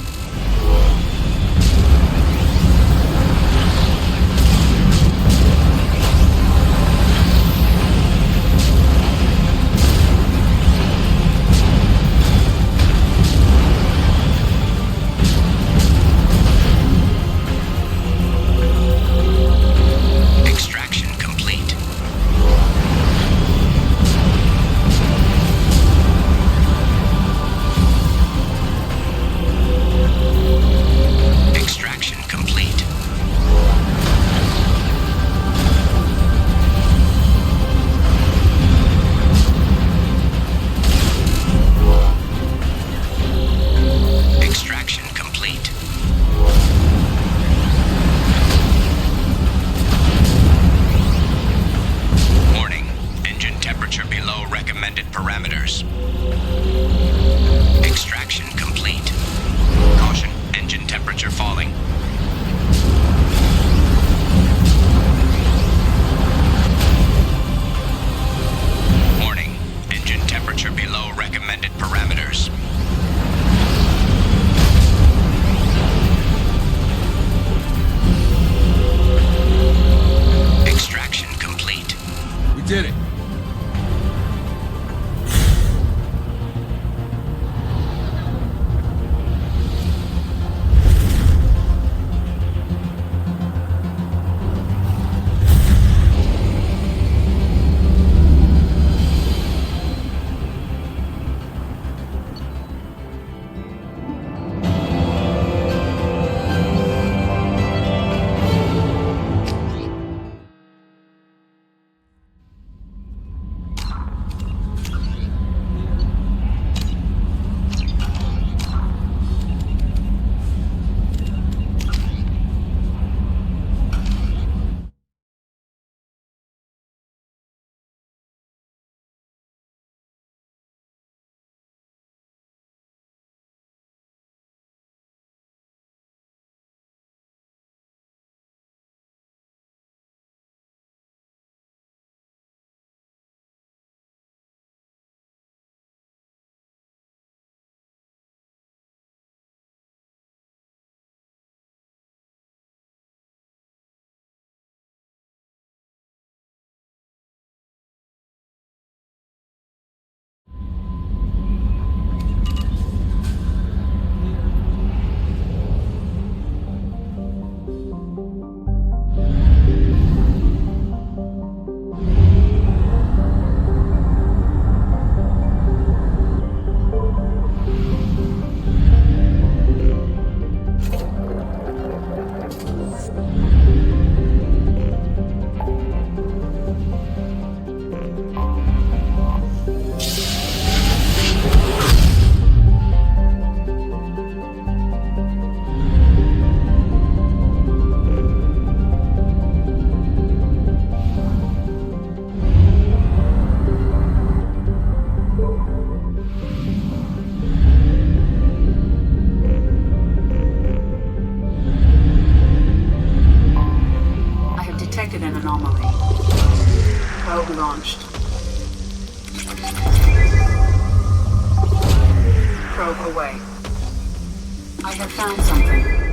Extraction complete. Extraction complete. Extraction complete. Warning, engine temperature below recommended parameters. Extraction complete. Caution, engine temperature falling. Warning, engine temperature below recommended parameters. Extraction complete. We did it. launched. Probe away. I have found something.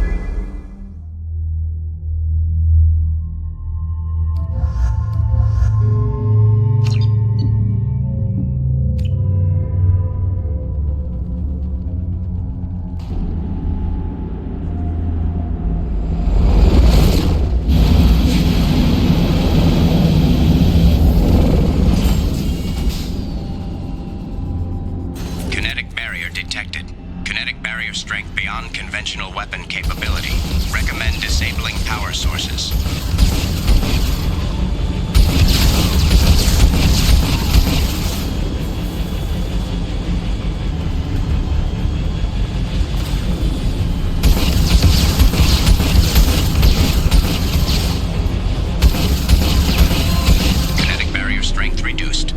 Conventional weapon capability. Recommend disabling power sources. Kinetic barrier strength reduced.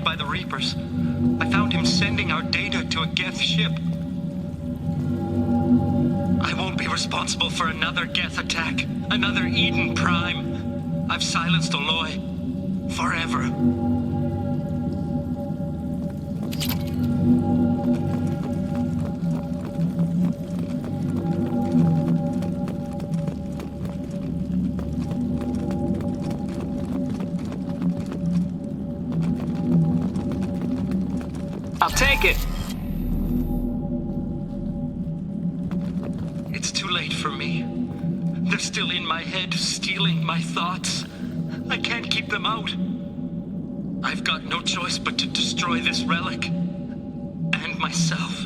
destroyed by the Reapers. I found him sending our data to a Geth ship. I won't be responsible for another Geth attack, another Eden Prime. I've silenced Aloy. Forever. I'll take it. It's too late for me. They're still in my head, stealing my thoughts. I can't keep them out. I've got no choice but to destroy this relic. And myself.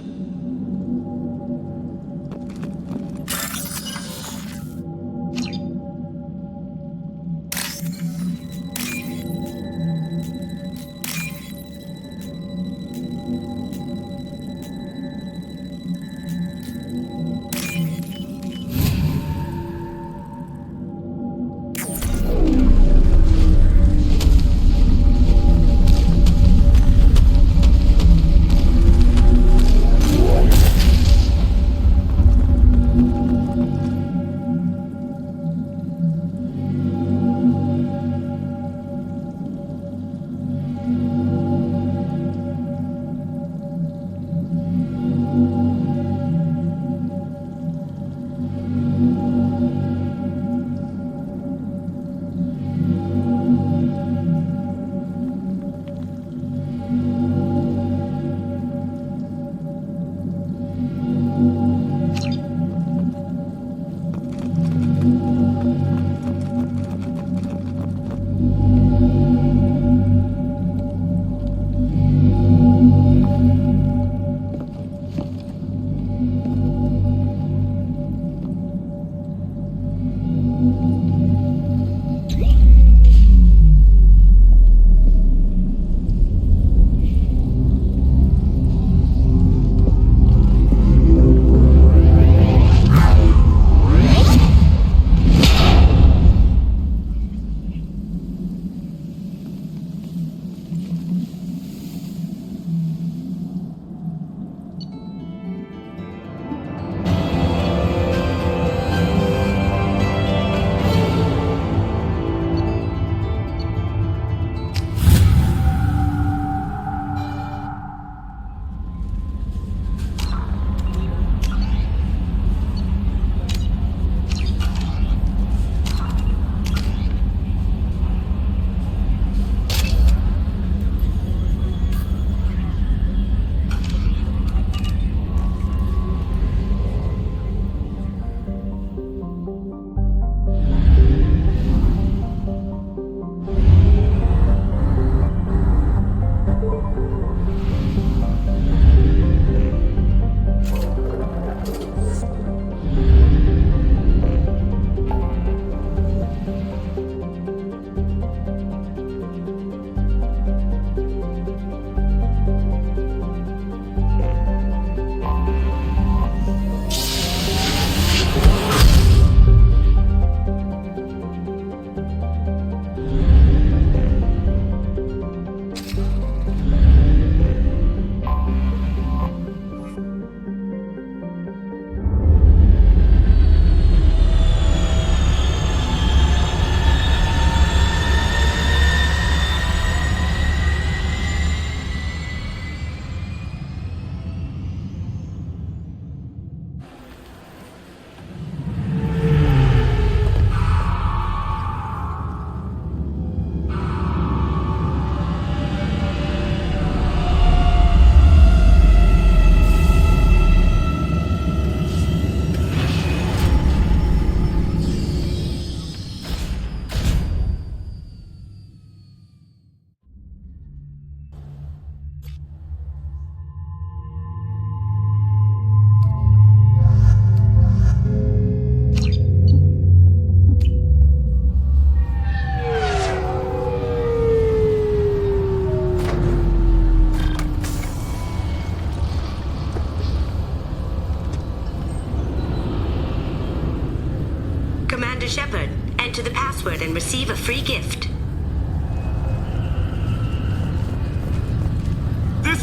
Shepard, enter the password and receive a free gift.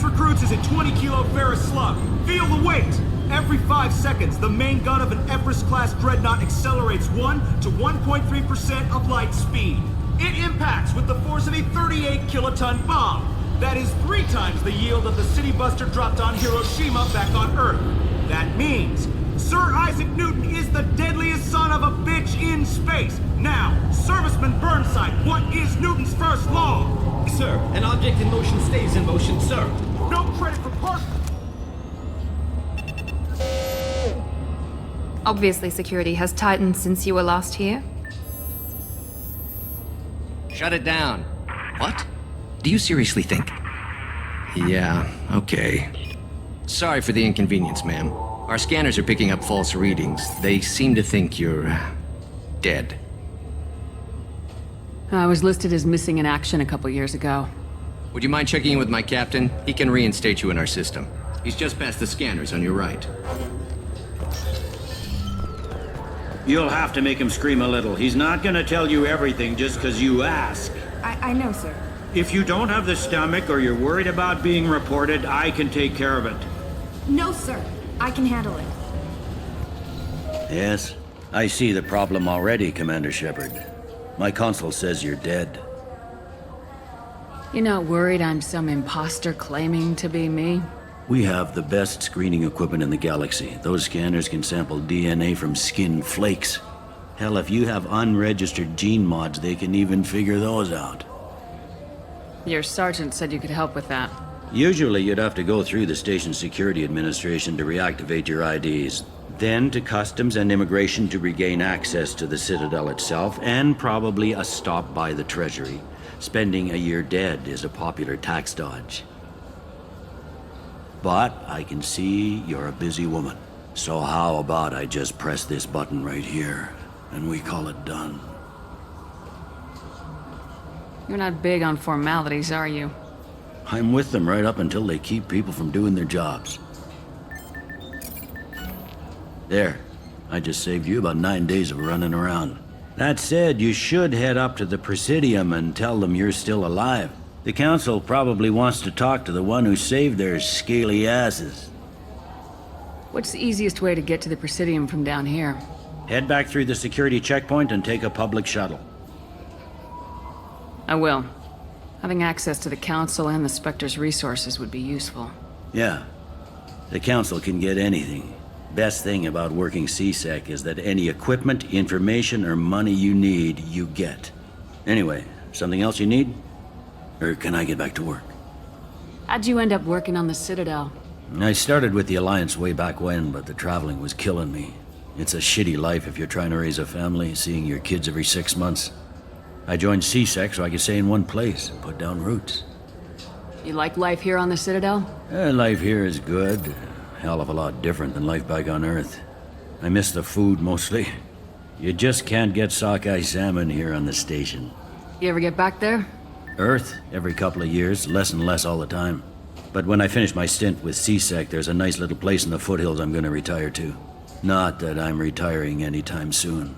recruits is a 20 kilo ferrous slug. Feel the weight! Every 5 seconds, the main gun of an Everest-class dreadnought accelerates 1 to 1.3% of light speed. It impacts with the force of a 38 kiloton bomb. That is 3 times the yield of the city buster dropped on Hiroshima back on Earth. That means Sir Isaac Newton is the deadliest son of a bitch in space. Now, Serviceman Burnside, what is Newton's first law? Sir, an object in motion stays in motion, sir. No credit for partial. Obviously, security has tightened since you were last here. Shut it down. What? Do you seriously think? Yeah, okay. Sorry for the inconvenience, ma'am. Our scanners are picking up false readings. They seem to think you're dead. I was listed as missing in action a couple years ago. Would you mind checking in with my captain? He can reinstate you in our system. He's just past the scanners on your right. You'll have to make him scream a little. He's not gonna tell you everything just because you ask. I know, sir. If you don't have the stomach or you're worried about being reported, I can take care of it. No, sir. I can handle it. Yes, I see the problem already, Commander Shepard. My console says you're dead. You're not worried I'm some imposter claiming to be me? We have the best screening equipment in the galaxy. Those scanners can sample DNA from skin flakes. Hell, if you have unregistered gene mods, they can even figure those out. Your sergeant said you could help with that. Usually you'd have to go through the station security administration to reactivate your IDs. Then to customs and immigration to regain access to the Citadel itself, and probably a stop by the Treasury. Spending a year dead is a popular tax dodge. But I can see you're a busy woman. So how about I just press this button right here, and we call it done? You're not big on formalities, are you? I'm with them right up until they keep people from doing their jobs. There. I just saved you about 9 days of running around. That said, you should head up to the Presidium and tell them you're still alive. The Council probably wants to talk to the one who saved their scaly asses. What's the easiest way to get to the Presidium from down here? Head back through the security checkpoint and take a public shuttle. I will. Having access to the Council and the Spectre's resources would be useful. Yeah. The Council can get anything. Best thing about working CSEC is that any equipment, information, or money you need, you get. Anyway, something else you need? Or can I get back to work? How'd you end up working on the Citadel? I started with the Alliance way back when, but the traveling was killing me. It's a shitty life if you're trying to raise a family, seeing your kids every 6 months. I joined CSEC so I could stay in one place and put down roots. You like life here on the Citadel? Life here is good. Hell of a lot different than life back on Earth. I miss the food mostly. You just can't get sockeye salmon here on the station. You ever get back there? Earth, every couple of years, less and less all the time. But when I finish my stint with CSEC, there's a nice little place in the foothills I'm gonna retire to. Not that I'm retiring anytime soon.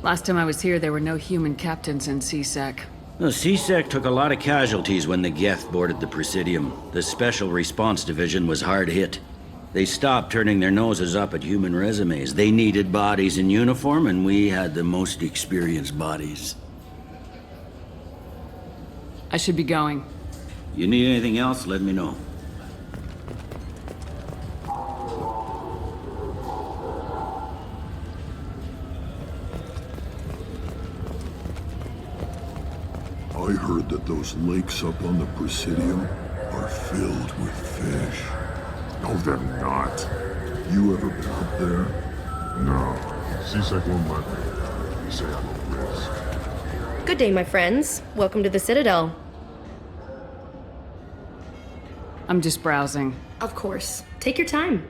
Last time I was here, there were no human captains in CSEC. The CSEC took a lot of casualties when the Geth boarded the Presidium. The Special Response Division was hard hit. They stopped turning their noses up at human resumes. They needed bodies in uniform, and we had the most experienced bodies. I should be going. You need anything else, let me know. I heard that those lakes up on the Presidium are filled with fish. No, they're not. You ever been up there? No. CSEC won't let me. They say I'm a risk. Good day, my friends. Welcome to the Citadel. I'm just browsing. Of course. Take your time.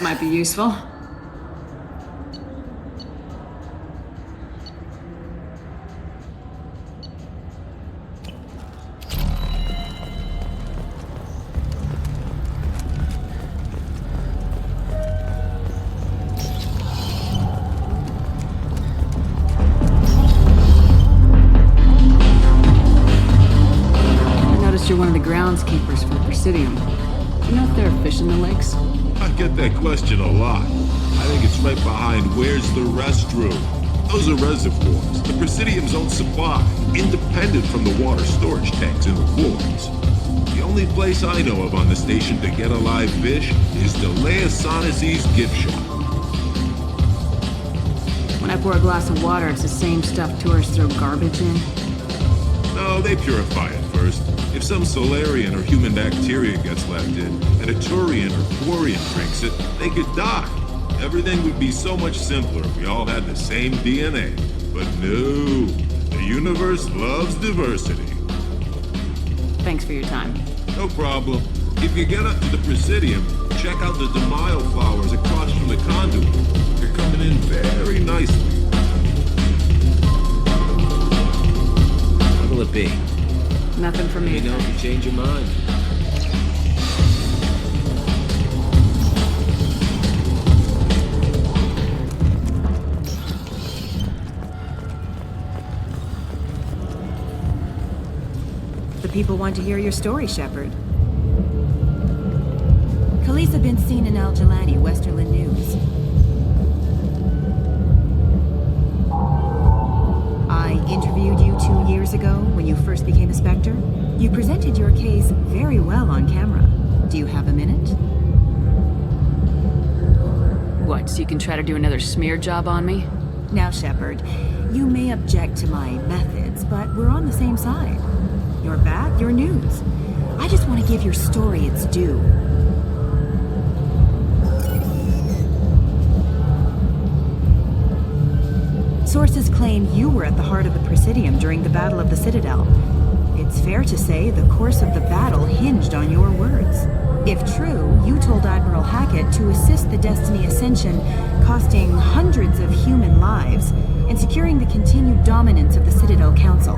This might be useful. You're one of the groundskeepers for the Presidium. Do you know if there are fish in the lakes? I get that question a lot. I think it's right behind where's the restroom. Those are reservoirs, the Presidium's own supply, independent from the water storage tanks in the floors. The only place I know of on the station to get a live fish is Delea Sonesi's gift shop. When I pour a glass of water, it's the same stuff tourists throw garbage in? No, they purify it first. If some Solarian or human bacteria gets left in, and a Turian or Quarian drinks it, they could die. Everything would be so much simpler if we all had the same DNA. But no, the universe loves diversity. Thanks for your time. No problem. If you get up to the Presidium, check out the DeMaio flowers across from the conduit. They're coming in very nicely. What'll it be? Nothing for me. Let me know if you change your mind. The people want to hear your story, Shepard. Khaleesa been seen in Al Jalani, Westerland News. I interviewed you 2 years ago when you first became a Spectre. You presented your case very well on camera. Do you have a minute? What, so you can try to do another smear job on me? Now, Shepard, you may object to my methods, but we're on the same side. You're back, you're news. I just want to give your story its due. Sources claim you were at the heart of the Presidium during the Battle of the Citadel. It's fair to say the course of the battle hinged on your words. If true, you told Admiral Hackett to assist the Destiny Ascension, costing hundreds of human lives, and securing the continued dominance of the Citadel Council.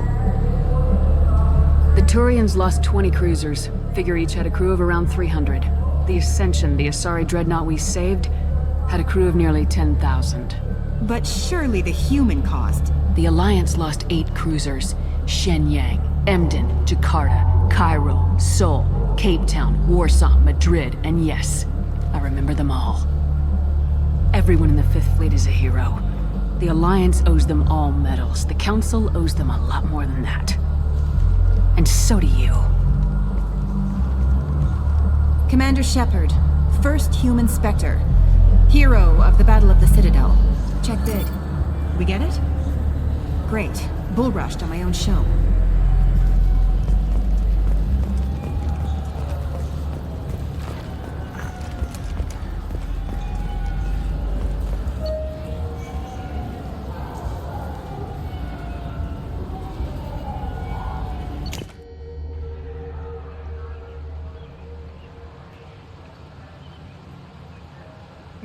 The Turians lost 20 cruisers. Figure each had a crew of around 300. The Ascension, the Asari dreadnought we saved, had a crew of nearly 10,000. But surely the human cost. The Alliance lost 8 cruisers. Shenyang, Emden, Jakarta, Cairo, Seoul, Cape Town, Warsaw, Madrid, and yes, I remember them all. Everyone in the Fifth Fleet is a hero. The Alliance owes them all medals. The Council owes them a lot more than that. And so do you. Commander Shepard, first human Spectre. Hero of the Battle of the Citadel. Check bid. We get it? Great. Bull rushed on my own show.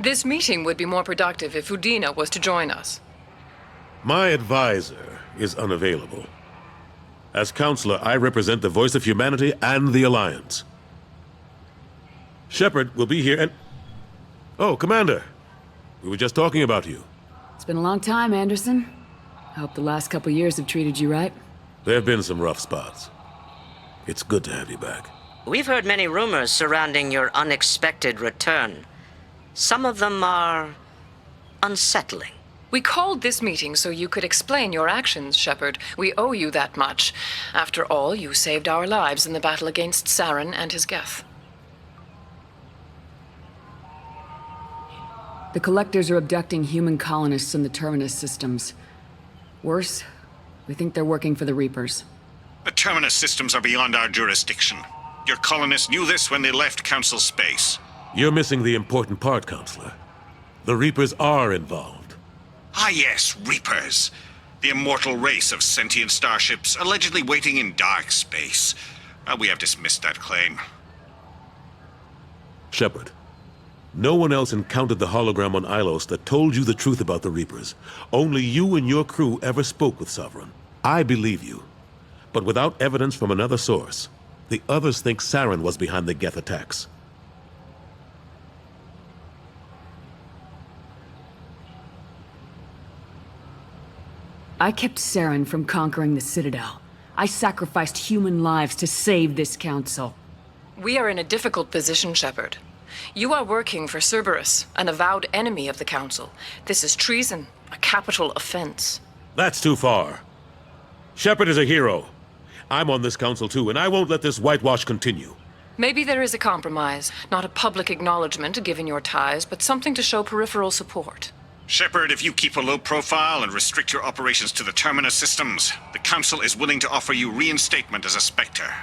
This meeting would be more productive if Udina was to join us. My advisor is unavailable. As counselor, I represent the voice of humanity and the Alliance. Shepard will be here and... Oh, Commander. We were just talking about you. It's been a long time, Anderson. I hope the last couple years have treated you right. There have been some rough spots. It's good to have you back. We've heard many rumors surrounding your unexpected return. Some of them are unsettling. We called this meeting so you could explain your actions, Shepard. We owe you that much. After all, you saved our lives in the battle against Saren and his Geth. The Collectors are abducting human colonists in the Terminus systems. Worse, we think they're working for the Reapers. The Terminus systems are beyond our jurisdiction. Your colonists knew this when they left Council space. You're missing the important part, Counselor. The Reapers are involved. Ah yes, Reapers. The immortal race of sentient starships allegedly waiting in dark space. We have dismissed that claim. Shepard, No one else encountered the hologram on Ilos that told you the truth about the Reapers. Only you and your crew ever spoke with Sovereign. I believe you. But without evidence from another source, the others think Saren was behind the Geth attacks. I kept Saren from conquering the Citadel. I sacrificed human lives to save this council. We are in a difficult position, Shepard. You are working for Cerberus, an avowed enemy of the Council. This is treason, a capital offense. That's too far. Shepard is a hero. I'm on this council too, and I won't let this whitewash continue. Maybe there is a compromise. Not a public acknowledgement given your ties, but something to show peripheral support. Shepard, if you keep a low profile and restrict your operations to the Terminus systems, the Council is willing to offer you reinstatement as a Spectre.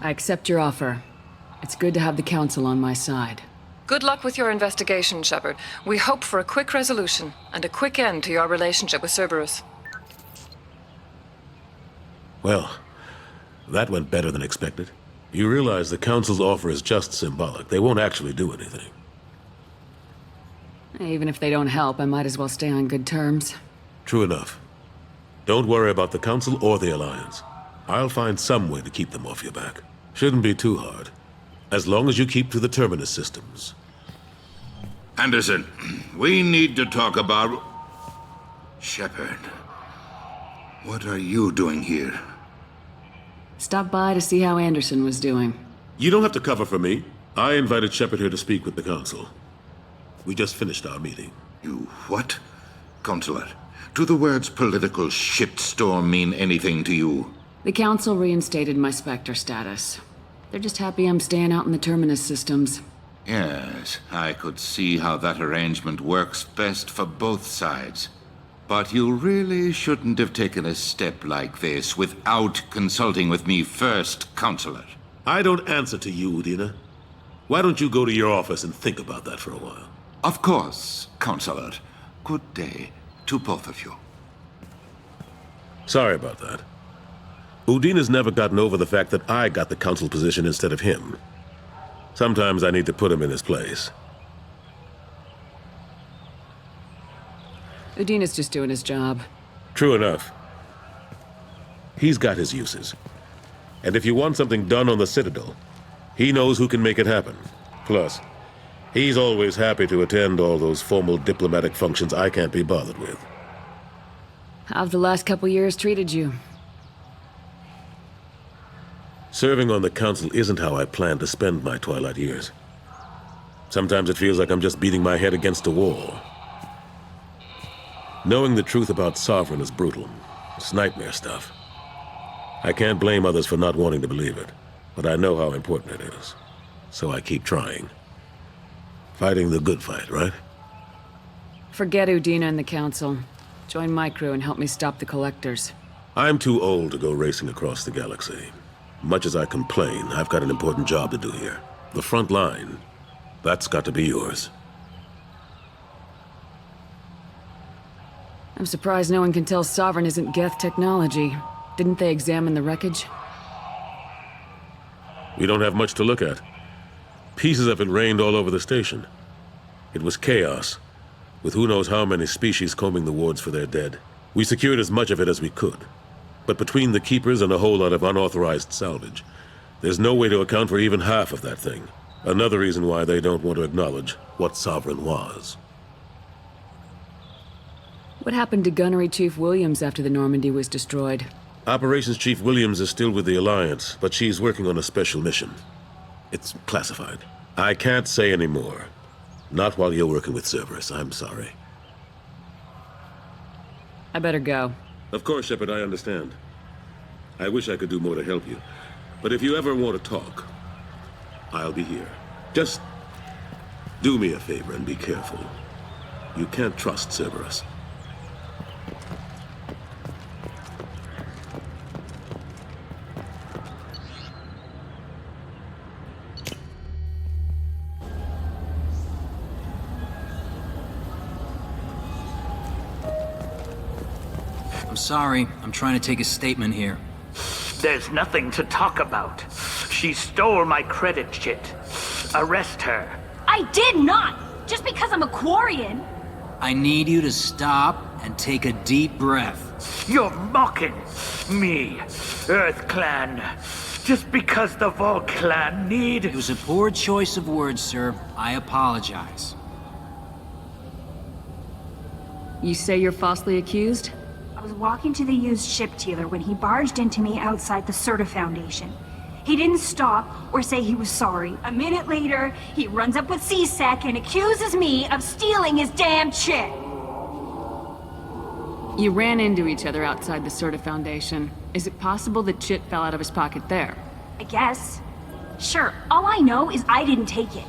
I accept your offer. It's good to have the Council on my side. Good luck with your investigation, Shepard. We hope for a quick resolution and a quick end to your relationship with Cerberus. Well, that went better than expected. You realize the Council's offer is just symbolic. They won't actually do anything. Even if they don't help, I might as well stay on good terms. True enough. Don't worry about the Council or the Alliance. I'll find some way to keep them off your back. Shouldn't be too hard. As long as you keep to the Terminus systems. Anderson, we need to talk about... Shepard. What are you doing here? Stopped by to see how Anderson was doing. You don't have to cover for me. I invited Shepard here to speak with the Council. We just finished our meeting. You what? Counselor, do the words political shitstorm mean anything to you? The Council reinstated my Spectre status. They're just happy I'm staying out in the Terminus systems. Yes, I could see how that arrangement works best for both sides. But you really shouldn't have taken a step like this without consulting with me first, Counselor. I don't answer to you, Udina. Why don't you go to your office and think about that for a while? Of course, Counselor. Good day to both of you. Sorry about that. Udina's never gotten over the fact that I got the Council position instead of him. Sometimes I need to put him in his place. Udina's just doing his job. True enough. He's got his uses. And if you want something done on the Citadel, he knows who can make it happen. Plus, he's always happy to attend all those formal diplomatic functions I can't be bothered with. How've the last couple years treated you? Serving on the Council isn't how I plan to spend my twilight years. Sometimes it feels like I'm just beating my head against a wall. Knowing the truth about Sovereign is brutal. It's nightmare stuff. I can't blame others for not wanting to believe it, but I know how important it is. So I keep trying. Fighting the good fight, right? Forget Udina and the Council. Join my crew and help me stop the Collectors. I'm too old to go racing across the galaxy. Much as I complain, I've got an important job to do here. The front line. That's got to be yours. I'm surprised no one can tell Sovereign isn't Geth technology. Didn't they examine the wreckage? We don't have much to look at. Pieces of it rained all over the station. It was chaos, with who knows how many species combing the wards for their dead. We secured as much of it as we could. But between the Keepers and a whole lot of unauthorized salvage, there's no way to account for even half of that thing. Another reason why they don't want to acknowledge what Sovereign was. What happened to Gunnery Chief Williams after the Normandy was destroyed? Operations Chief Williams is still with the Alliance, but she's working on a special mission. It's classified. I can't say any more. Not while you're working with Cerberus, I'm sorry. I better go. Of course, Shepard, I understand. I wish I could do more to help you. But if you ever want to talk, I'll be here. Just do me a favor and be careful. You can't trust Cerberus. Sorry, I'm trying to take a statement here. There's nothing to talk about. She stole my credit chit. Arrest her. I did not! Just because I'm a Quarian! I need you to stop and take a deep breath. You're mocking me, Earth Clan. Just because the Vol Clan need... It was a poor choice of words, sir. I apologize. You say you're falsely accused? I was walking to the used ship dealer when he barged into me outside the Serta Foundation. He didn't stop or say he was sorry. A minute later, he runs up with C-Sec and accuses me of stealing his damn chip. You ran into each other outside the Serta Foundation. Is it possible that Chit fell out of his pocket there? I guess. Sure, all I know is I didn't take it.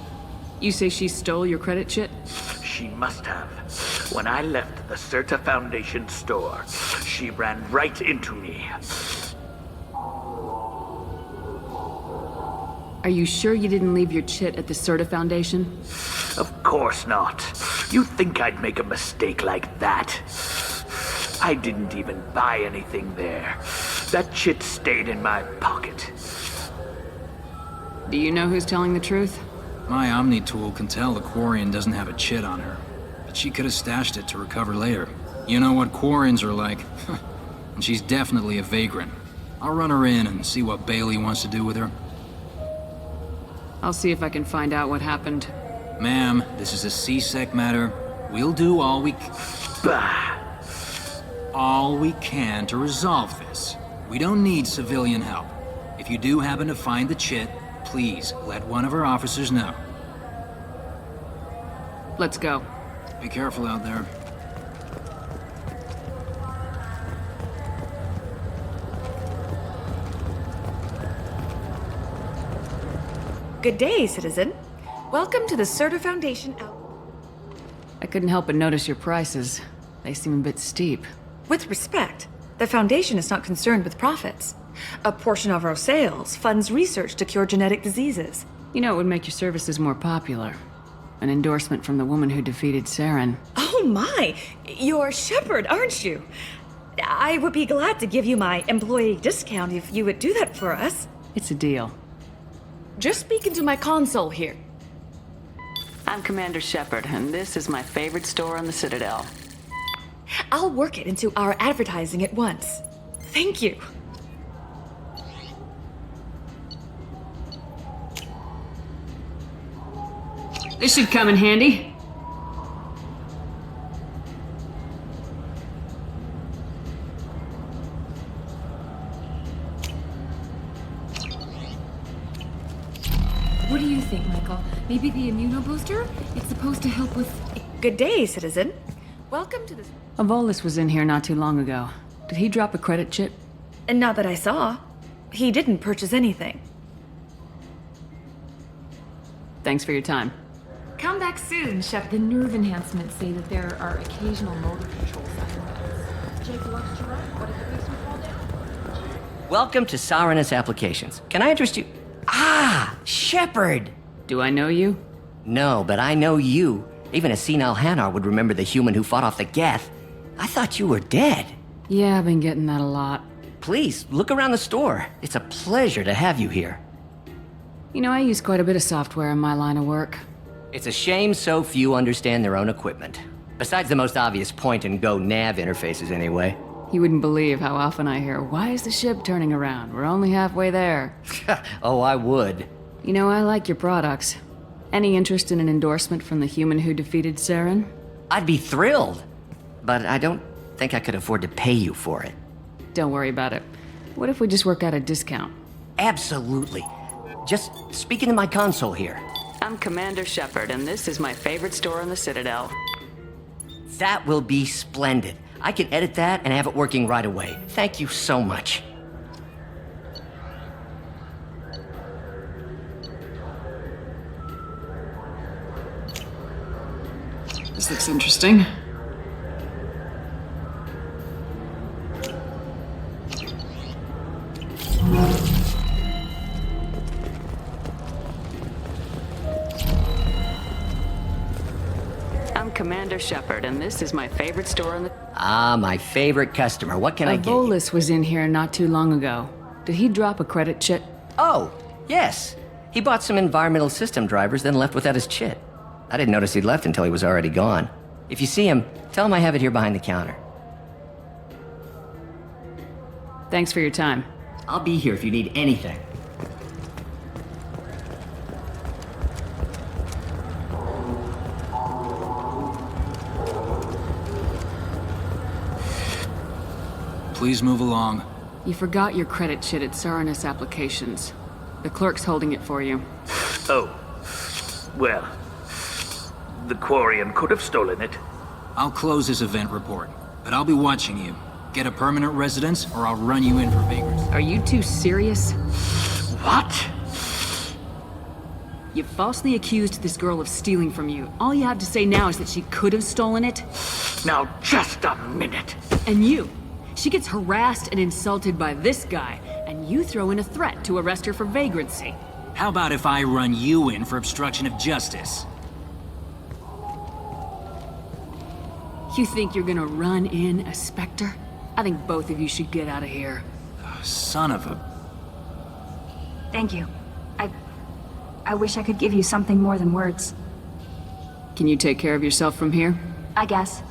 You say she stole your credit, Chit? She must have. When I left the Serta Foundation store, she ran right into me. Are you sure you didn't leave your chit at the Serta Foundation? Of course not. You think I'd make a mistake like that? I didn't even buy anything there. That chit stayed in my pocket. Do you know who's telling the truth? My Omni tool can tell the Quarian doesn't have a chit on her, but she could have stashed it to recover later. You know what Quarians are like. And she's definitely a vagrant. I'll run her in and see what Bailey wants to do with her. I'll see if I can find out what happened. Ma'am, this is a C-Sec matter. We'll do all we can to resolve this. We don't need civilian help. If you do happen to find the chit, please let one of our officers know. Let's go. Be careful out there. Good day, citizen. Welcome to the Serta Foundation. I couldn't help but notice your prices. They seem a bit steep. With respect, the Foundation is not concerned with profits. A portion of our sales funds research to cure genetic diseases. You know, it would make your services more popular. An endorsement from the woman who defeated Saren. Oh my! You're Shepard, aren't you? I would be glad to give you my employee discount if you would do that for us. It's a deal. Just speak into my console here. I'm Commander Shepard, and this is my favorite store on the Citadel. I'll work it into our advertising at once. Thank you. This should come in handy. What do you think, Michael? Maybe the immunobooster? It's supposed to help with... Good day, citizen. Welcome to the... Avolis was in here not too long ago. Did he drop a credit chip? Not that I saw. He didn't purchase anything. Thanks for your time. Come back soon, Shep. The nerve enhancements say that there are occasional motor control side effects. Jake loves to run. What if the basement fall down? Welcome to Sarenus Applications. Can I interest you? Ah, Shepard! Do I know you? No, but I know you. Even a senile Hanar would remember the human who fought off the Geth. I thought you were dead. Yeah, I've been getting that a lot. Please, look around the store. It's a pleasure to have you here. You know, I use quite a bit of software in my line of work. It's a shame so few understand their own equipment. Besides the most obvious point-and-go nav interfaces, anyway. You wouldn't believe how often I hear, "Why is the ship turning around? We're only halfway there." Oh, I would. You know, I like your products. Any interest in an endorsement from the human who defeated Saren? I'd be thrilled. But I don't think I could afford to pay you for it. Don't worry about it. What if we just work out a discount? Absolutely. Just speak into my console here. I'm Commander Shepard, and this is my favorite store on the Citadel. That will be splendid. I can edit that and have it working right away. Thank you so much. This looks interesting. Commander Shepard, and this is my favorite store in the... Ah, my favorite customer. What can I get you? Volus was in here not too long ago. Did he drop a credit chit? Oh, yes. He bought some environmental system drivers, then left without his chit. I didn't notice he'd left until he was already gone. If you see him, tell him I have it here behind the counter. Thanks for your time. I'll be here if you need anything. Please move along. You forgot your credit chit at Saranus Applications. The clerk's holding it for you. Oh. Well, the Quarian could have stolen it. I'll close this event report, but I'll be watching you. Get a permanent residence, or I'll run you in for vagrants. Are you two serious? What? You falsely accused this girl of stealing from you. All you have to say now is that she could have stolen it? Now, just a minute. And you? She gets harassed and insulted by this guy, and you throw in a threat to arrest her for vagrancy. How about if I run you in for obstruction of justice? You think you're gonna run in a Spectre? I think both of you should get out of here. Son of a... Thank you. I wish I could give you something more than words. Can you take care of yourself from here? I guess.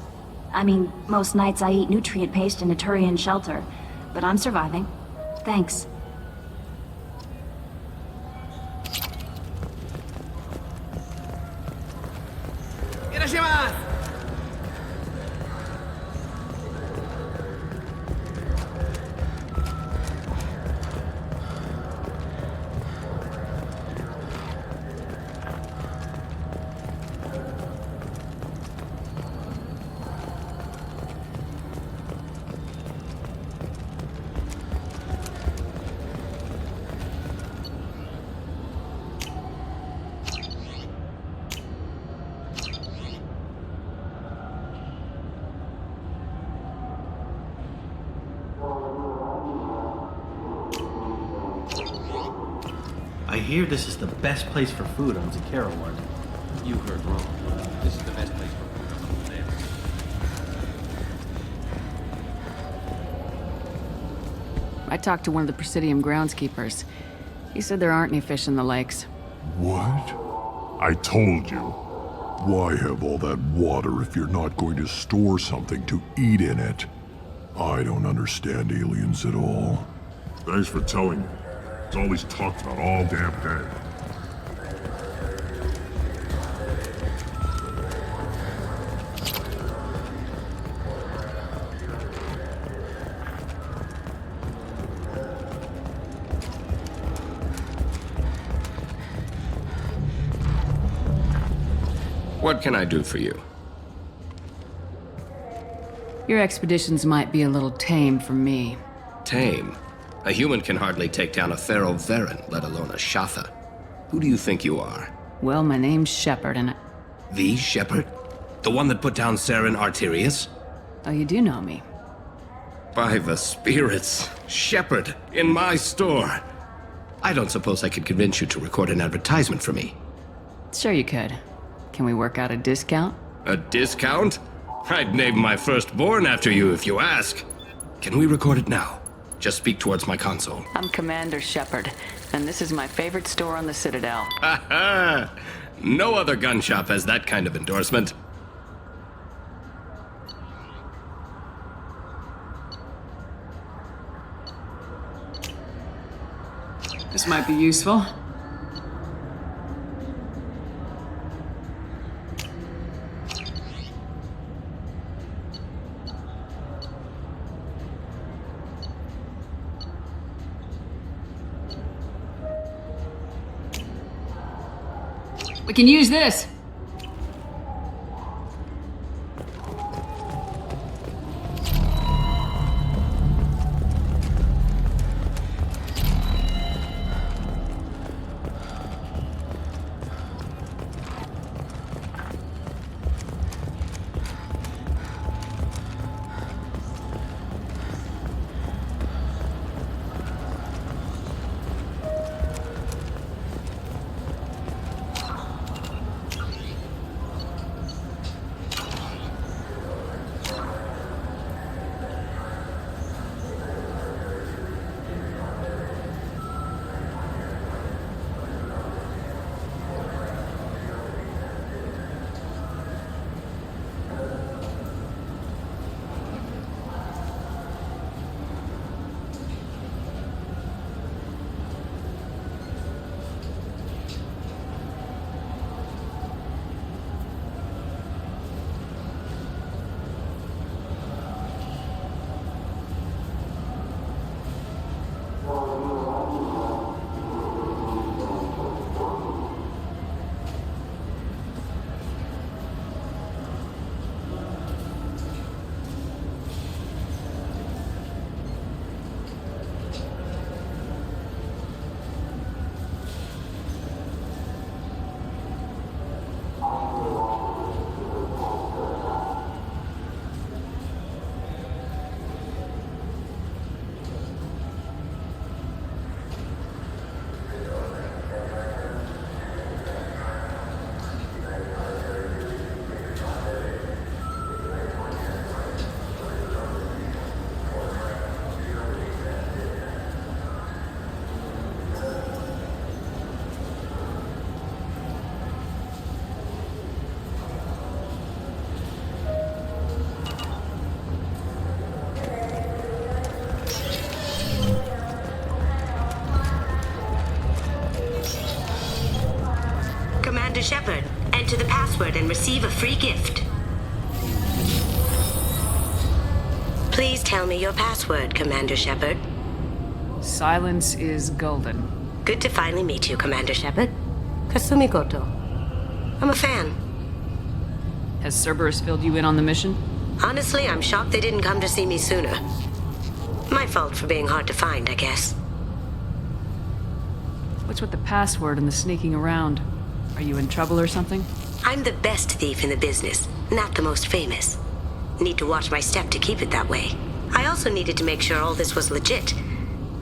I mean, most nights I eat nutrient paste in a Turian shelter, but I'm surviving. Thanks. I hear this is the best place for food on Zakera Ward. You heard wrong. This is the best place for food on there. I talked to one of the Presidium groundskeepers. He said there aren't any fish in the lakes. What? I told you. Why have all that water if you're not going to store something to eat in it? I don't understand aliens at all. Thanks for telling me. It's all he's talked about all damn day. What can I do for you? Your expeditions might be a little tame for me. Tame? A human can hardly take down a Pharaoh Varen, let alone a Shatha. Who do you think you are? Well, my name's Shepard, and The Shepard? The one that put down Saren Arterius? Oh, you do know me. By the spirits. Shepard, in my store. I don't suppose I could convince you to record an advertisement for me. Sure you could. Can we work out a discount? A discount? I'd name my firstborn after you if you ask. Can we record it now? Just speak towards my console. I'm Commander Shepard, and this is my favorite store on the Citadel. Ha ha! No other gun shop has that kind of endorsement. This might be useful. We can use this. Commander Shepard. Enter the password and receive a free gift. Please tell me your password, Commander Shepard. Silence is golden. Good to finally meet you, Commander Shepard. Kasumi Goto. I'm a fan. Has Cerberus filled you in on the mission? Honestly, I'm shocked they didn't come to see me sooner. My fault for being hard to find, I guess. What's with the password and the sneaking around? Are you in trouble or something? I'm the best thief in the business, not the most famous. Need to watch my step to keep it that way. I also needed to make sure all this was legit.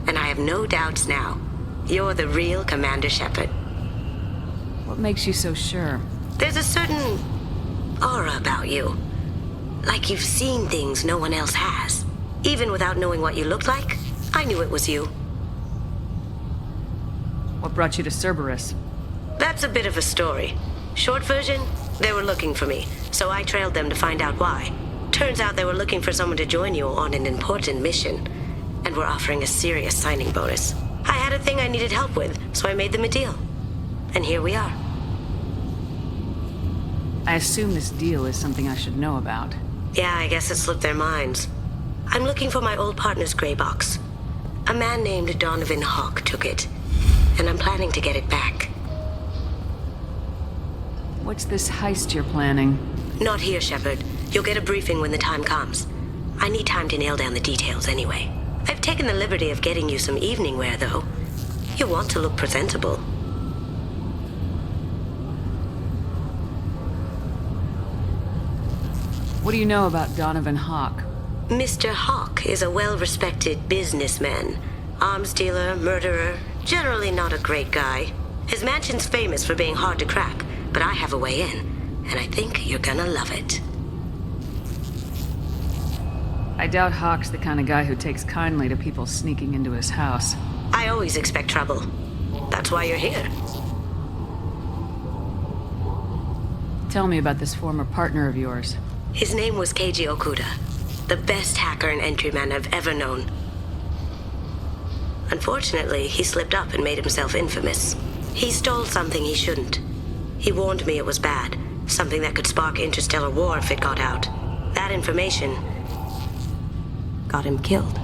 And I have no doubts now. You're the real Commander Shepard. What makes you so sure? There's a certain aura about you. Like you've seen things no one else has. Even without knowing what you looked like, I knew it was you. What brought you to Cerberus? That's a bit of a story. Short version, they were looking for me, so I trailed them to find out why. Turns out they were looking for someone to join you on an important mission, and were offering a serious signing bonus. I had a thing I needed help with, so I made them a deal. And here we are. I assume this deal is something I should know about. Yeah, I guess it slipped their minds. I'm looking for my old partner's gray box. A man named Donovan Hawk took it, and I'm planning to get it back. What's this heist you're planning? Not here, Shepard. You'll get a briefing when the time comes. I need time to nail down the details anyway. I've taken the liberty of getting you some evening wear, though. You want to look presentable. What do you know about Donovan Hawk? Mr. Hawk is a well-respected businessman. Arms dealer, murderer, generally not a great guy. His mansion's famous for being hard to crack, but I have a way in, and I think you're gonna love it. I doubt Hawk's the kind of guy who takes kindly to people sneaking into his house. I always expect trouble. That's why you're here. Tell me about this former partner of yours. His name was Keiji Okuda, the best hacker and entryman I've ever known. Unfortunately, he slipped up and made himself infamous. He stole something he shouldn't. He warned me it was bad, something that could spark interstellar war if it got out. That information got him killed.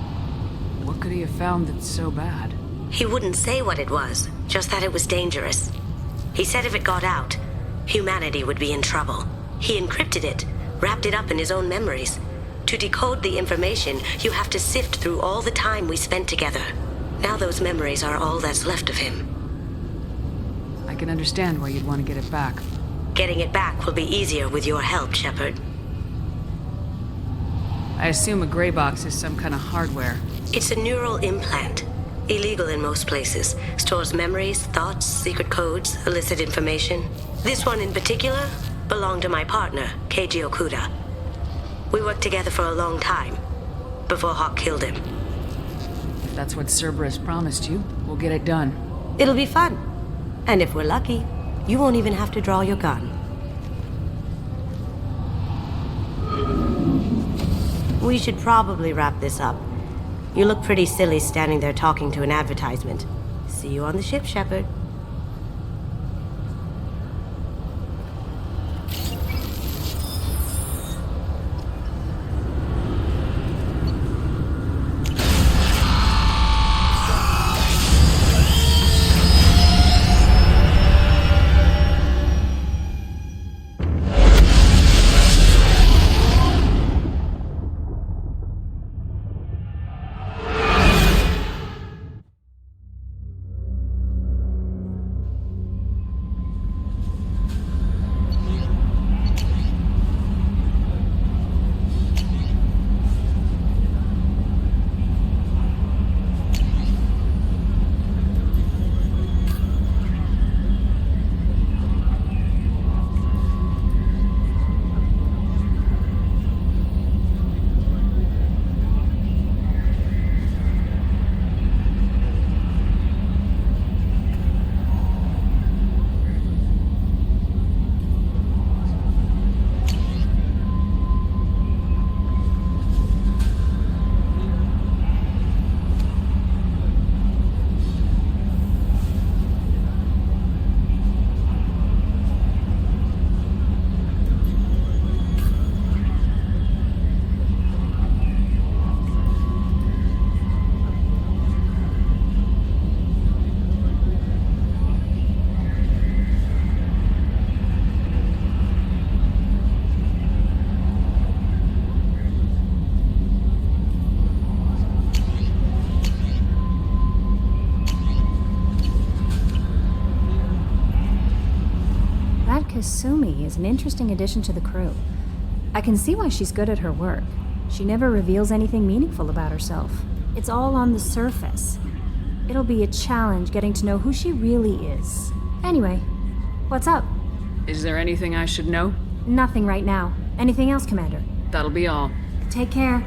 What could he have found that's so bad? He wouldn't say what it was, just that it was dangerous. He said if it got out, humanity would be in trouble. He encrypted it, wrapped it up in his own memories. To decode the information, you have to sift through all the time we spent together. Now those memories are all that's left of him. I can understand why you'd want to get it back. Getting it back will be easier with your help, Shepard. I assume a gray box is some kind of hardware. It's a neural implant. Illegal in most places. Stores memories, thoughts, secret codes, illicit information. This one in particular belonged to my partner, Keiji Okuda. We worked together for a long time, before Hawk killed him. If that's what Cerberus promised you, we'll get it done. It'll be fun. And if we're lucky, you won't even have to draw your gun. We should probably wrap this up. You look pretty silly standing there talking to an advertisement. See you on the ship, Shepard. Kasumi is an interesting addition to the crew. I can see why she's good at her work. She never reveals anything meaningful about herself. It's all on the surface. It'll be a challenge getting to know who she really is. Anyway, what's up? Is there anything I should know? Nothing right now. Anything else, Commander? That'll be all. Take care.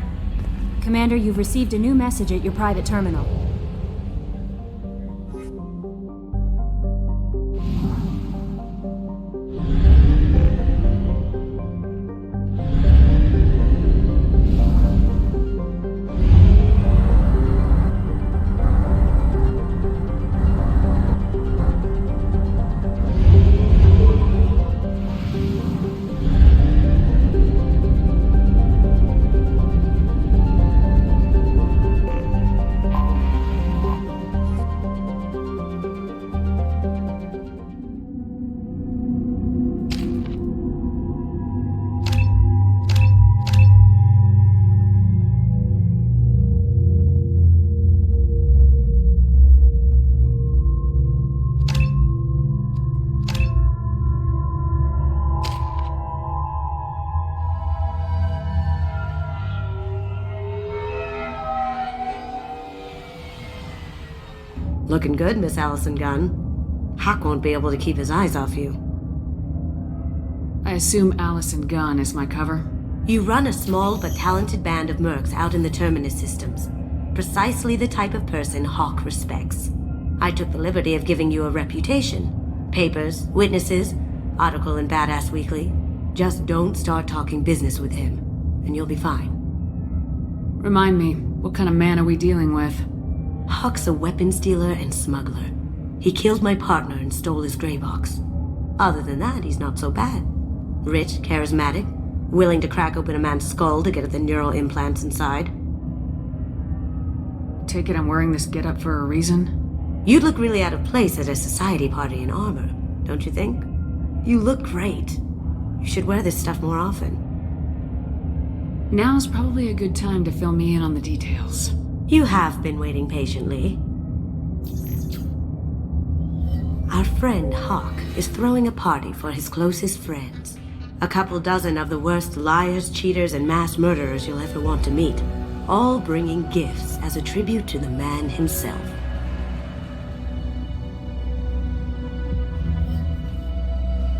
Commander, you've received a new message at your private terminal. Looking good, Miss Allison Gunn. Hawk won't be able to keep his eyes off you. I assume Allison Gunn is my cover? You run a small but talented band of mercs out in the Terminus systems. Precisely the type of person Hawk respects. I took the liberty of giving you a reputation. Papers, witnesses, article in Badass Weekly. Just don't start talking business with him, and you'll be fine. Remind me, what kind of man are we dealing with? Hawk's a weapons dealer and smuggler. He killed my partner and stole his gray box. Other than that, he's not so bad. Rich, charismatic, willing to crack open a man's skull to get at the neural implants inside. Take it I'm wearing this getup for a reason? You'd look really out of place at a society party in armor, don't you think? You look great. You should wear this stuff more often. Now's probably a good time to fill me in on the details. You have been waiting patiently. Our friend Hawk is throwing a party for his closest friends. A couple dozen of the worst liars, cheaters, and mass murderers you'll ever want to meet. All bringing gifts as a tribute to the man himself.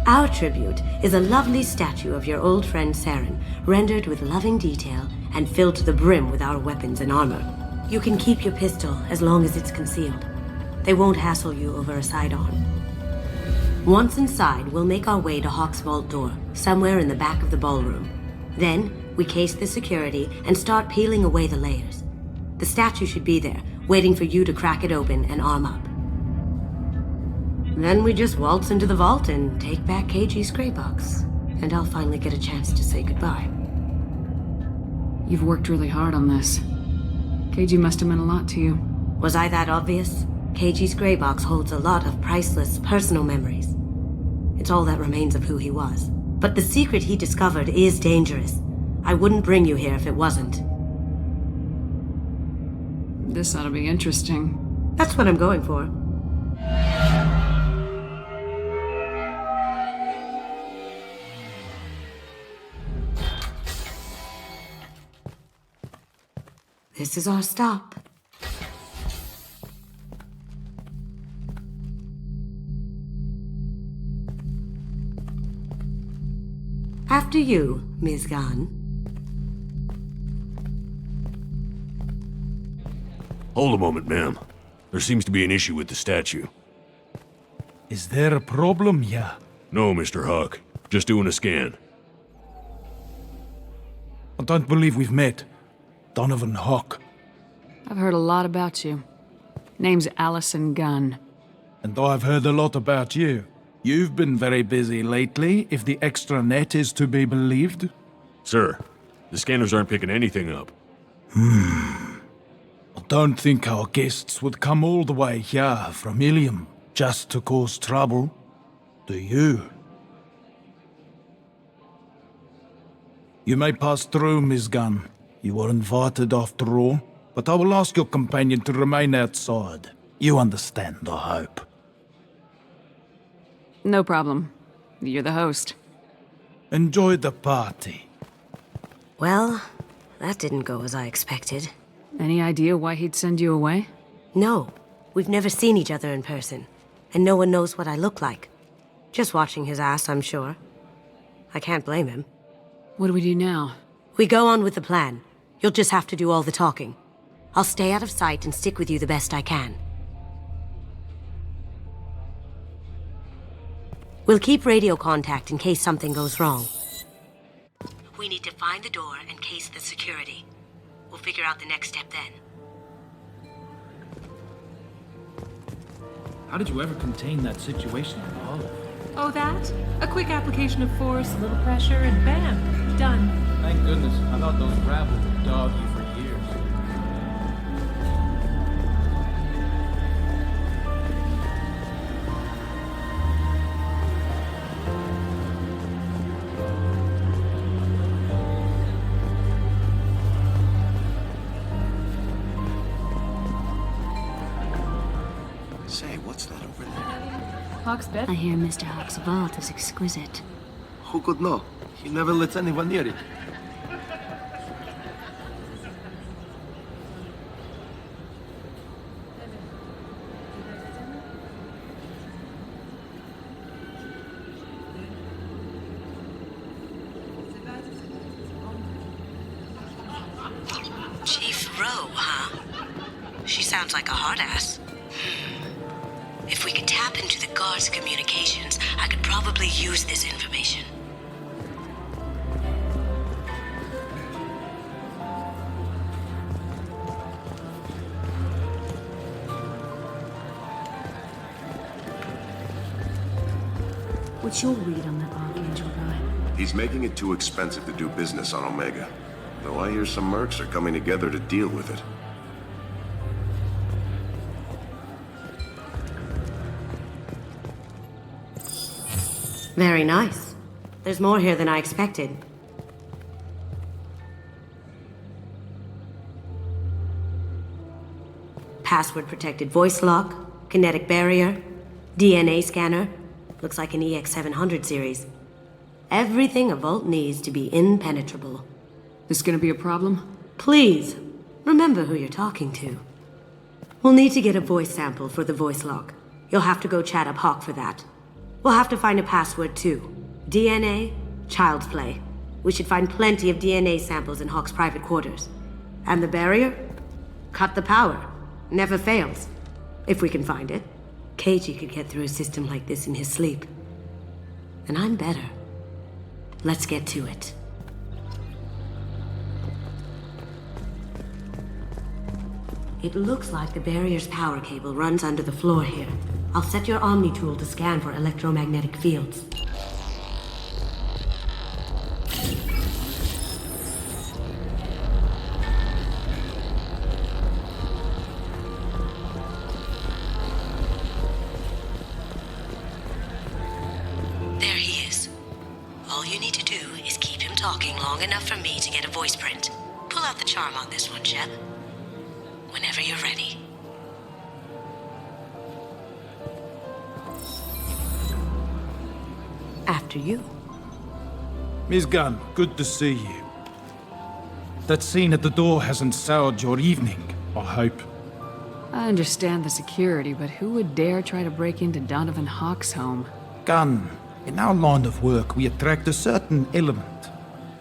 Our tribute is a lovely statue of your old friend Saren, rendered with loving detail and filled to the brim with our weapons and armor. You can keep your pistol as long as it's concealed. They won't hassle you over a sidearm. Once inside, we'll make our way to Hawk's vault door, somewhere in the back of the ballroom. Then, we case the security and start peeling away the layers. The statue should be there, waiting for you to crack it open and arm up. Then we just waltz into the vault and take back KG's gray box. And I'll finally get a chance to say goodbye. You've worked really hard on this. KG must have meant a lot to you. Was I that obvious? KG's gray box holds a lot of priceless personal memories. It's all that remains of who he was. But the secret he discovered is dangerous. I wouldn't bring you here if it wasn't. This ought to be interesting. That's what I'm going for. This is our stop. After you, Ms. Gunn. Hold a moment, ma'am. There seems to be an issue with the statue. Is there a problem here? No, Mr. Huck. Just doing a scan. I don't believe we've met. Donovan Hawk. I've heard a lot about you. Name's Allison Gunn. And I've heard a lot about you. You've been very busy lately, if the extranet is to be believed. Sir, the scanners aren't picking anything up. I don't think our guests would come all the way here from Ilium just to cause trouble. Do you? You may pass through, Miss Gunn. You were invited after all, but I will ask your companion to remain outside. You understand, I hope. No problem. You're the host. Enjoy the party. Well, that didn't go as I expected. Any idea why he'd send you away? No. We've never seen each other in person, and no one knows what I look like. Just watching his ass, I'm sure. I can't blame him. What do we do now? We go on with the plan. You'll just have to do all the talking. I'll stay out of sight and stick with you the best I can. We'll keep radio contact in case something goes wrong. We need to find the door and case the security. We'll figure out the next step then. How did you ever contain that situation in the hull? Oh, that? A quick application of force, a little pressure, and bam! Done. Thank goodness. I thought those rabble would dog you for years. Say, what's that over there? Hawk's bed? I hear Mr. Hawk's vault is exquisite. Who could know? He never lets anyone near it. Chief Rowe, huh? She sounds like a hard ass. If we could tap into the guard's communications, I could probably use this information. What's your read on that Archangel guy? He's making it too expensive to do business on Omega. Though I hear some mercs are coming together to deal with it. Very nice. There's more here than I expected. Password-protected voice lock, kinetic barrier, DNA scanner. Looks like an EX-700 series. Everything a Vault needs to be impenetrable. This gonna be a problem? Please, remember who you're talking to. We'll need to get a voice sample for the voice lock. You'll have to go chat up Hawk for that. We'll have to find a password too. DNA, child's play. We should find plenty of DNA samples in Hawk's private quarters. And the barrier? Cut the power. Never fails. If we can find it. Keiji could get through a system like this in his sleep. And I'm better. Let's get to it. It looks like the barrier's power cable runs under the floor here. I'll set your Omni tool to scan for electromagnetic fields. There he is. All you need to do is keep him talking long enough for me to get a voice print. Pull out the charm on this one, Shep. Whenever you're ready. After you. Miss Gunn, good to see you. That scene at the door hasn't soured your evening, I hope. I understand the security, but who would dare try to break into Donovan Hawk's home? Gunn, in our line of work, we attract a certain element.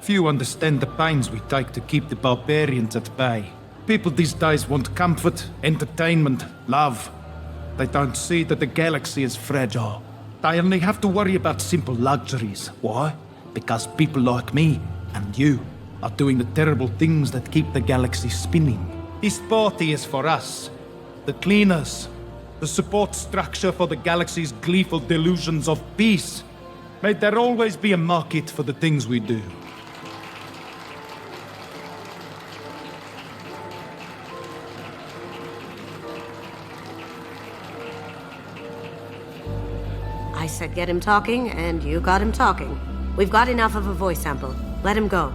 Few understand the pains we take to keep the barbarians at bay. People these days want comfort, entertainment, love. They don't see that the galaxy is fragile. They only have to worry about simple luxuries. Why? Because people like me and you are doing the terrible things that keep the galaxy spinning. This party is for us, the cleaners, the support structure for the galaxy's gleeful delusions of peace. May there always be a market for the things we do. I said get him talking, and you got him talking. We've got enough of a voice sample. Let him go.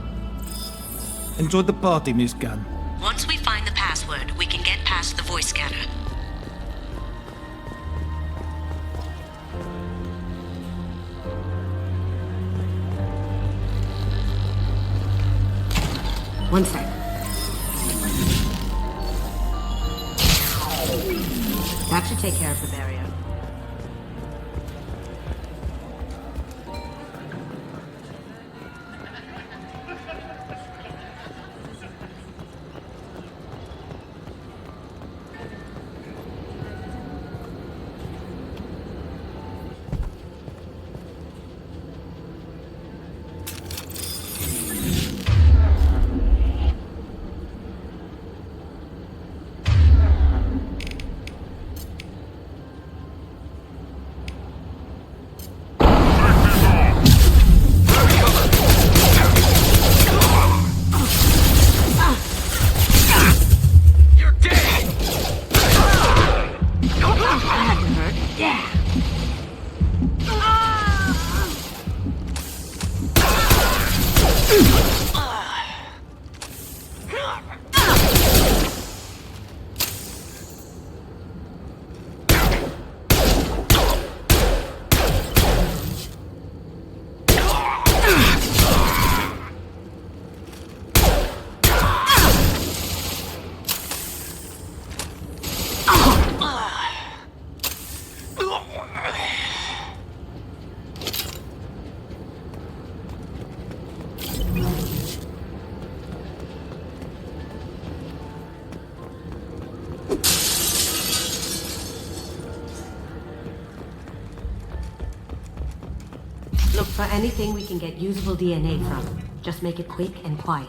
Enjoy the party, Miss Gunn. Once we find the password, we can get past the voice scanner. One sec. That should take care of the barrier. Look for anything we can get usable DNA from. Just make it quick and quiet.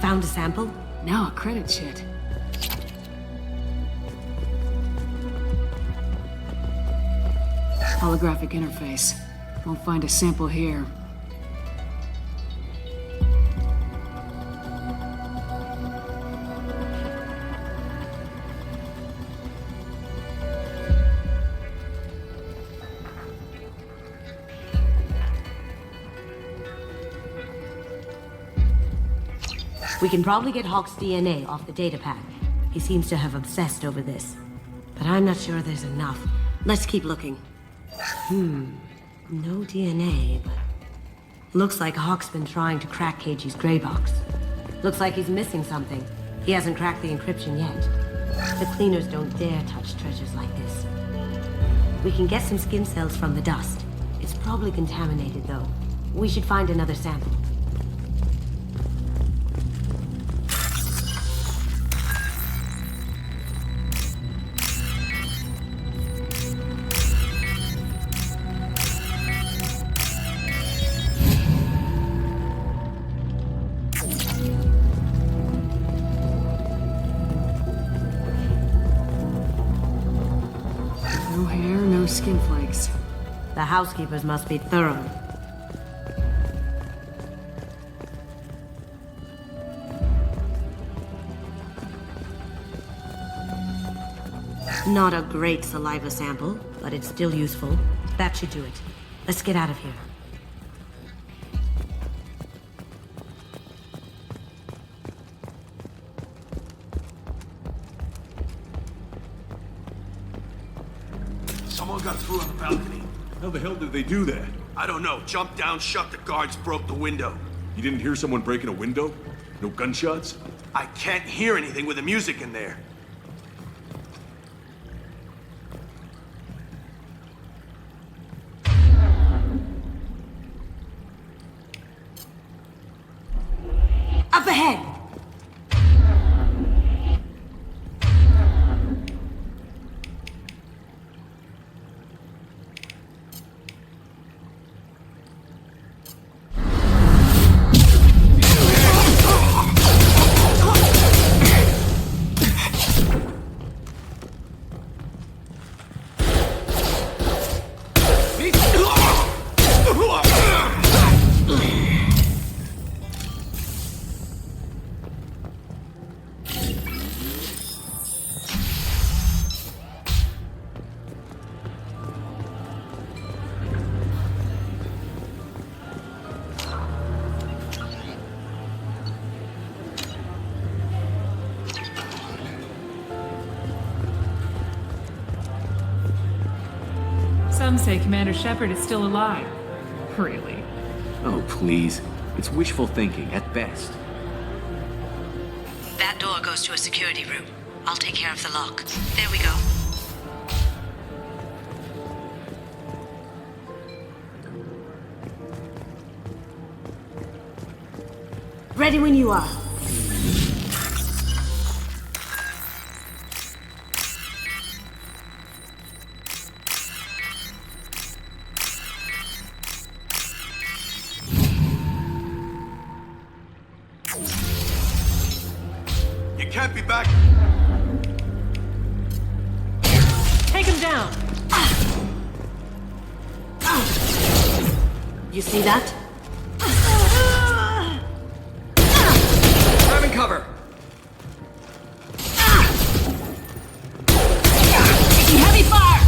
Found a sample? Now a credit sheet. Holographic interface. Won't find a sample here. We can probably get Hawk's DNA off the datapad. He seems to have obsessed over this. But I'm not sure there's enough. Let's keep looking. No DNA, but... Looks like Hawk's been trying to crack KG's gray box. Looks like he's missing something. He hasn't cracked the encryption yet. The cleaners don't dare touch treasures like this. We can get some skin cells from the dust. It's probably contaminated, though. We should find another sample. Skin flakes. The housekeepers must be thorough. Not a great saliva sample, but it's still useful. That should do it. Let's get out of here. Someone got through on the balcony. How the hell did they do that? I don't know. Jumped down, shut the guards, broke the window. You didn't hear someone breaking a window? No gunshots? I can't hear anything with the music in there. Up ahead! Some say Commander Shepard is still alive. Really? Oh, please. It's wishful thinking at best. That door goes to a security room. I'll take care of the lock. There we go. Ready when you are. You can't be back. Take him down! You see that? Grabbing cover! Taking heavy fire!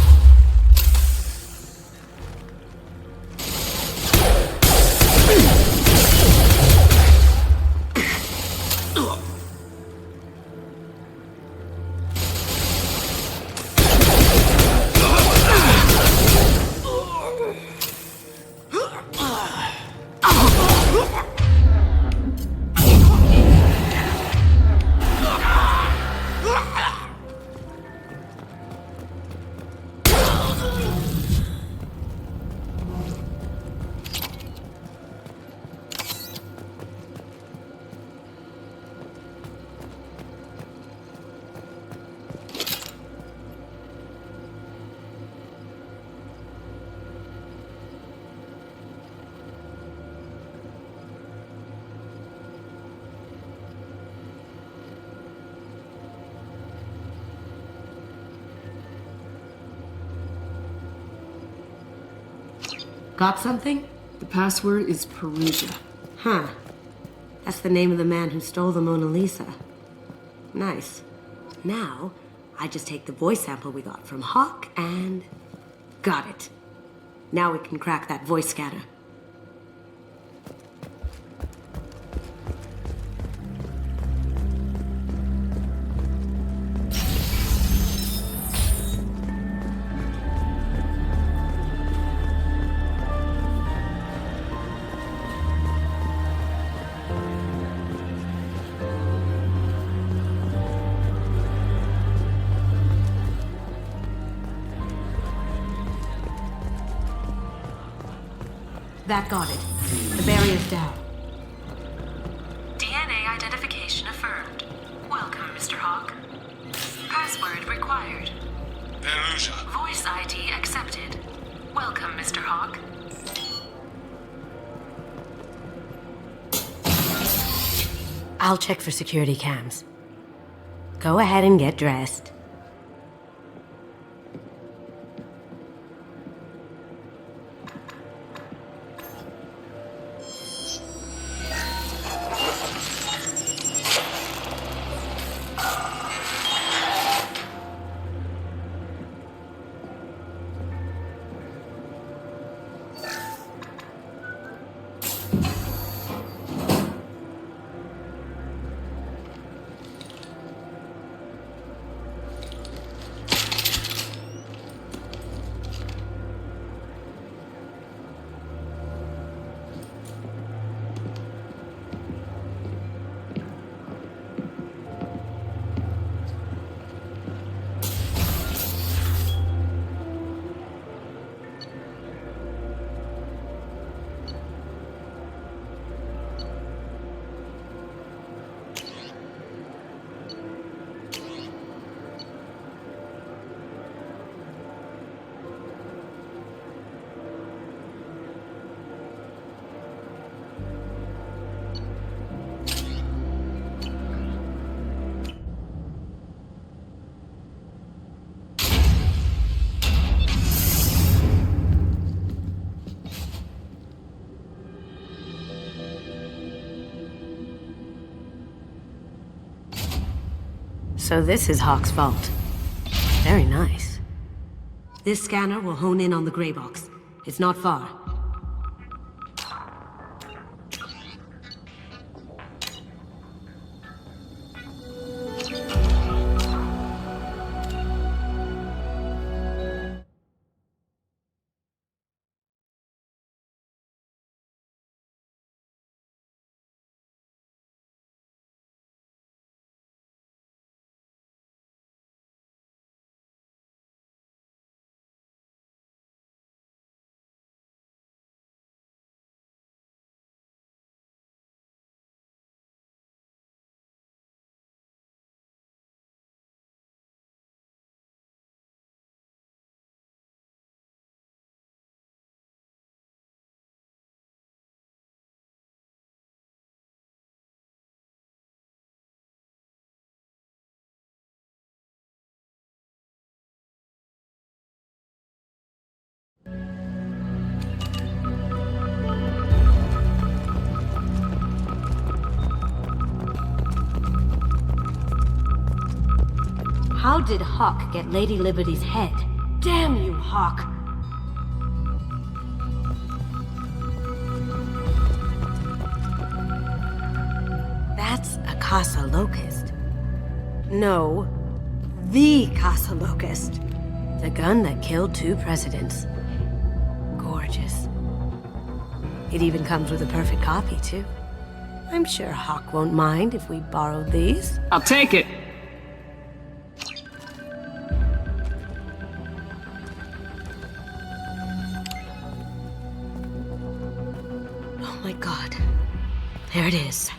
Got something? The password is Perugia. Huh. That's the name of the man who stole the Mona Lisa. Nice. Now, I just take the voice sample we got from Hawk and... got it. Now we can crack that voice scanner. That got it. The barrier's down. DNA identification affirmed. Welcome, Mr. Hawk. Password required. Perugia. Voice ID accepted. Welcome, Mr. Hawk. I'll check for security cams. Go ahead and get dressed. So this is Hawk's vault. Very nice. This scanner will hone in on the gray box. It's not far. How did Hawk get Lady Liberty's head? Damn you, Hawk! That's a Casa Locust. No, the Casa Locust. The gun that killed 2 presidents. Gorgeous. It even comes with a perfect copy, too. I'm sure Hawk won't mind if we borrowed these. I'll take it. Oh my god. There it is.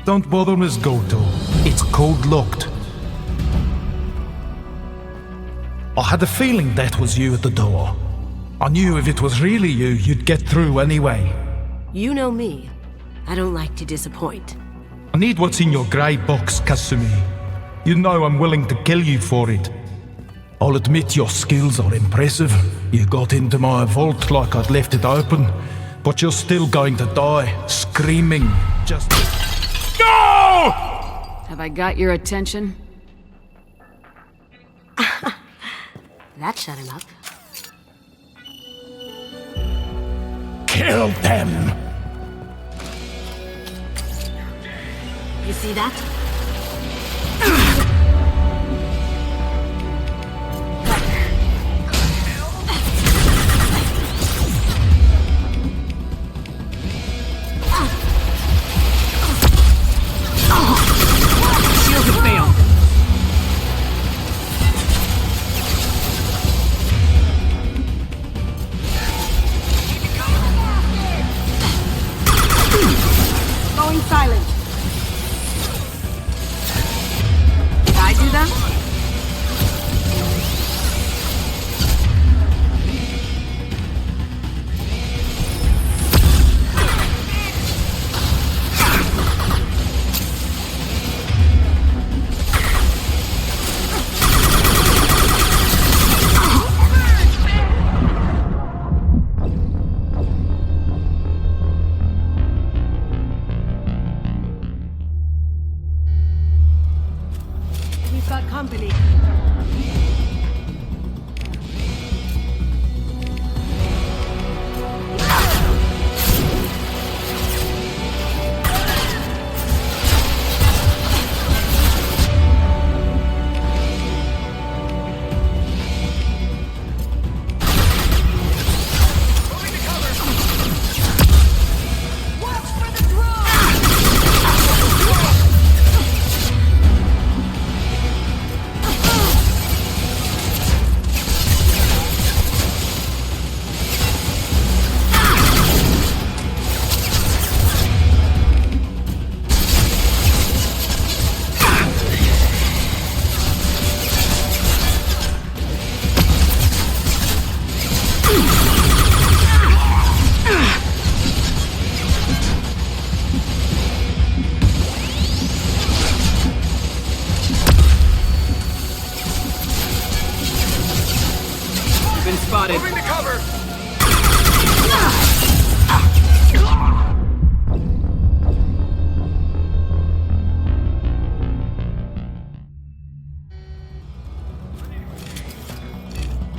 Don't bother, Miss Goto. It's code-locked. I had a feeling that was you at the door. I knew if it was really you, you'd get through anyway. You know me. I don't like to disappoint. I need what's in your grey box, Kasumi. You know I'm willing to kill you for it. I'll admit your skills are impressive. You got into my vault like I'd left it open, but you're still going to die, screaming, just... No! Have I got your attention? That shut him up. Kill them! You see that? Shields have failed. Going silent. Did I do that? We've got company. Been spotted. Moving to cover!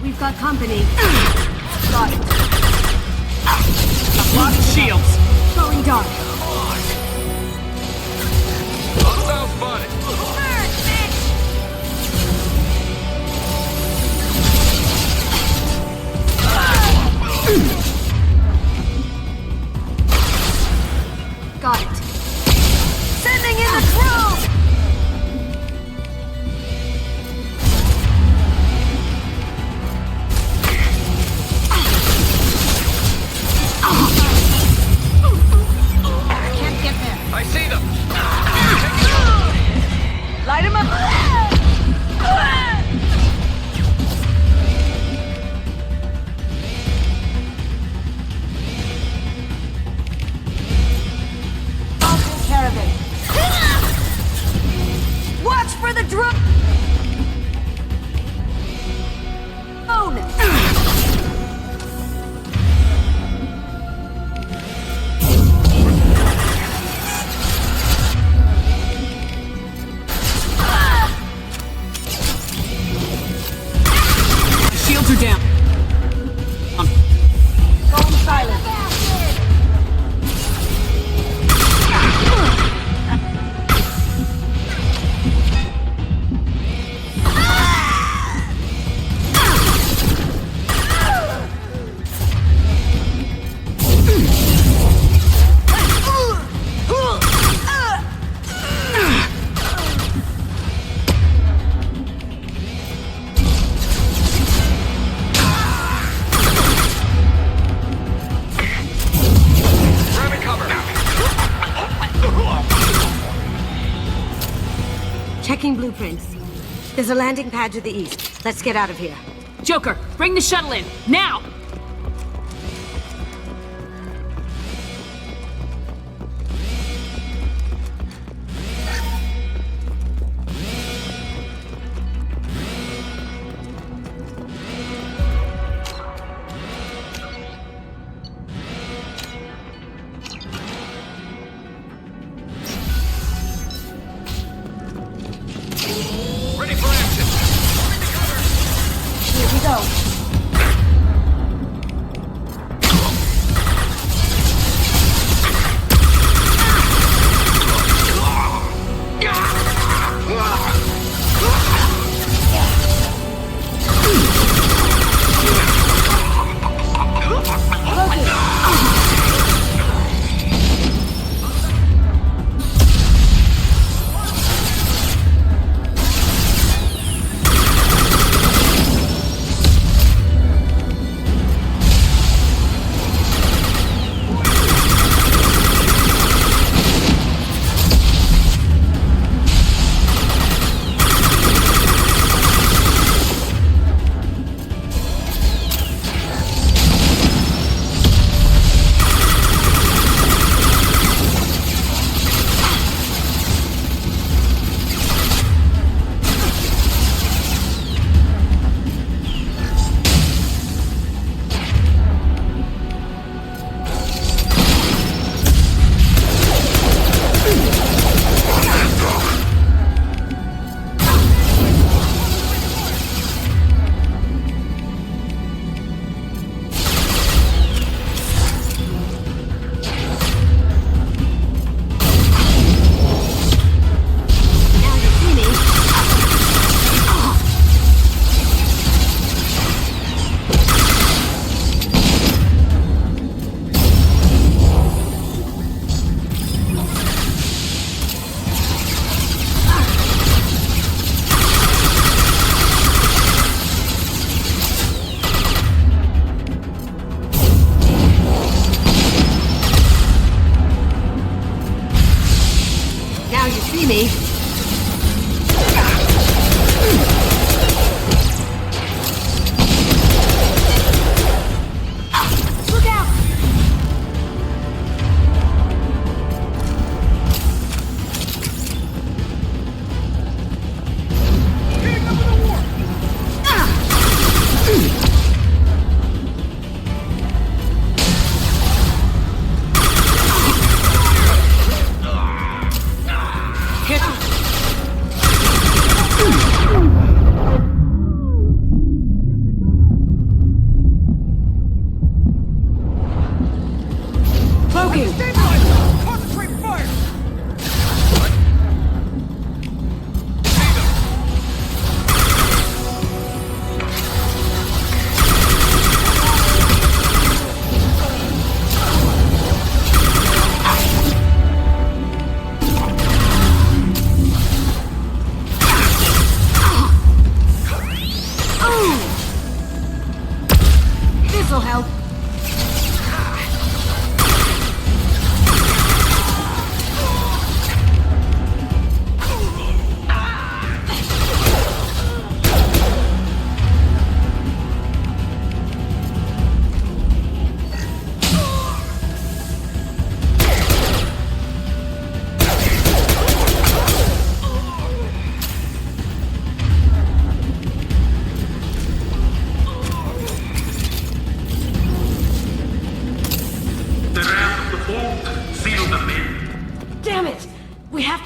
We've got company. Got it. Lost shields. Going dark. Hostile spotted. Got it. Sending in the crew! blueprints. There's a landing pad to the east. Let's get out of here. Joker, bring the shuttle in, now!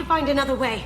Find another way.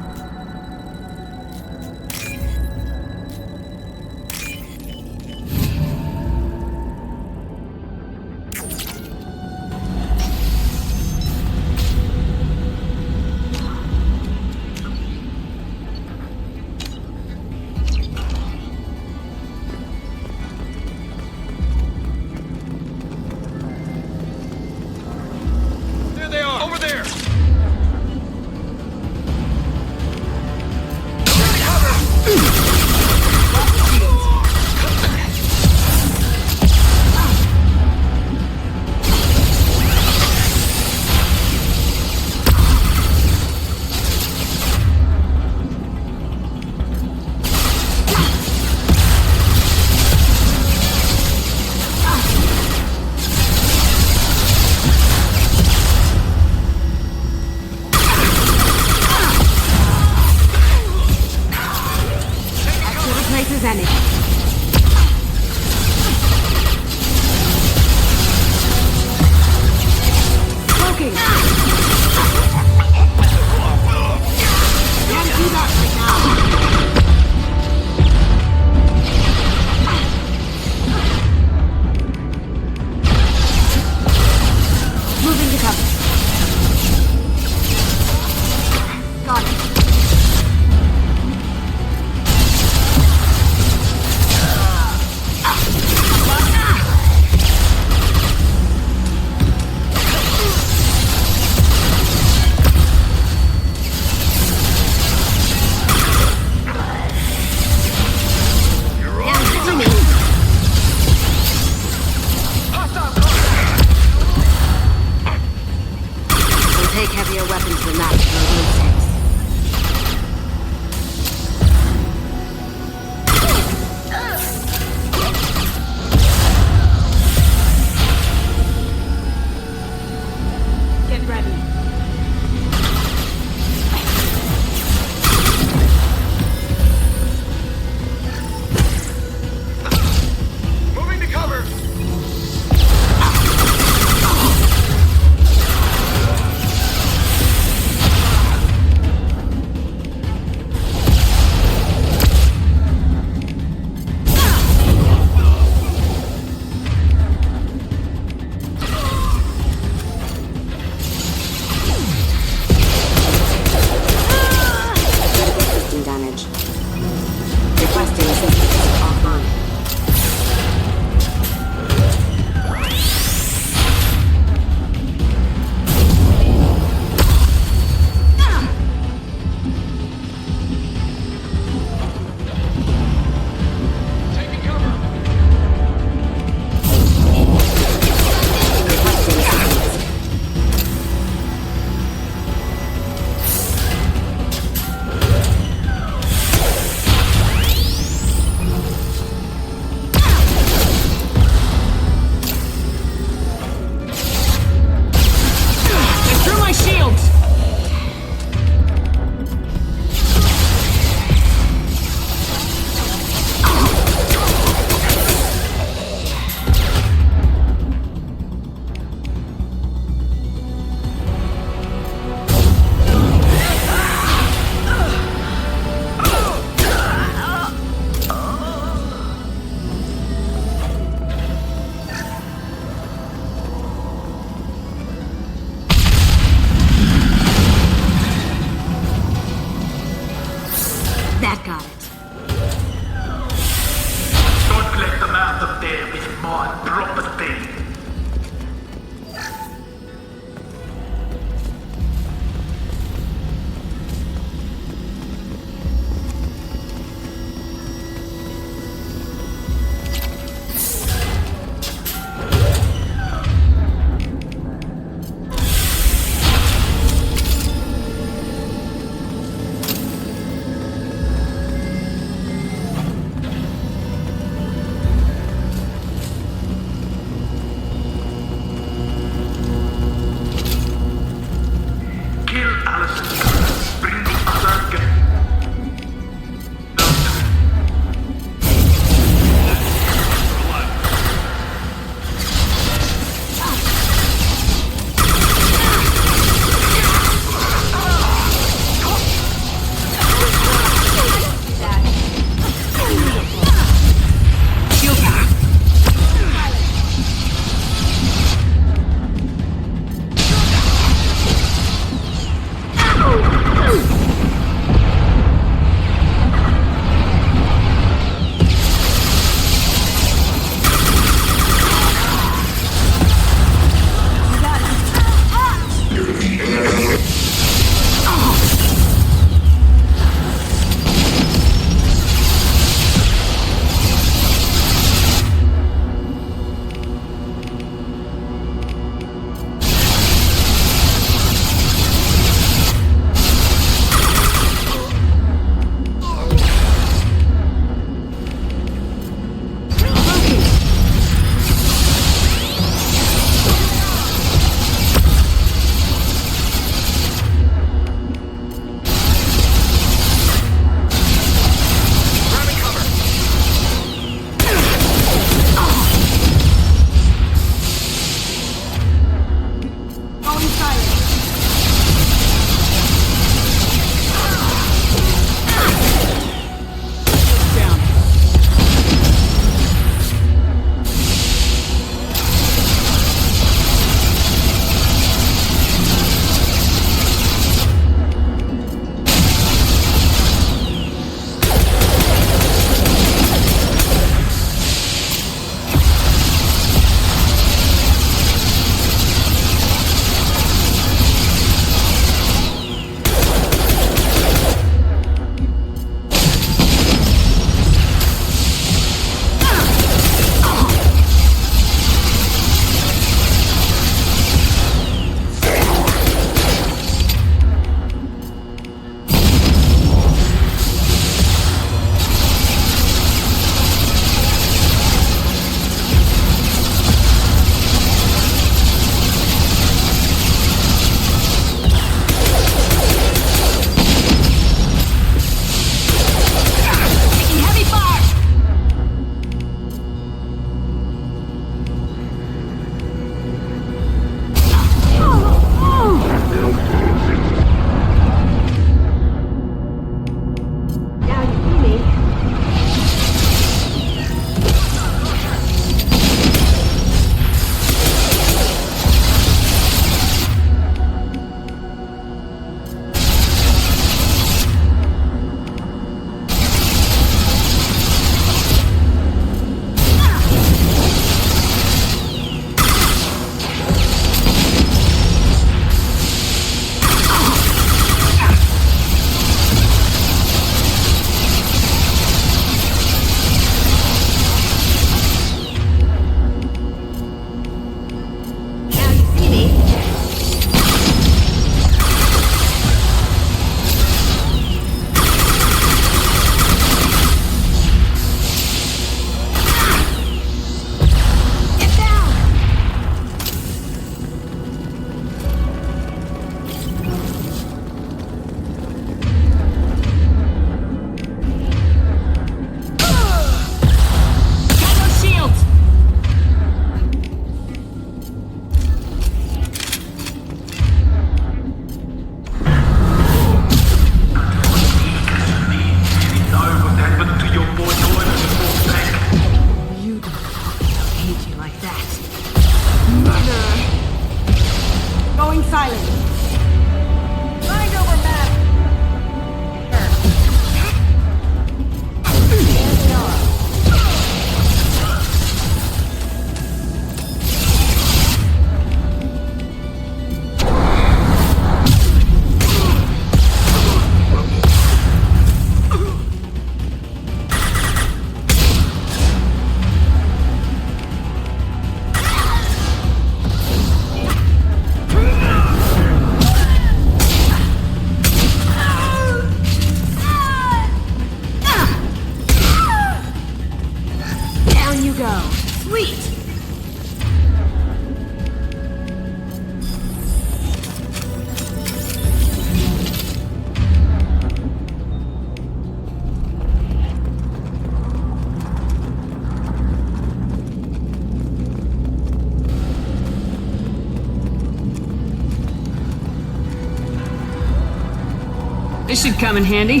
This should come in handy.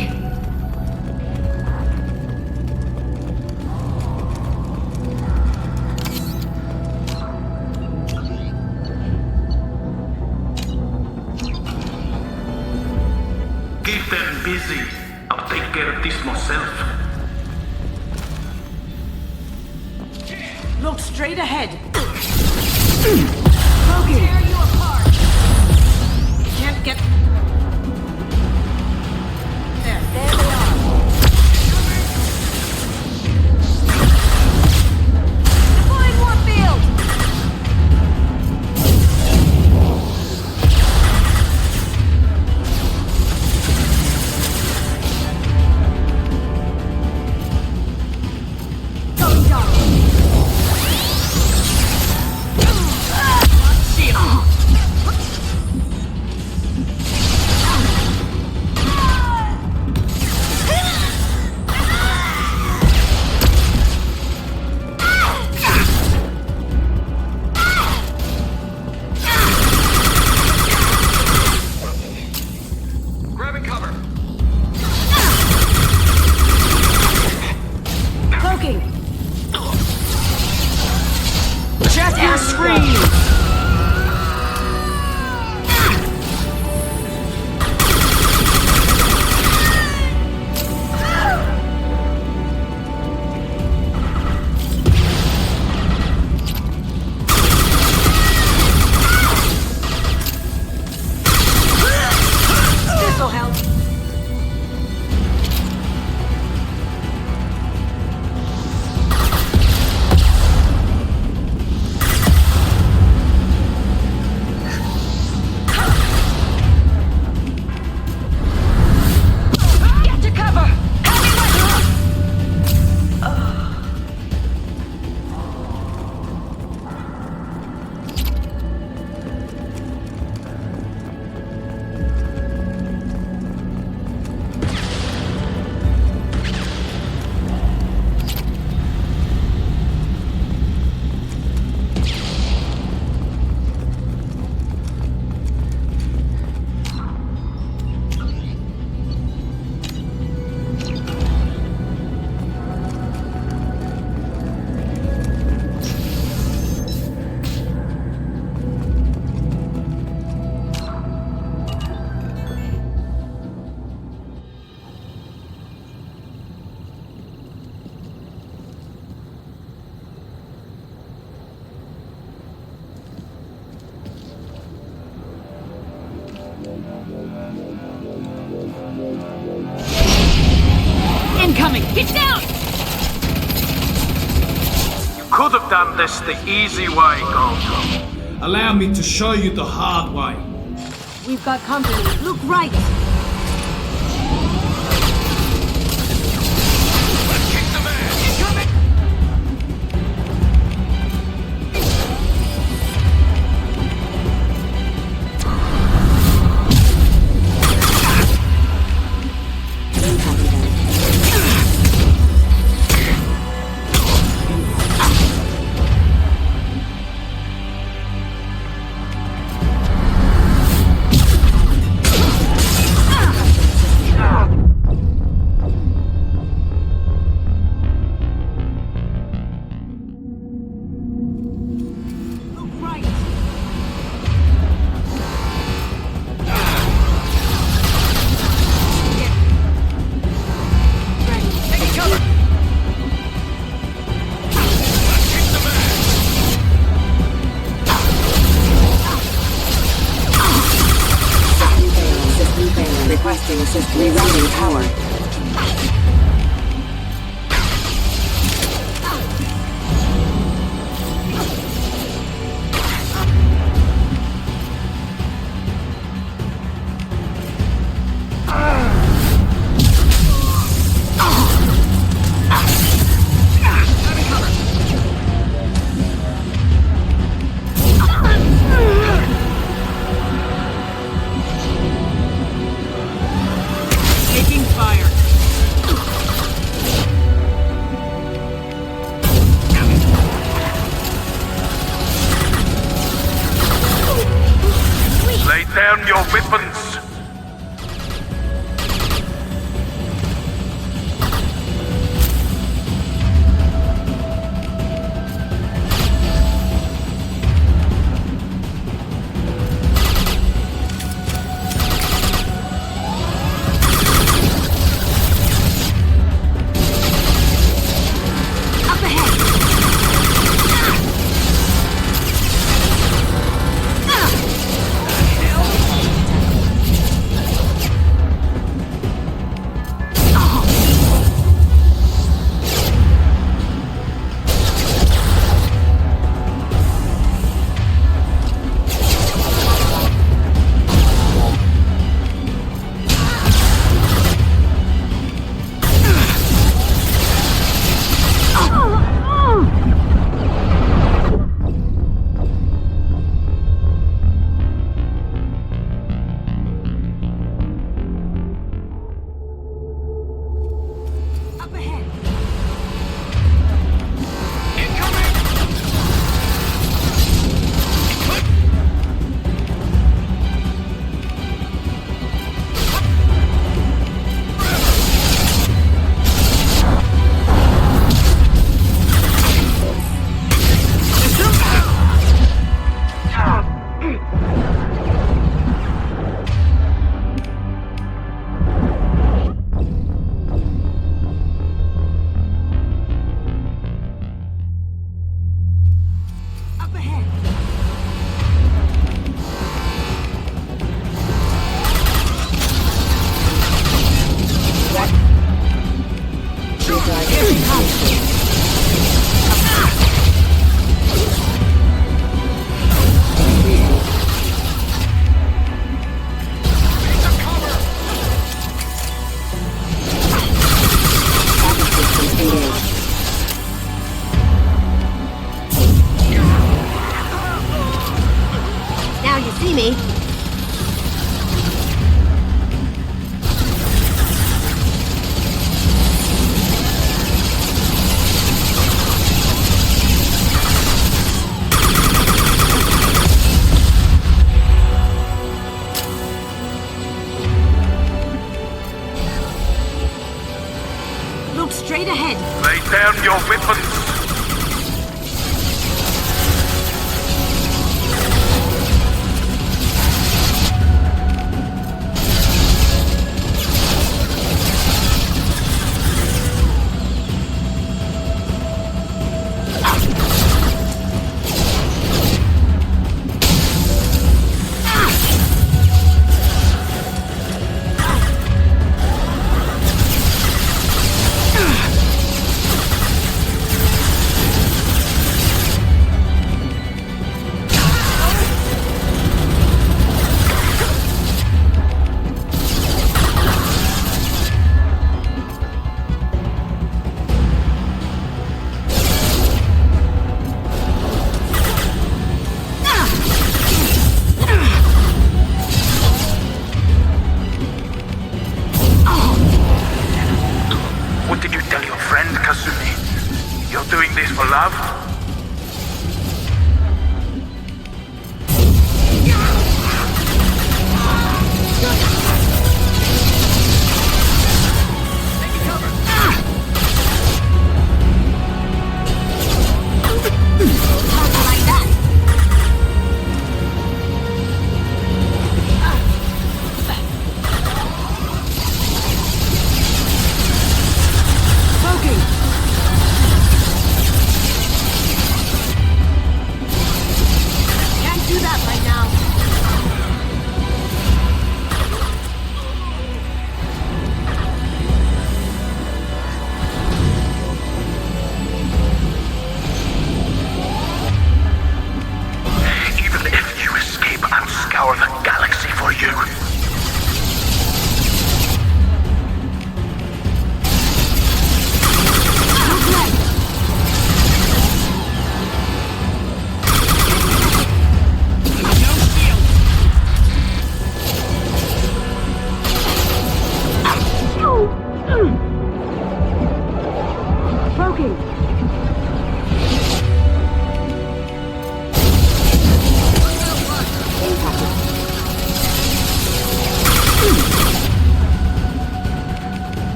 Keep them busy. I'll take care of this myself. Look straight ahead. Logan! Tear you apart. Can't get... There they are. Deploying Warfield! Going down! Incoming! He's down! You could have done this the easy way, Gold. Allow me to show you the hard way. We've got company. Look right! Rerouting power. Lay down your weapons.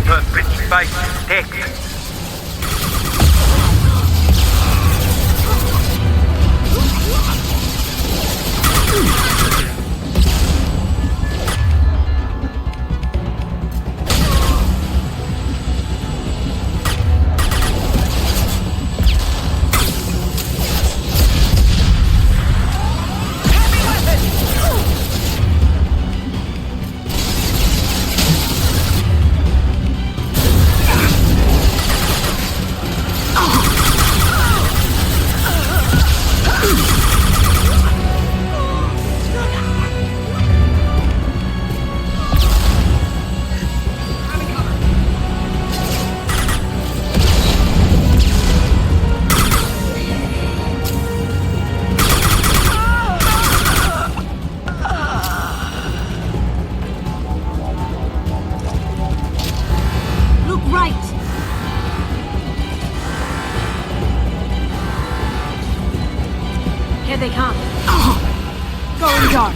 Pretty base detect. Here they come. Going dark.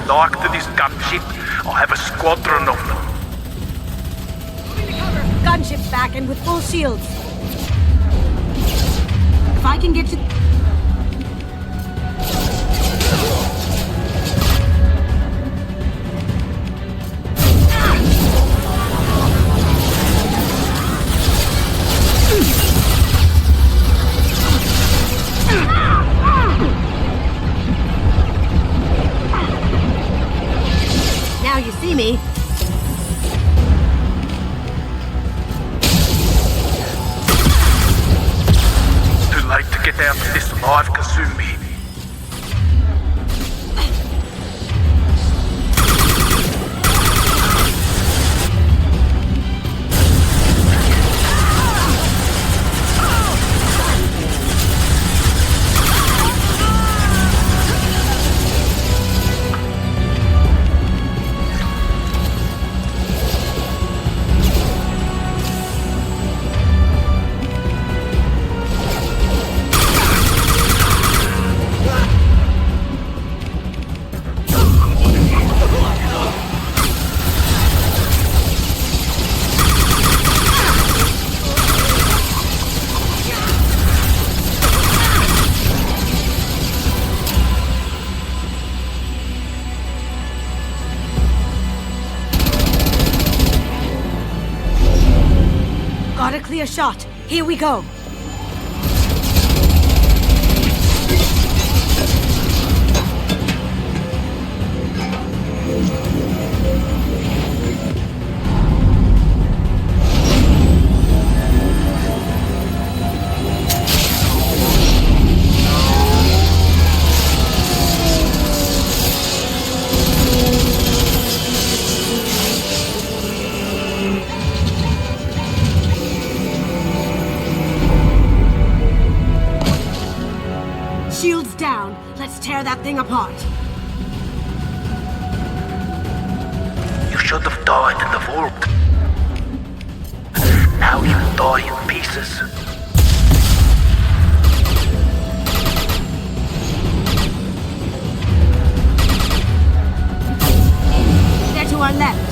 Like to this gunship, I have a squadron of them. Gunship's back and with full shields. If I can get you... Now you see me. Too late to get out of this alive, Kasumi. Got a clear shot. Here we go. Shields down. Let's tear that thing apart. You should have died in the vault. Now you die in pieces. They're to our left.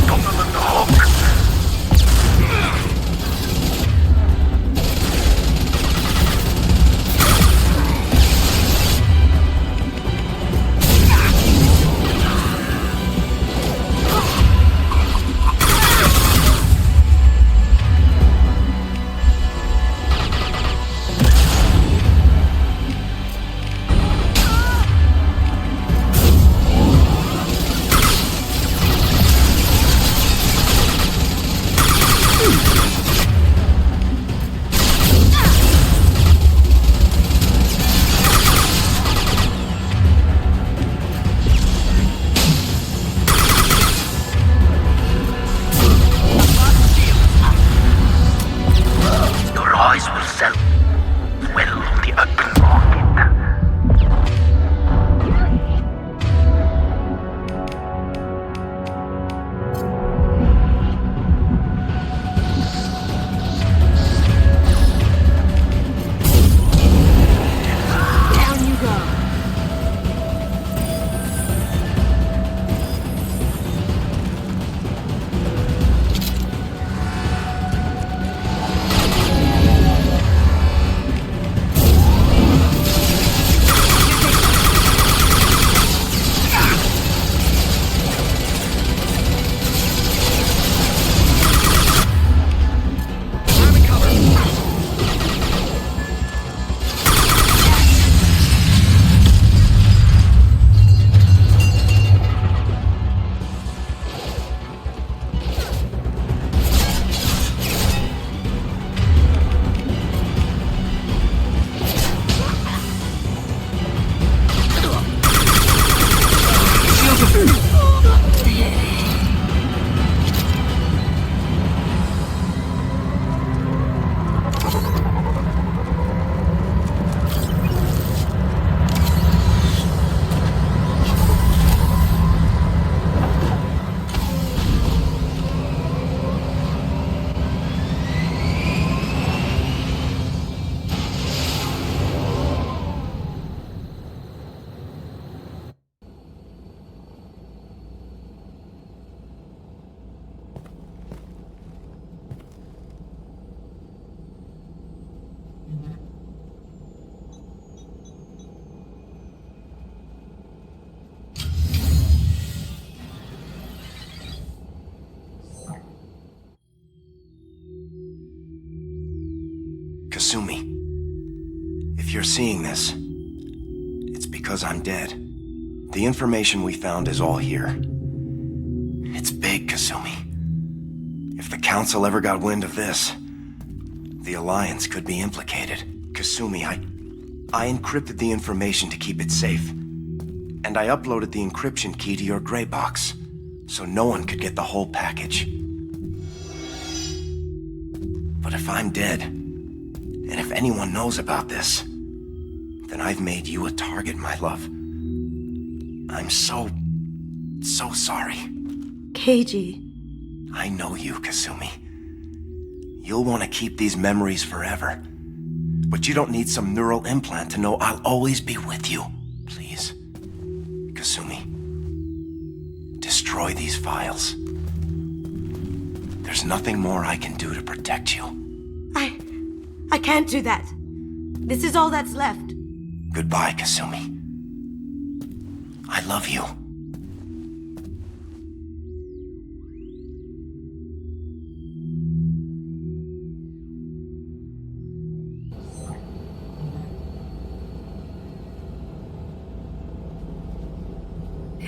Dominant Hawk. Kasumi, if you're seeing this, it's because I'm dead. The information we found is all here. It's big, Kasumi. If the Council ever got wind of this, the Alliance could be implicated. Kasumi, I encrypted the information to keep it safe. And I uploaded the encryption key to your gray box, so no one could get the whole package. But if I'm dead, and if anyone knows about this, then I've made you a target, my love. I'm so sorry. Keiji. I know you, Kasumi. You'll want to keep these memories forever. But you don't need some neural implant to know I'll always be with you. Please, Kasumi, destroy these files. There's nothing more I can do to protect you. I can't do that. This is all that's left. Goodbye, Kasumi. I love you.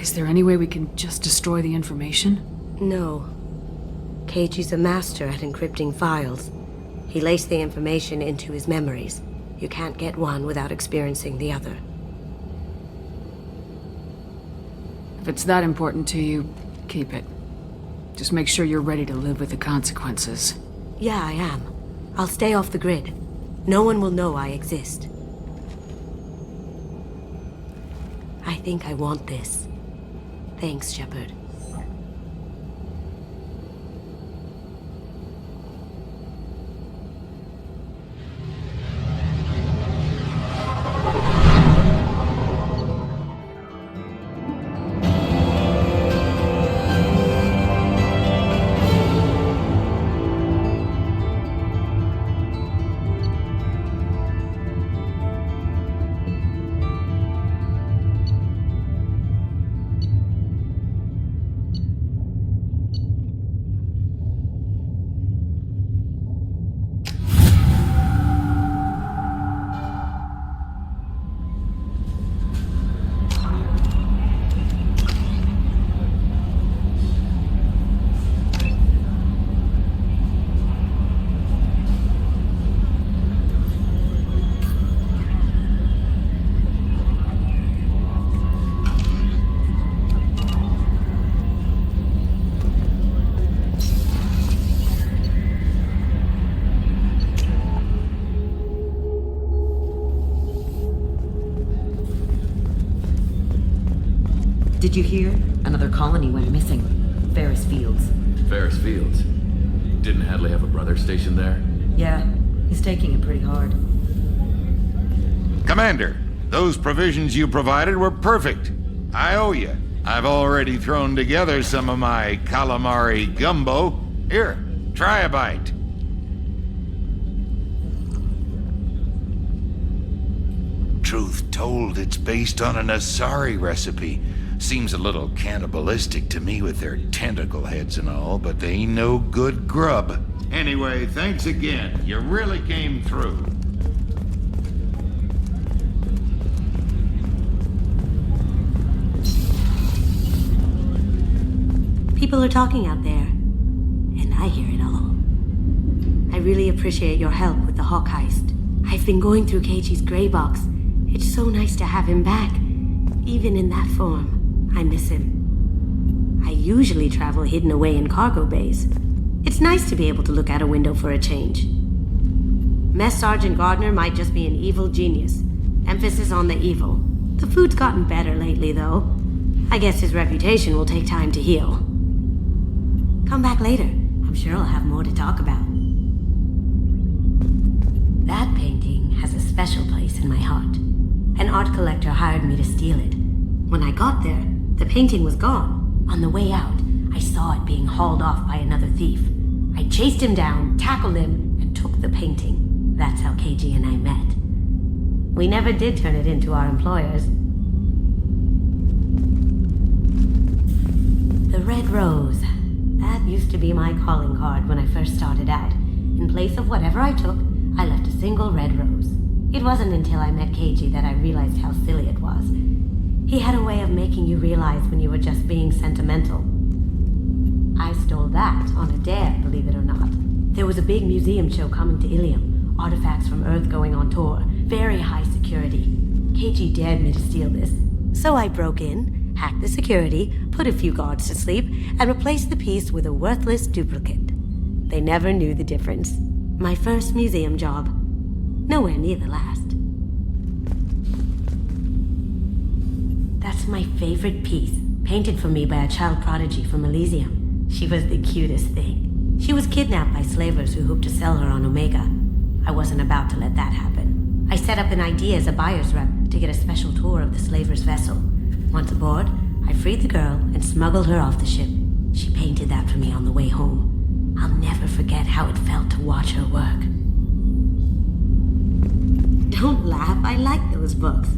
Is there any way we can just destroy the information? No. Keiji's a master at encrypting files. He laced the information into his memories. You can't get one without experiencing the other. If it's that important to you, keep it. Just make sure you're ready to live with the consequences. Yeah, I am. I'll stay off the grid. No one will know I exist. I think I want this. Thanks, Shepard. Did you hear? Another colony went missing. Ferris Fields. Ferris Fields? Didn't Hadley have a brother stationed there? Yeah, he's taking it pretty hard. Commander, those provisions you provided were perfect. I owe you. I've already thrown together some of my calamari gumbo. Here, try a bite. Truth told, it's based on an Asari recipe. Seems a little cannibalistic to me with their tentacle heads and all, but they ain't no good grub. Anyway, thanks again. You really came through. People are talking out there, and I hear it all. I really appreciate your help with the Hawk heist. I've been going through Keiji's gray box. It's so nice to have him back, even in that form. I miss him. I usually travel hidden away in cargo bays. It's nice to be able to look out a window for a change. Mess Sergeant Gardner might just be an evil genius. Emphasis on the evil. The food's gotten better lately, though. I guess his reputation will take time to heal. Come back later. I'm sure I'll have more to talk about. That painting has a special place in my heart. An art collector hired me to steal it. When I got there, the painting was gone. On the way out, I saw it being hauled off by another thief. I chased him down, tackled him, and took the painting. That's how Keiji and I met. We never did turn it into our employers. The red rose. That used to be my calling card when I first started out. In place of whatever I took, I left a single red rose. It wasn't until I met Keiji that I realized how silly it was. He had a way of making you realize when you were just being sentimental. I stole that on a dare, believe it or not. There was a big museum show coming to Ilium. Artifacts from Earth going on tour. Very high security. Keiji dared me to steal this. So I broke in, hacked the security, put a few guards to sleep, and replaced the piece with a worthless duplicate. They never knew the difference. My first museum job. Nowhere near the last. That's my favorite piece, painted for me by a child prodigy from Elysium. She was the cutest thing. She was kidnapped by slavers who hoped to sell her on Omega. I wasn't about to let that happen. I set up an idea as a buyer's rep to get a special tour of the slaver's vessel. Once aboard, I freed the girl and smuggled her off the ship. She painted that for me on the way home. I'll never forget how it felt to watch her work. Don't laugh, I like those books.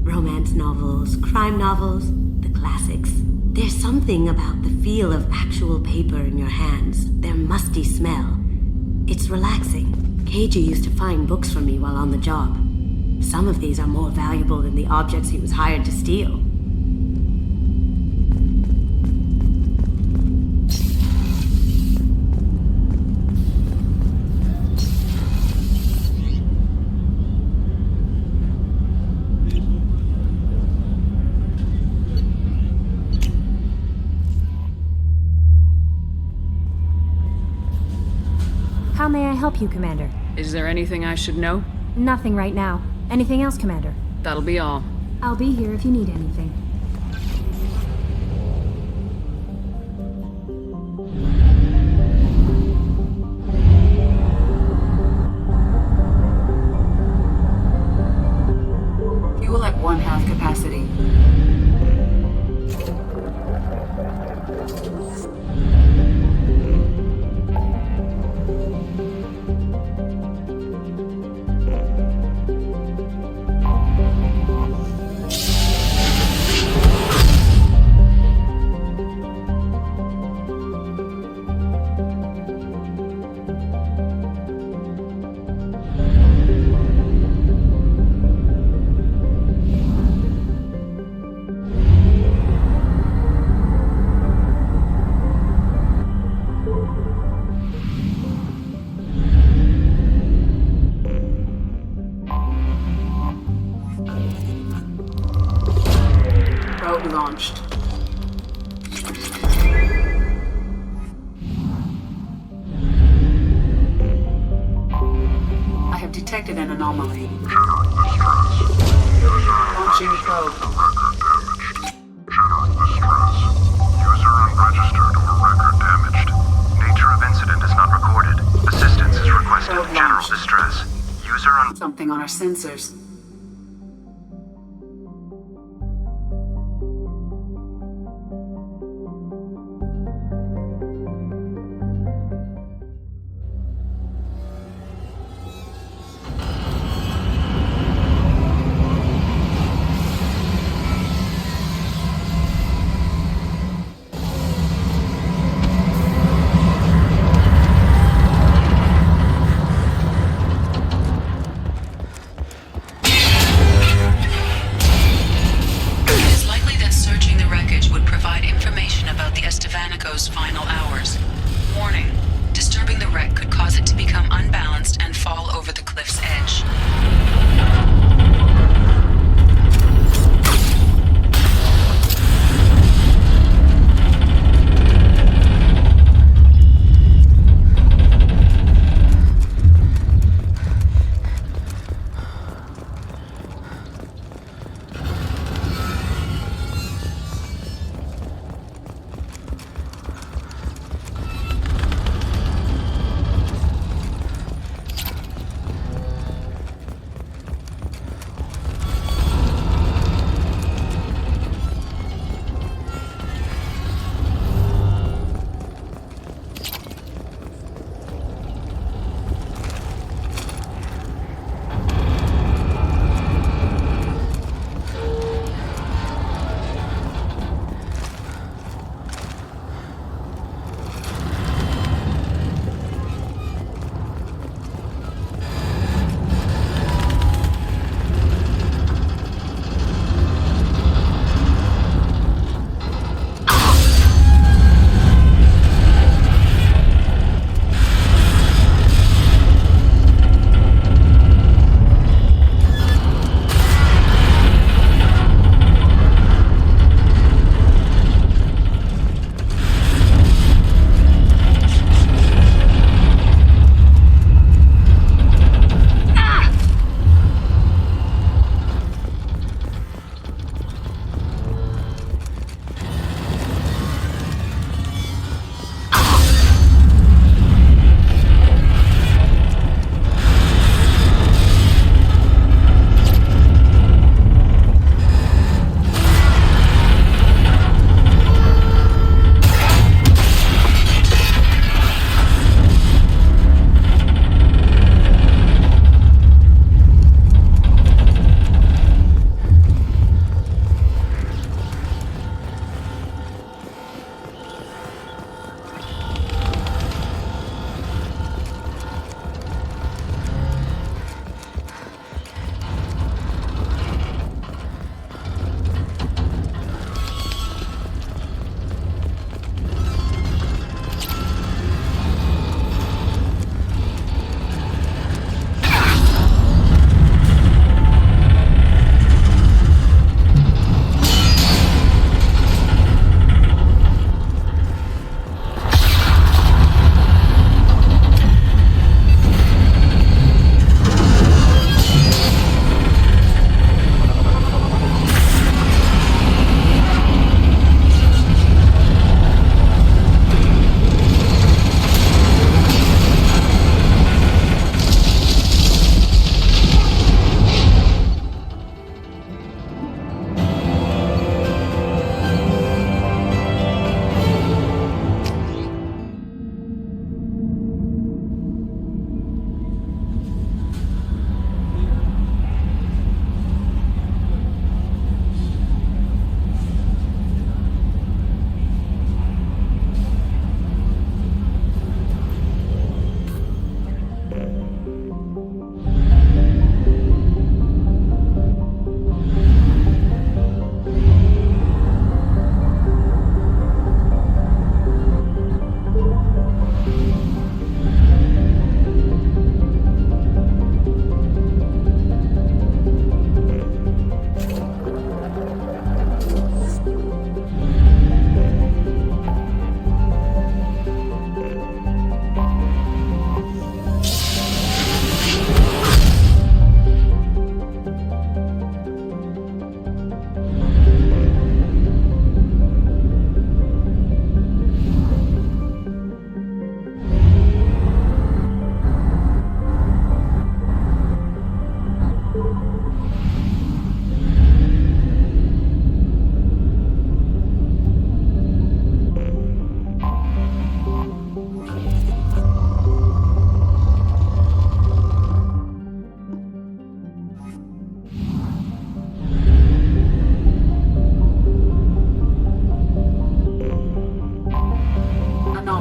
Romance novels, crime novels, the classics. There's something about the feel of actual paper in your hands, their musty smell. It's relaxing. Keiji used to find books for me while on the job. Some of these are more valuable than the objects he was hired to steal. How may I help you, Commander? Is there anything I should know? Nothing right now. Anything else, Commander? That'll be all. I'll be here if you need anything. Fuel at 1/2 capacity. Launched. I have detected an anomaly. Launching probe. Something on our sensors. Estevanico's final hours. Warning. Disturbing the wreck could cause it to become unbalanced and fall over the cliff's edge.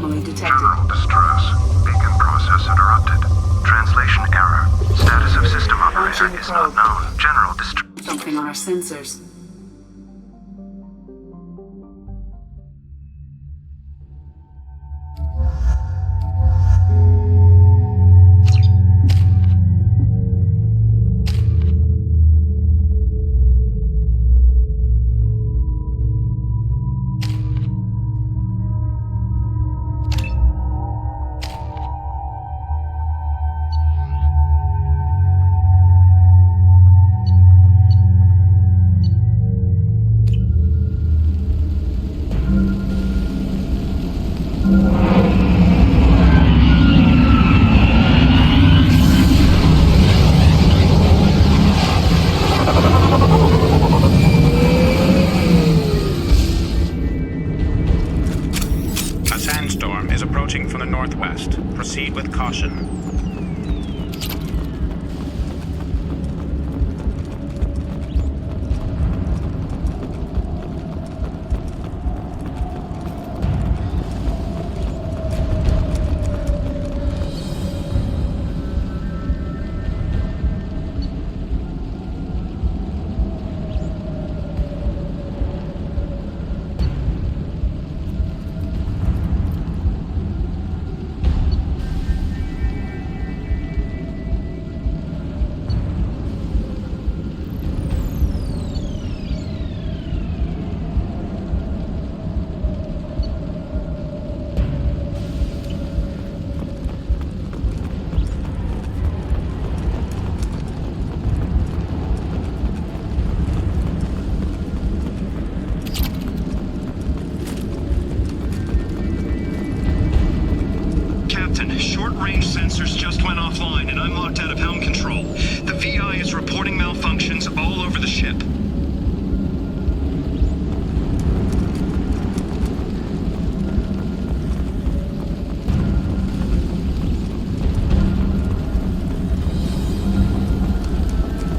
anomaly detected. General distress. Beacon process interrupted. Translation error. Status of system operator is not known. General distress. Something on our sensors. Proceed with caution. Short-range sensors just went offline, and I'm locked out of helm control. The VI is reporting malfunctions all over the ship.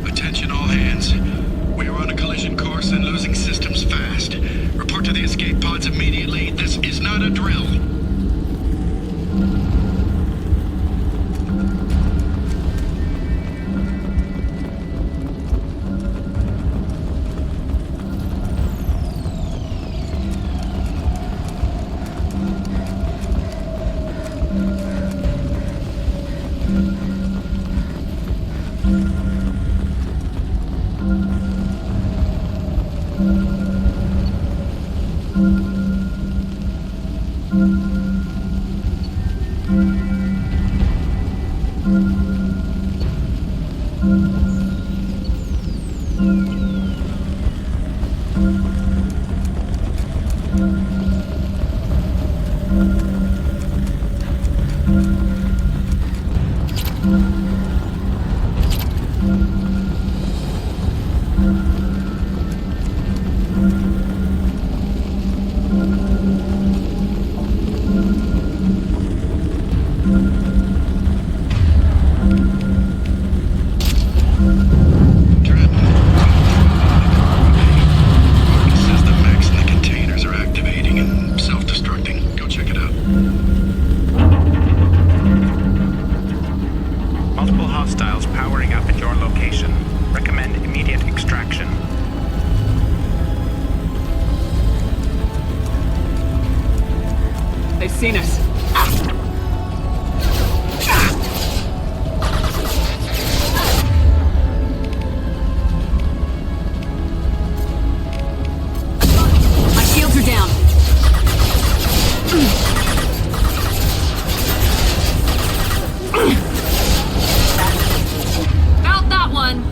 Attention all hands. We are on a collision course and losing systems fast. Report to the escape pods immediately. This is not a drill. Seen us. My shields are down. Felt that one.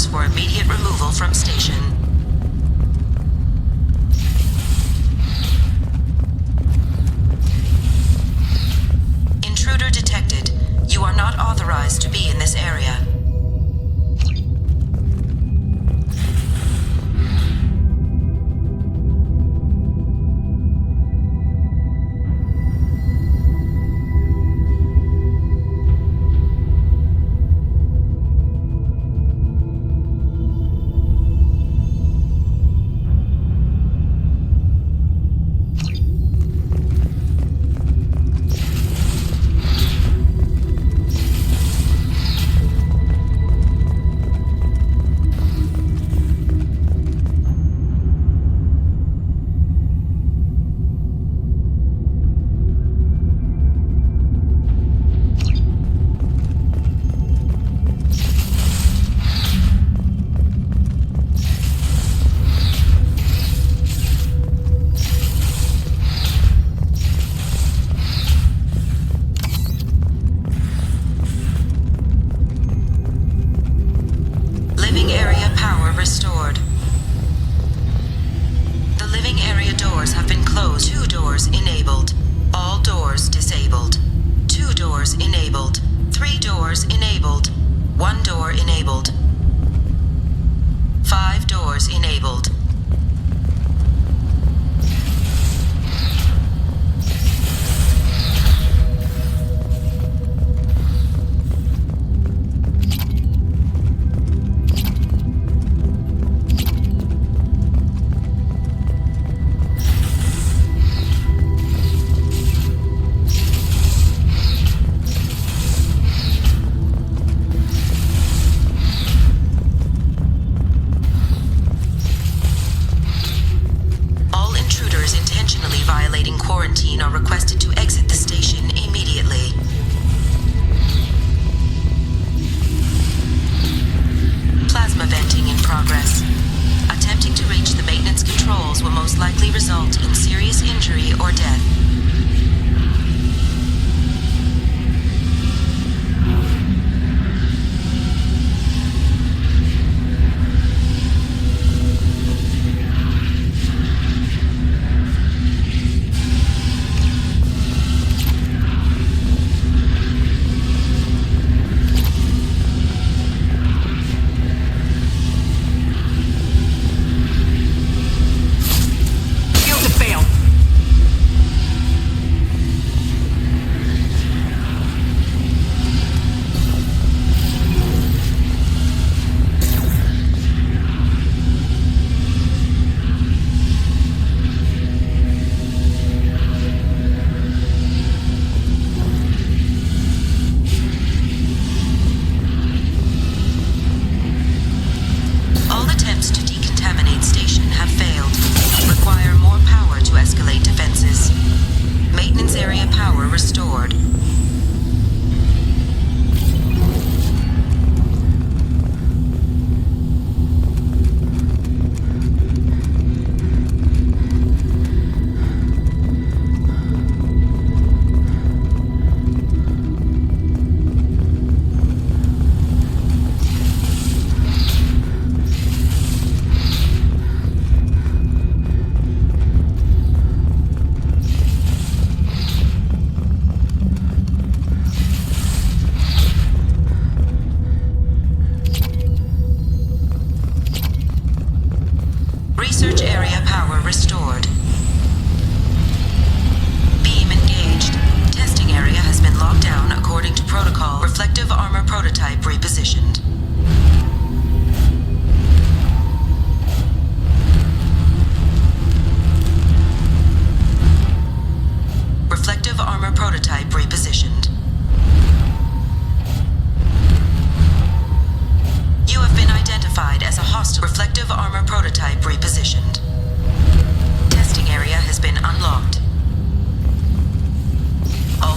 powers for immediate removal from station. Intruder detected. You are not authorized to be in this area.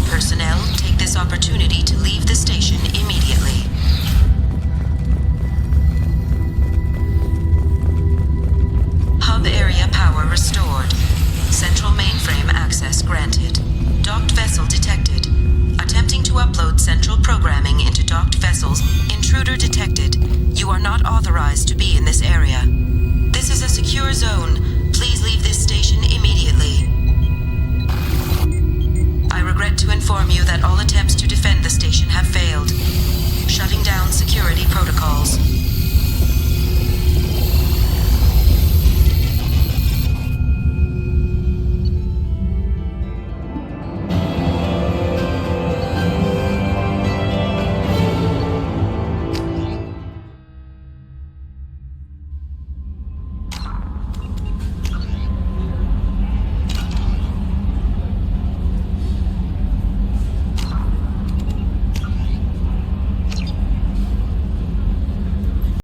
Personnel, take this opportunity to leave the